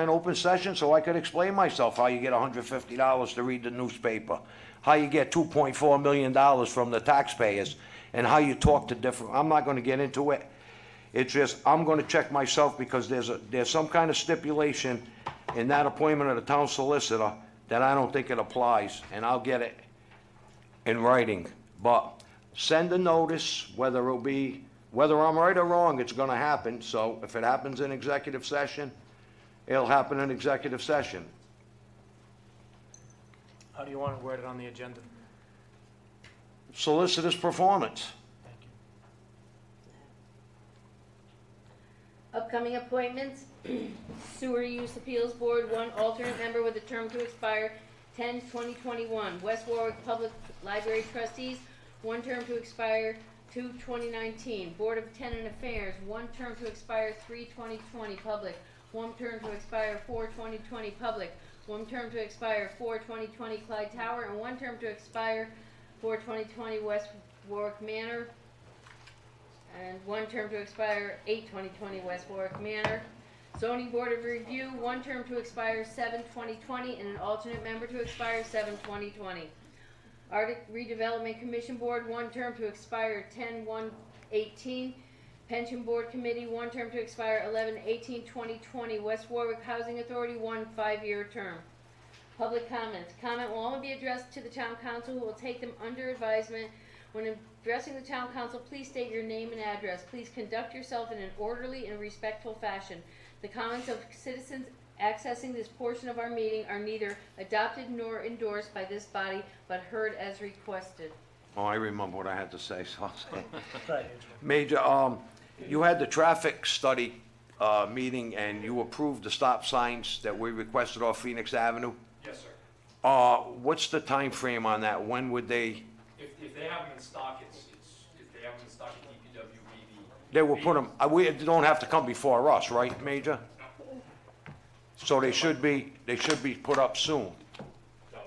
S3: an open session so I could explain myself, how you get $150 to read the newspaper, how you get $2.4 million from the taxpayers, and how you talk to different, I'm not gonna get into it. It's just, I'm gonna check myself because there's some kind of stipulation in that appointment of the town solicitor that I don't think it applies, and I'll get it. in writing, but send a notice, whether I'm right or wrong, it's gonna happen, so if it happens in executive session, it'll happen in executive session.
S1: How do you want it worded on the agenda?
S3: Solicitous performance.
S16: Upcoming appointments, Sewer Use Appeals Board, 1 alternate member with a term to expire 10/2021. West Warwick Public Library Trustees, 1 term to expire 2/2019. Board of Tenant Affairs, 1 term to expire 3/2020. Public, 1 term to expire 4/2020. Public, 1 term to expire 4/2020. Clyde Tower, and 1 term to expire 4/2020. West Warwick Manor, and 1 term to expire 8/2020 West Warwick Manor. Zoning Board of Review, 1 term to expire 7/2020, and an alternate member to expire 7/2020. Arctic Redevelopment Commission Board, 1 term to expire 10/1/18. Pension Board Committee, 1 term to expire 11/18/2020. West Warwick Housing Authority, 1 5-year term. Public comments. Comment will only be addressed to the Town Council, who will take them under advisement. When addressing the Town Council, please state your name and address. Please conduct yourself in an orderly and respectful fashion. The comments of citizens accessing this portion of our meeting are neither adopted nor endorsed by this body, but heard as requested.
S3: Oh, I remember what I had to say, so I'll say.
S1: Right.
S3: Major, you had the traffic study, meeting, and you approved the stop signs that we requested off Phoenix Avenue?
S20: Yes, sir.
S3: What's the time frame on that? When would they?
S20: If they have them in stock, if they have them in stock at DPW, maybe.
S3: They will put them, we don't have to come before us, right, Major? So they should be put up soon.
S20: No.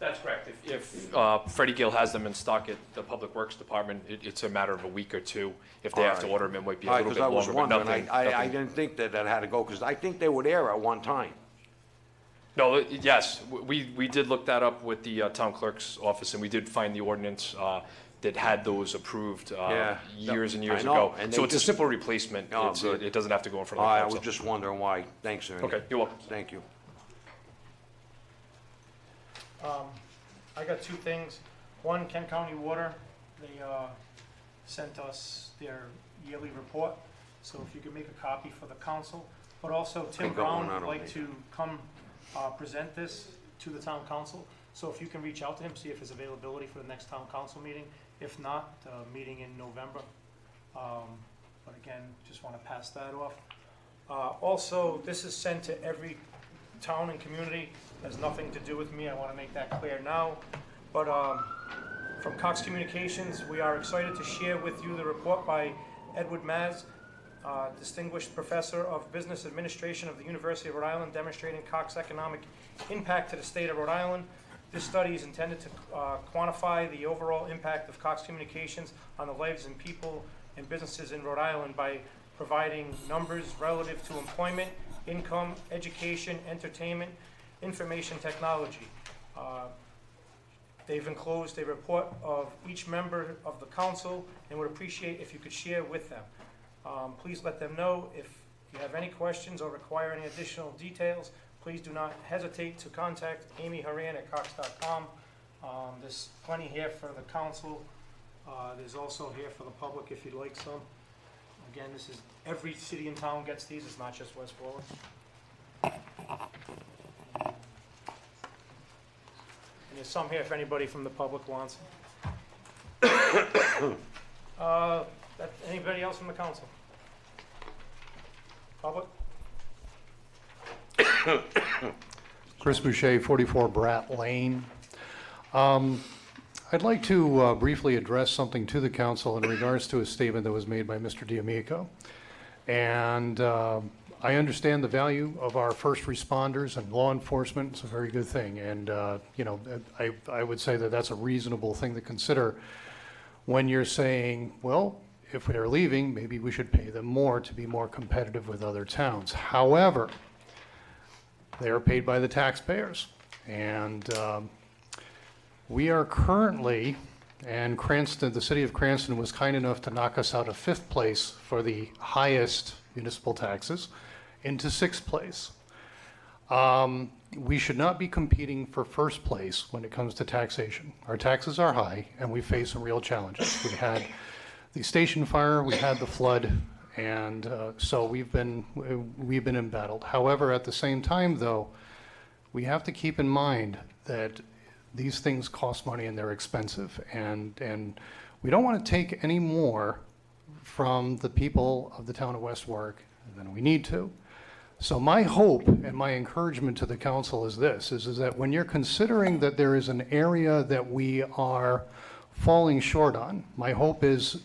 S20: That's correct. If Freddie Gill has them in stock at the Public Works Department, it's a matter of a week or two. If they have to order them, it might be a little bit longer, but nothing.
S3: I didn't think that had to go, because I think they were there at one time.
S20: No, yes, we did look that up with the town clerk's office, and we did find the ordinance that had those approved years and years ago. So it's a simple replacement. It doesn't have to go in front of the
S3: I
S20: council.
S3: was just wondering why. Thanks, Ernie.
S20: Okay, you're welcome.
S3: Thank you.
S1: I got 2 things. One, Kent County Water, they sent us their yearly report, so if you could make a copy for the council. But also, Tim Brown would like to come present this to the town council. So if you can reach out to him, see if his availability for the next town council meeting. If not, meeting in November. But again, just want to pass that off. Also, this is sent to every town and community. Has nothing to do with me. I want to make that clear now. But from Cox Communications, we are excited to share with you the report by Edward Maz, Distinguished Professor of Business Administration of the University of Rhode Island, demonstrating Cox economic impact to the state of Rhode Island. This study is intended to quantify the overall impact of Cox Communications on the lives and people and businesses in Rhode Island by providing numbers relative to employment, income, education, entertainment, information technology. They've enclosed a report of each member of the council and would appreciate if you could share with them. Please let them know if you have any questions or require any additional details. Please do not hesitate to contact Amy Haran at cox.com. There's plenty here for the council. There's also here for the public if you'd like some. Again, this is, every city and town gets these, it's not just West Warwick. And there's some here if anybody from the public wants. Anybody else from the council? Public?
S10: Chris Boucher, 44 Brat Lane. I'd like to briefly address something to the council in regards to a statement that was made by Mr. D'Amico. And I understand the value of our first responders and law enforcement. It's a very good thing. And, you know, I would say that that's a reasonable thing to consider when you're saying, well, if they're leaving, maybe we should pay them more to be more competitive with other towns. However, they are paid by the taxpayers. And we are currently, and Cranston, the city of Cranston was kind enough to knock us out of 5th place for the highest municipal taxes into 6th place. we should not be competing for first place when it comes to taxation. Our taxes are high, and we face some real challenges. We had the station fire, we had the flood, and so we've been embattled. However, at the same time, though, we have to keep in mind that these things cost money and they're expensive, and we don't want to take any more from the people of the town of West Warwick than we need to. So my hope and my encouragement to the council is this, is that when you're considering that there is an area that we are falling short on, my hope is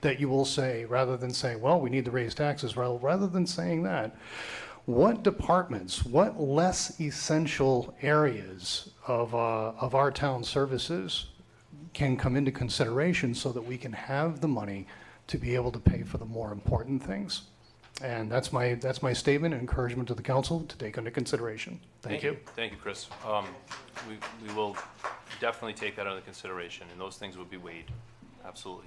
S10: that you will say, rather than saying, well, we need to raise taxes, rather than saying that, what departments, what less essential areas of our town services can come into consideration so that we can have the money to be able to pay for the more important things. And that's my statement and encouragement to the council to take under consideration. Thank you.
S7: Thank you, Chris. We will definitely take that under consideration, and those things will be weighed. Absolutely.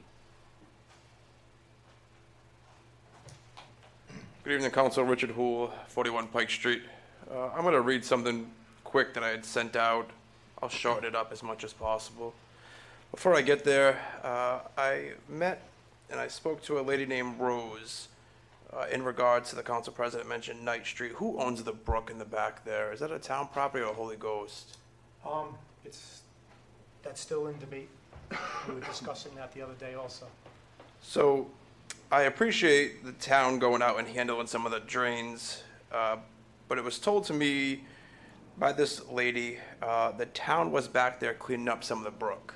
S21: Good evening, Council. Richard Houle, 41 Pike Street. I'm going to read something quick that I had sent out. I'll shorten it up as much as possible. Before I get there, I met and I spoke to a lady named Rose in regards to the council president mentioned Knight Street. Who owns the brook in the back there? Is that a town property or Holy Ghost?
S1: That's still in debate. We were discussing that the other day also.
S21: So I appreciate the town going out and handling some of the drains, but it was told to me by this lady, the town was back there cleaning up some of the brook.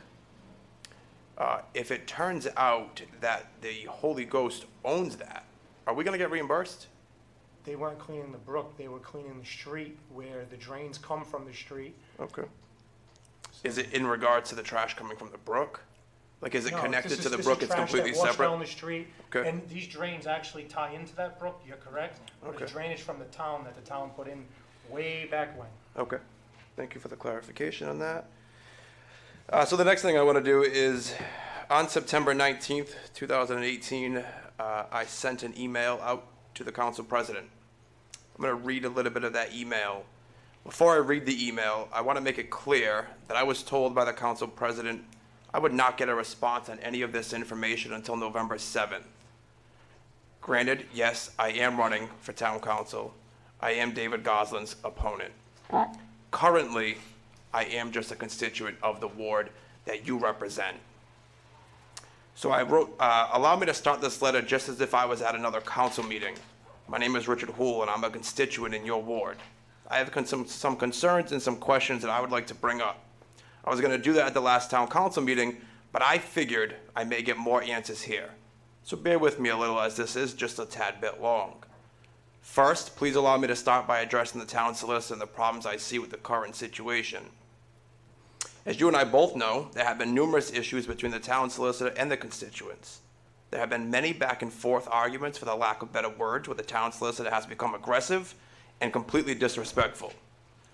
S21: If it turns out that the Holy Ghost owns that, are we going to get reimbursed?
S1: They weren't cleaning the brook, they were cleaning the street where the drains come from the street.
S21: Okay. Is it in regards to the trash coming from the brook? Like, is it connected to the brook? It's completely separate?
S1: This is trash that washed down the street,
S21: Okay.
S1: and these drains actually tie into that brook, you're correct. But
S21: Okay.
S1: it's drainage from the town that the town put in way back when.
S21: Okay. Thank you for the clarification on that. So the next thing I want to do is, on September 19th, 2018, I sent an email out to the council president. I'm going to read a little bit of that email. Before I read the email, I want to make it clear that I was told by the council president I would not get a response on any of this information until November 7th. Granted, yes, I am running for town council. I am David Goslin's opponent. Currently, I am just a constituent of the ward that you represent. So I wrote, allow me to start this letter just as if I was at another council meeting. My name is Richard Houle, and I'm a constituent in your ward. I have some concerns and some questions that I would like to bring up. I was going to do that at the last town council meeting, but I figured I may get more answers here. So bear with me a little, as this is just a tad bit long. First, please allow me to start by addressing the town solicitor and the problems I see with the current situation. As you and I both know, there have been numerous issues between the town solicitor and the constituents. There have been many back and forth arguments, for the lack of better words, where the town solicitor has become aggressive and completely disrespectful.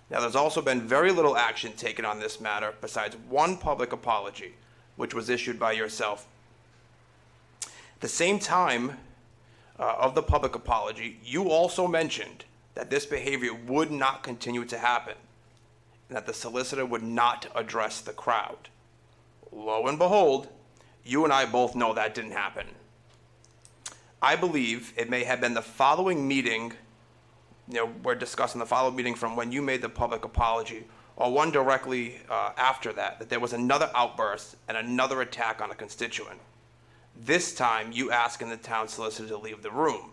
S21: Now, there's also been very little action taken on this matter besides one public apology, which was issued by yourself. At the same time of the public apology, you also mentioned that this behavior would not continue to happen and that the solicitor would not address the crowd. Lo and behold, you and I both know that didn't happen. I believe it may have been the following meeting, we're discussing the following meeting from when you made the public apology, or one directly after that there was another outburst and another attack on a constituent. This time, you asking the town solicitor to leave the room.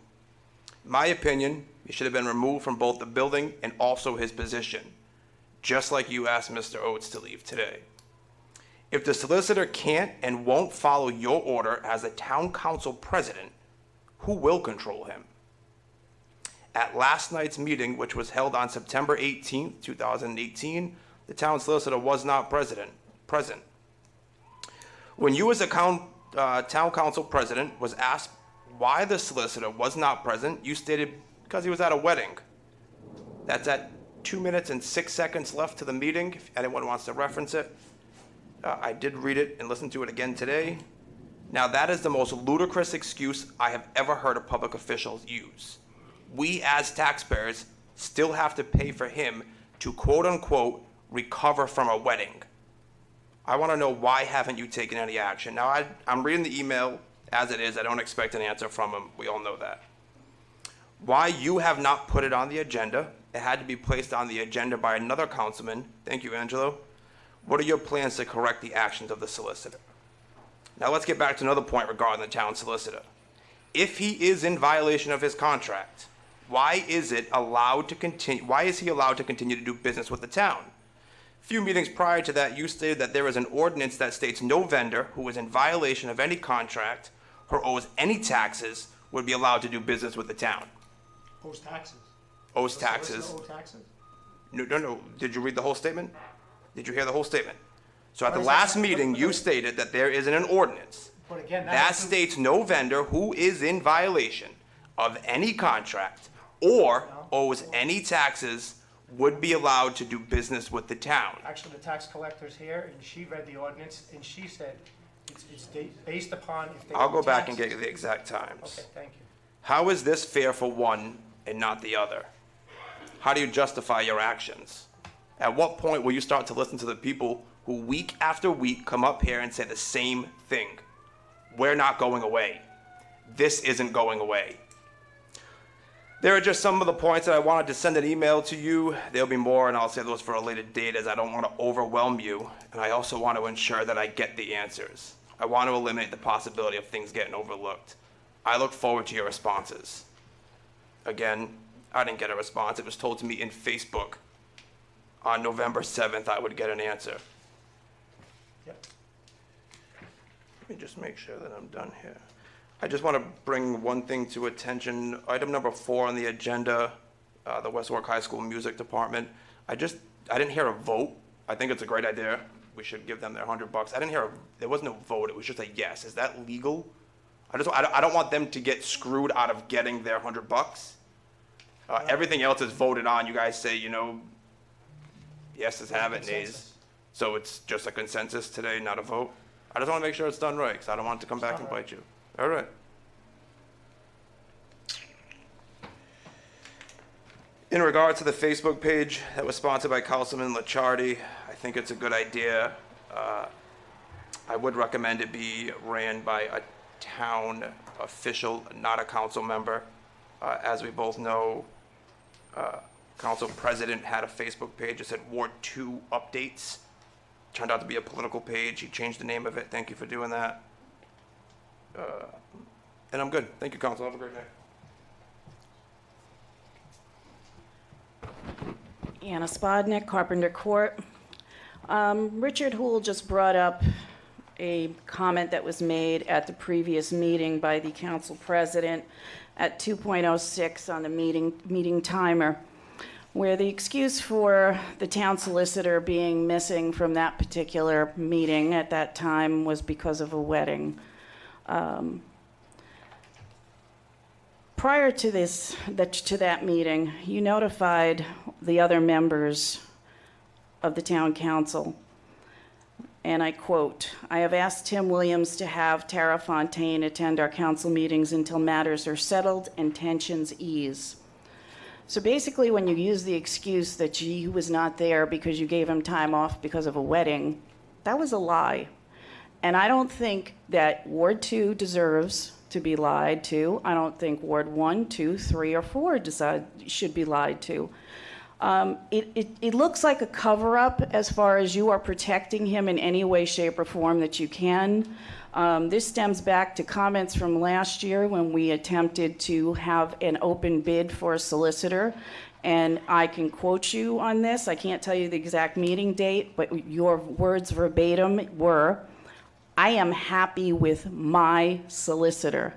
S21: In my opinion, he should have been removed from both the building and also his position, just like you asked Mr. Oates to leave today. If the solicitor can't and won't follow your order as the town council president, who will control him? At last night's meeting, which was held on September 18th, 2018, the town solicitor was not present. When you as a town council president was asked why the solicitor was not present, you stated because he was at a wedding. That's at 2 minutes and 6 seconds left to the meeting, if anyone wants to reference it. I did read it and listen to it again today. Now, that is the most ludicrous excuse I have ever heard a public official use. We, as taxpayers, still have to pay for him to quote-unquote recover from a wedding. I want to know, why haven't you taken any action? Now, I'm reading the email as it is. I don't expect an answer from him. We all know that. Why you have not put it on the agenda? It had to be placed on the agenda by another councilman. Thank you, Angelo. What are your plans to correct the actions of the solicitor? Now let's get back to another point regarding the town solicitor. If he is in violation of his contract, why is he allowed to continue to do business with the town? A few meetings prior to that, you stated that there is an ordinance that states no vendor who is in violation of any contract or owes any taxes would be allowed to do business with the town.
S1: Owes taxes.
S21: Owes
S1: The solicitor
S21: taxes.
S1: owe taxes?
S21: No. Did you read the whole statement? Did you hear the whole statement? So at
S1: What
S21: the
S1: is
S21: last
S1: that?
S21: meeting, you stated that there isn't an ordinance
S1: But again,
S21: that states no vendor who is in violation of any contract or owes any taxes would be allowed to do business with the town.
S1: Actually, the tax collector's here, and she read the ordinance, and she said it's based upon if they
S21: I'll
S1: owe
S21: go back and
S1: taxes.
S21: get you the exact times.
S1: Okay, thank you.
S21: How is this fair for one and not the other? How do you justify your actions? At what point will you start to listen to the people who week after week come up here and say the same thing? We're not going away. This isn't going away. There are just some of the points that I wanted to send an email to you. There'll be more, and I'll save those for a later date, as I don't want to overwhelm you, and I also want to ensure that I get the answers. I want to eliminate the possibility of things getting overlooked. I look forward to your responses. Again, I didn't get a response. It was told to me in Facebook. On November 7th, I would get an answer.
S1: Yep.
S21: Let me just make sure that I'm done here. I just want to bring one thing to attention. Item number 4 on the agenda, the West Warwick High School Music Department. I didn't hear a vote. I think it's a great idea. We should give them their $100. There was no vote. It was just a yes. Is that legal? I don't want them to get screwed out of getting their $100. Everything else is voted on. You guys say, yeses have it, nays. So it's just a consensus today, not a vote. I just want to make sure it's done right, because I don't want it to come back and bite you. All right. In regard to the Facebook page that was sponsored by Councilman Licciardi, I think it's a good idea. I would recommend it be ran by a town official, not a council member. As we both know, council president had a Facebook page that said Ward 2 updates. Turned out to be a political page. He changed the name of it. Thank you for doing that. And I'm good. Thank you, council. Have a great day.
S6: Anna Spodnik, Carpenter Court. Richard Houle just brought up a comment that was made at the previous meeting by the council president at 2:06 on the meeting timer, where the excuse for the town solicitor being missing from that particular meeting at that time was because of a wedding. Prior to that meeting, you notified the other members of the town council, and I quote, "I have asked Tim Williams to have Tara Fontaine attend our council meetings until matters are settled and tensions ease." So basically, when you use the excuse that he was not there because you gave him time off because of a wedding, that was a lie. And I don't think that Ward 2 deserves to be lied to. I don't think Ward 1, 2, 3, or 4 should be lied to. It looks like a cover-up as far as you are protecting him in any way, shape, or form that you can. This stems back to comments from last year when we attempted to have an open bid for a solicitor. And I can quote you on this. I can't tell you the exact meeting date, but your words verbatim were, "I am happy with my solicitor."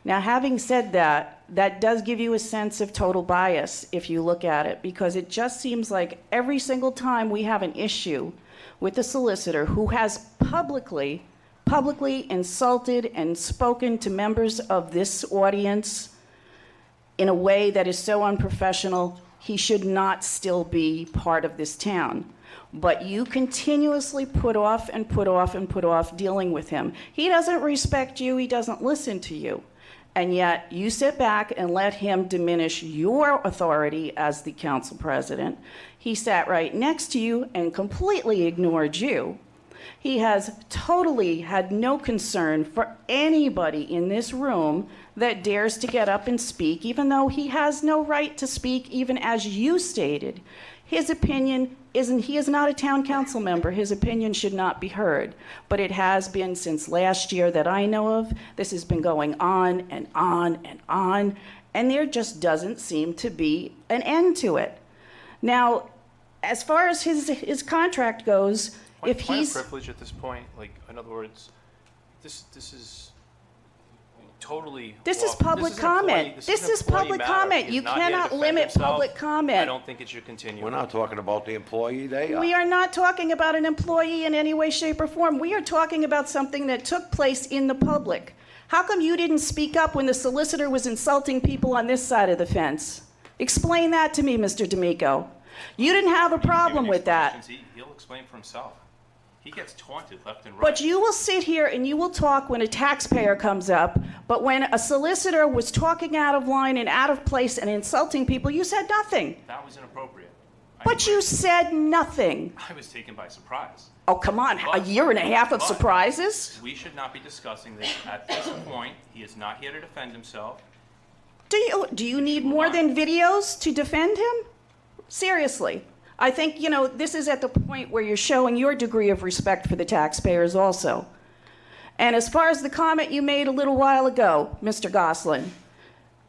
S6: Now, having said that, that does give you a sense of total bias if you look at it, because it just seems like every single time we have an issue with a solicitor who has publicly insulted and spoken to members of this audience in a way that is so unprofessional, he should not still be part of this town. But you continuously put off and put off and put off dealing with him. He doesn't respect you. He doesn't listen to you. And yet you sit back and let him diminish your authority as the council president. He sat right next to you and completely ignored you. He has totally had no concern for anybody in this room that dares to get up and speak, even though he has no right to speak, even as you stated. His opinion he is not a town council member. His opinion should not be heard. But it has been since last year that I know of. This has been going on and on and on, and there just doesn't seem to be an end to it. Now, as far as his contract goes, if he's
S7: privilege at this point, like, in other words, this is totally.
S6: This is public comment. This is public comment. You cannot limit public comment.
S7: I don't think it should continue.
S3: We're not talking about the employee, they are.
S6: We are not talking about an employee in any way, shape, or form. We are talking about something that took place in the public. How come you didn't speak up when the solicitor was insulting people on this side of the fence? Explain that to me, Mr. D'Amico. You didn't have a problem with that.
S7: He'll explain for himself. He gets taunted left and right.
S6: But you will sit here and you will talk when a taxpayer comes up, but when a solicitor was talking out of line and out of place and insulting people, you said nothing.
S7: That was inappropriate.
S6: But you said nothing.
S7: I was taken by surprise.
S6: Oh, come on, a year and a half of surprises?
S7: We should not be discussing this at this point. He is not here to defend himself.
S6: Do you need more than videos to defend him? Seriously. I think, this is at the point where you're showing your degree of respect for the taxpayers also. And as far as the comment you made a little while ago, Mr. Goslin,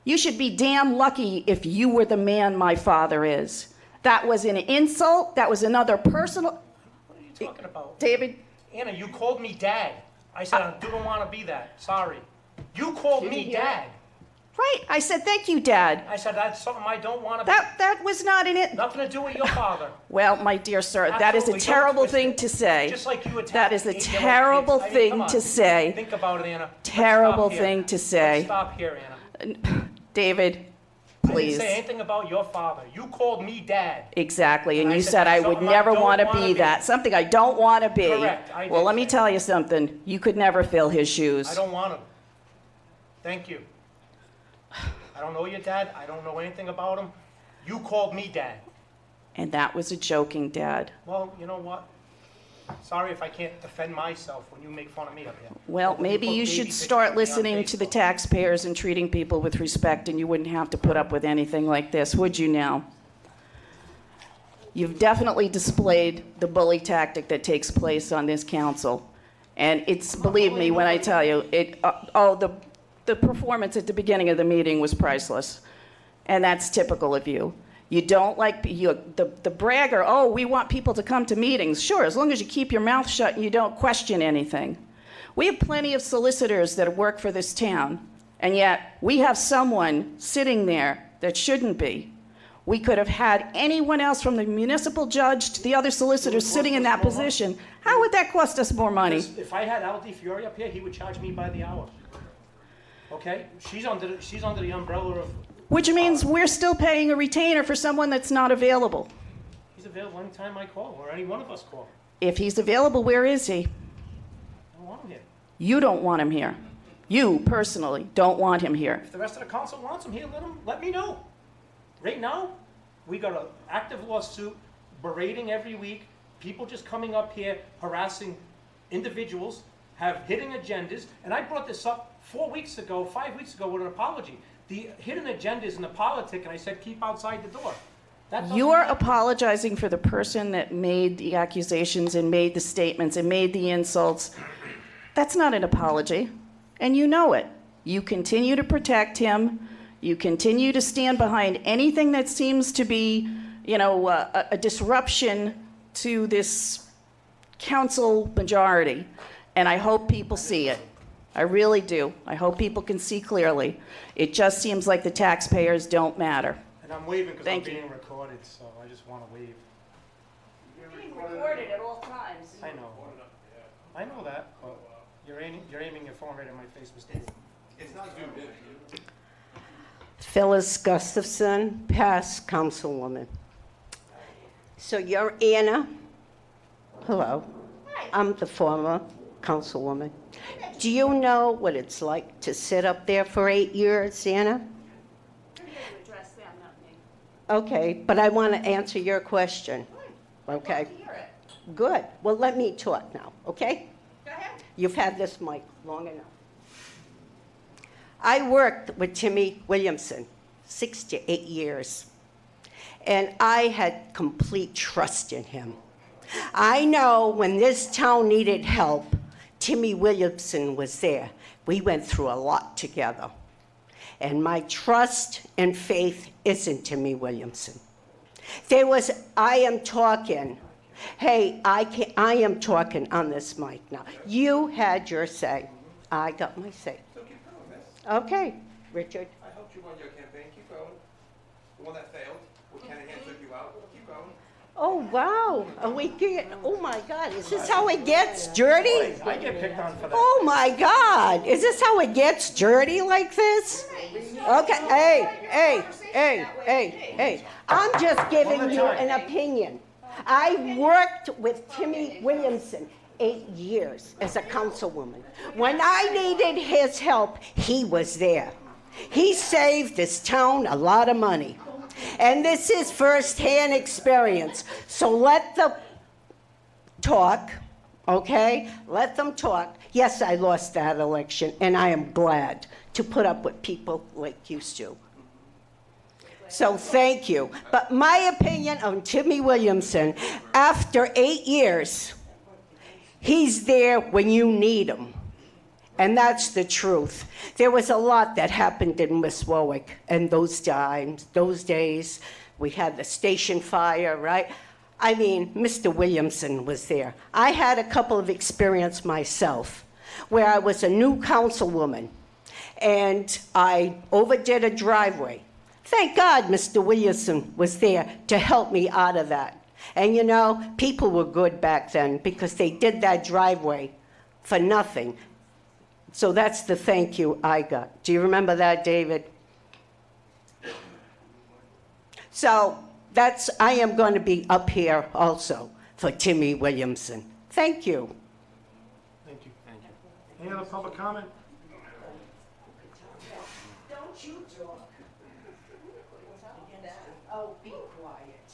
S6: you should be damn lucky if you were the man my father is. That was an insult. That was another personal...
S1: What are you talking about?
S6: David?
S1: Anna, you called me dad. I said I don't want to be that. Sorry. You called me dad.
S6: Right. I said, thank you, Dad.
S1: I said, that's something I don't want to be.
S6: That was not in it.
S1: Nothing to do with your father.
S6: Well, my dear sir,
S1: Absolutely.
S6: that is a
S1: Don't
S6: terrible
S1: twist
S6: thing
S1: it.
S6: to say.
S1: Just like you attacked
S6: That is a
S1: 8-year-old
S6: terrible
S1: kids. I mean, come
S6: thing
S1: on.
S6: to say.
S1: Think about it, Anna. Let's
S6: Terrible
S1: stop here.
S6: thing to say.
S1: Let's stop here, Anna.
S6: David, please.
S1: I didn't say anything about your father. You called me dad.
S6: Exactly, and
S1: And I
S6: you
S1: said
S6: said I
S1: that's
S6: would
S1: something I
S6: never
S1: don't
S6: want to
S1: wanna
S6: be
S1: be.
S6: that. Something I don't want to be.
S1: Correct, I
S6: Well,
S1: did
S6: let me
S1: say
S6: tell you something. You could never fill his shoes.
S1: I don't want him. Thank you. I don't know your dad. I don't know anything about him. You called me dad.
S6: And that was a joking, Dad.
S1: Well, you know what? Sorry if I can't defend myself when you make fun of me up here.
S6: Well,
S1: When you
S6: maybe
S1: put
S6: you
S1: baby
S6: should
S1: pictures
S6: start
S1: of me on
S6: listening to the
S1: Facebook.
S6: taxpayers and treating people with respect, and you wouldn't have to put up with anything like this, would you now? You've definitely displayed the bully tactic that takes place on this council. And it's, believe me when I tell you, the performance at the beginning of the meeting was priceless. And that's typical of you. You don't like, the bragger, oh, we want people to come to meetings. Sure, as long as you keep your mouth shut and you don't question anything. We have plenty of solicitors that work for this town, and yet we have someone sitting there that shouldn't be. We could have had anyone else from the municipal judge to the other solicitors sitting in that position. How would that cost us more money?
S1: If I had Al Fiore up here, he would charge me by the hour. Okay? She's under the umbrella of...
S6: Which means we're still paying a retainer for someone that's not available.
S1: He's available anytime I call, or any one of us call.
S6: If he's available, where is he?
S1: I don't want him here.
S6: You don't want him here. You, personally, don't want him here.
S1: If the rest of the council wants him here, let me know. Right now, we got an active lawsuit berating every week, people just coming up here harassing individuals, have hidden agendas, and I brought this up 5 weeks ago with an apology. The hidden agendas and the politic, and I said keep outside the door.
S6: You are apologizing for the person that made the accusations and made the statements and made the insults. That's not an apology, and you know it. You continue to protect him. You continue to stand behind anything that seems to be, a disruption to this council majority, and I hope people see it. I really do. I hope people can see clearly. It just seems like the taxpayers don't matter.
S1: And I'm waving because I'm
S6: Thank you.
S1: being recorded, so I just want to wave.
S6: You're being recorded at all times.
S1: I know. I know that, but you're aiming your phone right at my face, Mr. David.
S21: It's not zoomed in.
S15: Phyllis Gustafson, past councilwoman. So you're Anna. Hello. I'm the former Councilwoman, do you know what it's like to sit up there for 8 years, Anna? Okay, but I want to answer your question. Okay? Good. Well, let me talk now, okay? Go ahead. You've had this mic long enough. I worked with Timmy Williamson 6 to 8 years, and I had complete trust in him. I know when this town needed help, Timmy Williamson was there. We went through a lot together. And my trust and faith is in Timmy Williamson. I am talking. Hey, I am talking on this mic now. You had your say. I got my say.
S21: So keep going, miss.
S15: Okay, Richard.
S21: I helped you run your campaign. Keep going. The one that failed, where Kennedy took you out. Keep going.
S15: Oh, wow. Oh, my God. Is this how it gets dirty?
S1: I get picked on for that.
S15: Oh, my God. Is this how it gets dirty like this? Okay. Hey. I'm just giving you an opinion. I worked with Timmy Williamson 8 years as a councilwoman. When I needed his help, he was there. He saved this town a lot of money. And this is first-hand experience. So let them talk, okay? Let them talk. Yes, I lost that election, and I am glad to put up with people like you, Stu. So thank you. But my opinion on Timmy Williamson, after 8 years, he's there when you need him. And that's the truth. There was a lot that happened in West Warwick in those days. We had the station fire, right? I mean, Mr. Williamson was there. I had a couple of experiences myself where I was a new councilwoman and I overdid a driveway. Thank God Mr. Williamson was there to help me out of that. And you know, people were good back then because they did that driveway for nothing. So that's the thank you I got. Do you remember that, David? So I am going to be up here also for Timmy Williamson. Thank you.
S1: Thank you. Any other public comment?
S15: Don't you talk. Oh, be quiet.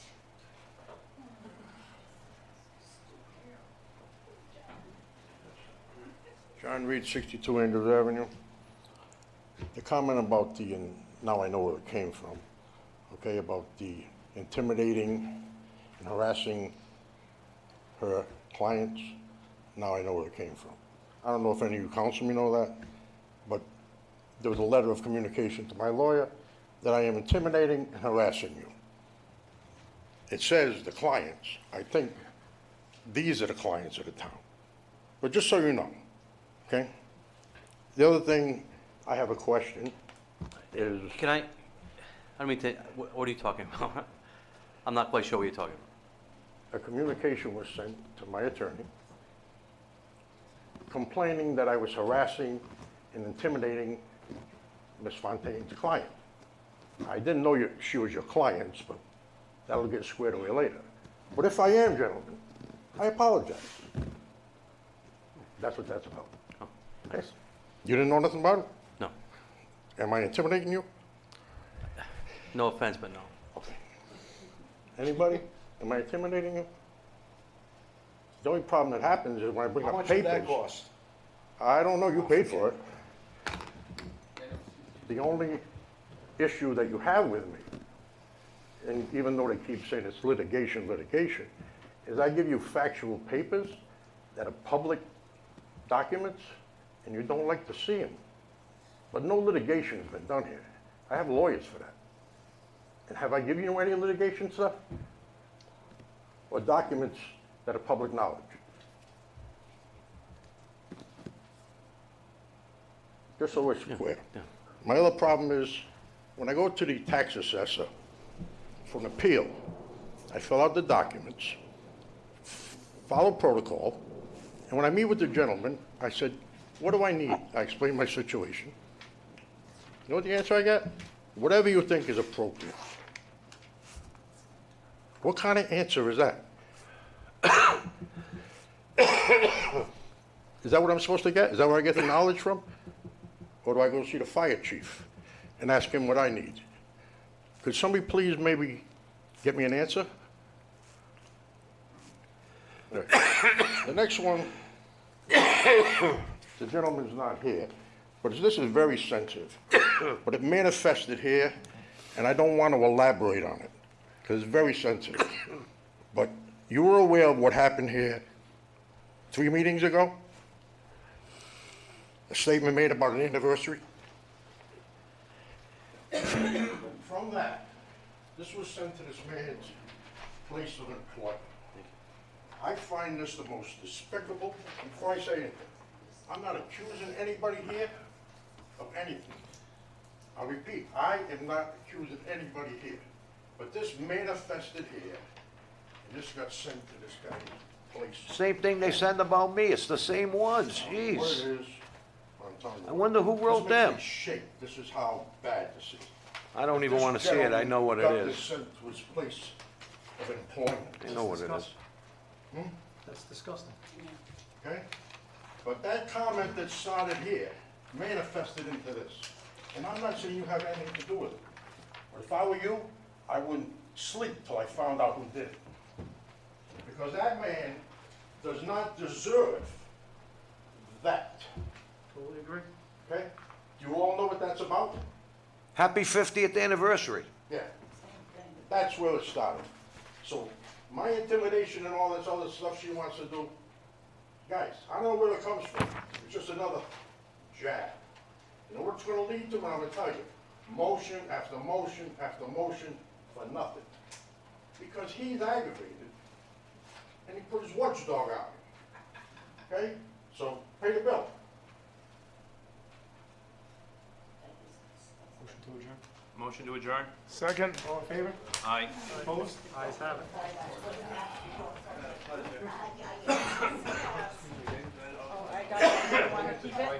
S9: John Reed, 62 Andrews Avenue. The comment about now I know where it came from, okay, about the intimidating and harassing her clients, now I know where it came from. I don't know if any of you councilmen know that, but there was a letter of communication to my lawyer that I am intimidating and harassing you. It says the clients. I think these are the clients of the town. But just so you know, okay? The other thing, I have a question, is...
S5: Can I don't mean to, what are you talking about? I'm not quite sure what you're talking about.
S9: A communication was sent to my attorney complaining that I was harassing and intimidating Ms. Fontaine's client. I didn't know she was your client, but that'll get squared away later. But if I am, gentlemen, I apologize. That's what that's about.
S5: Oh,
S9: Okay? You didn't know nothing about it?
S5: No.
S9: Am I intimidating you?
S5: No offense, but no.
S9: Okay. Anybody? Am I intimidating you? The only problem that happens is when I bring
S17: How
S9: up
S17: much
S9: papers.
S17: did that cost?
S9: I don't know, you paid for it. The only issue that you have with me, and even though they keep saying it's litigation, is I give you factual papers that are public documents, and you don't like to see them. But no litigation has been done here. I have lawyers for that. And have I given you any litigation stuff? Or documents that are public knowledge? Just so we're clear. My other problem is, when I go to the tax assessor for an appeal, I fill out the documents, follow protocol, and when I meet with the gentleman, I said, what do I need? I explain my situation. You know what the answer I got? Whatever you think is appropriate. What kind of answer is that? Is that what I'm supposed to get? Is that where I get the knowledge from? Or do I go see the fire chief and ask him what I need? Could somebody please maybe get me an answer? Right. The next one, the gentleman's not here, but this is very sensitive. But it manifested here, and I don't want to elaborate on it, because it's very sensitive. But you were aware of what happened here 3 meetings ago? A statement made about an anniversary? From that, this was sent to this man's place of employment. I find this the most despicable, before I say anything, I'm not accusing anybody here of anything. I repeat, I am not accusing anybody here, but this manifested here, and this got sent to this guy's place.
S3: Same thing they send about me, it's the same ones,
S9: What
S3: jeez.
S9: it is, I'm telling you.
S3: I wonder who wrote them.
S9: This makes me shake. This is how bad this is.
S3: I don't even want to see it, I know what it
S9: Got this
S3: is.
S9: sent to his place of employment.
S3: I know what it is.
S9: Hmm?
S1: That's disgusting.
S9: Okay? But that comment that started here manifested into this. And I'm not saying you have anything to do with it. But if I were you, I wouldn't sleep till I found out who did it. Because that man does not deserve that.
S1: Totally agree.
S9: Okay? Do you all know what that's about?
S3: Happy 50th anniversary.
S9: Yeah. That's where it started. So my intimidation and all this other stuff she wants to do, guys, I don't know where it comes from. It's just another jab. You know what it's going to lead to? And I'm going to tell you. Motion after motion after motion for nothing. Because he's aggravated and he put his watchdog out. Okay? So pay the bill.
S1: Motion to adjourn.
S2: Motion to adjourn?
S8: Second.
S1: All in favor?
S2: Aye.
S1: Opposed? Ayes have it.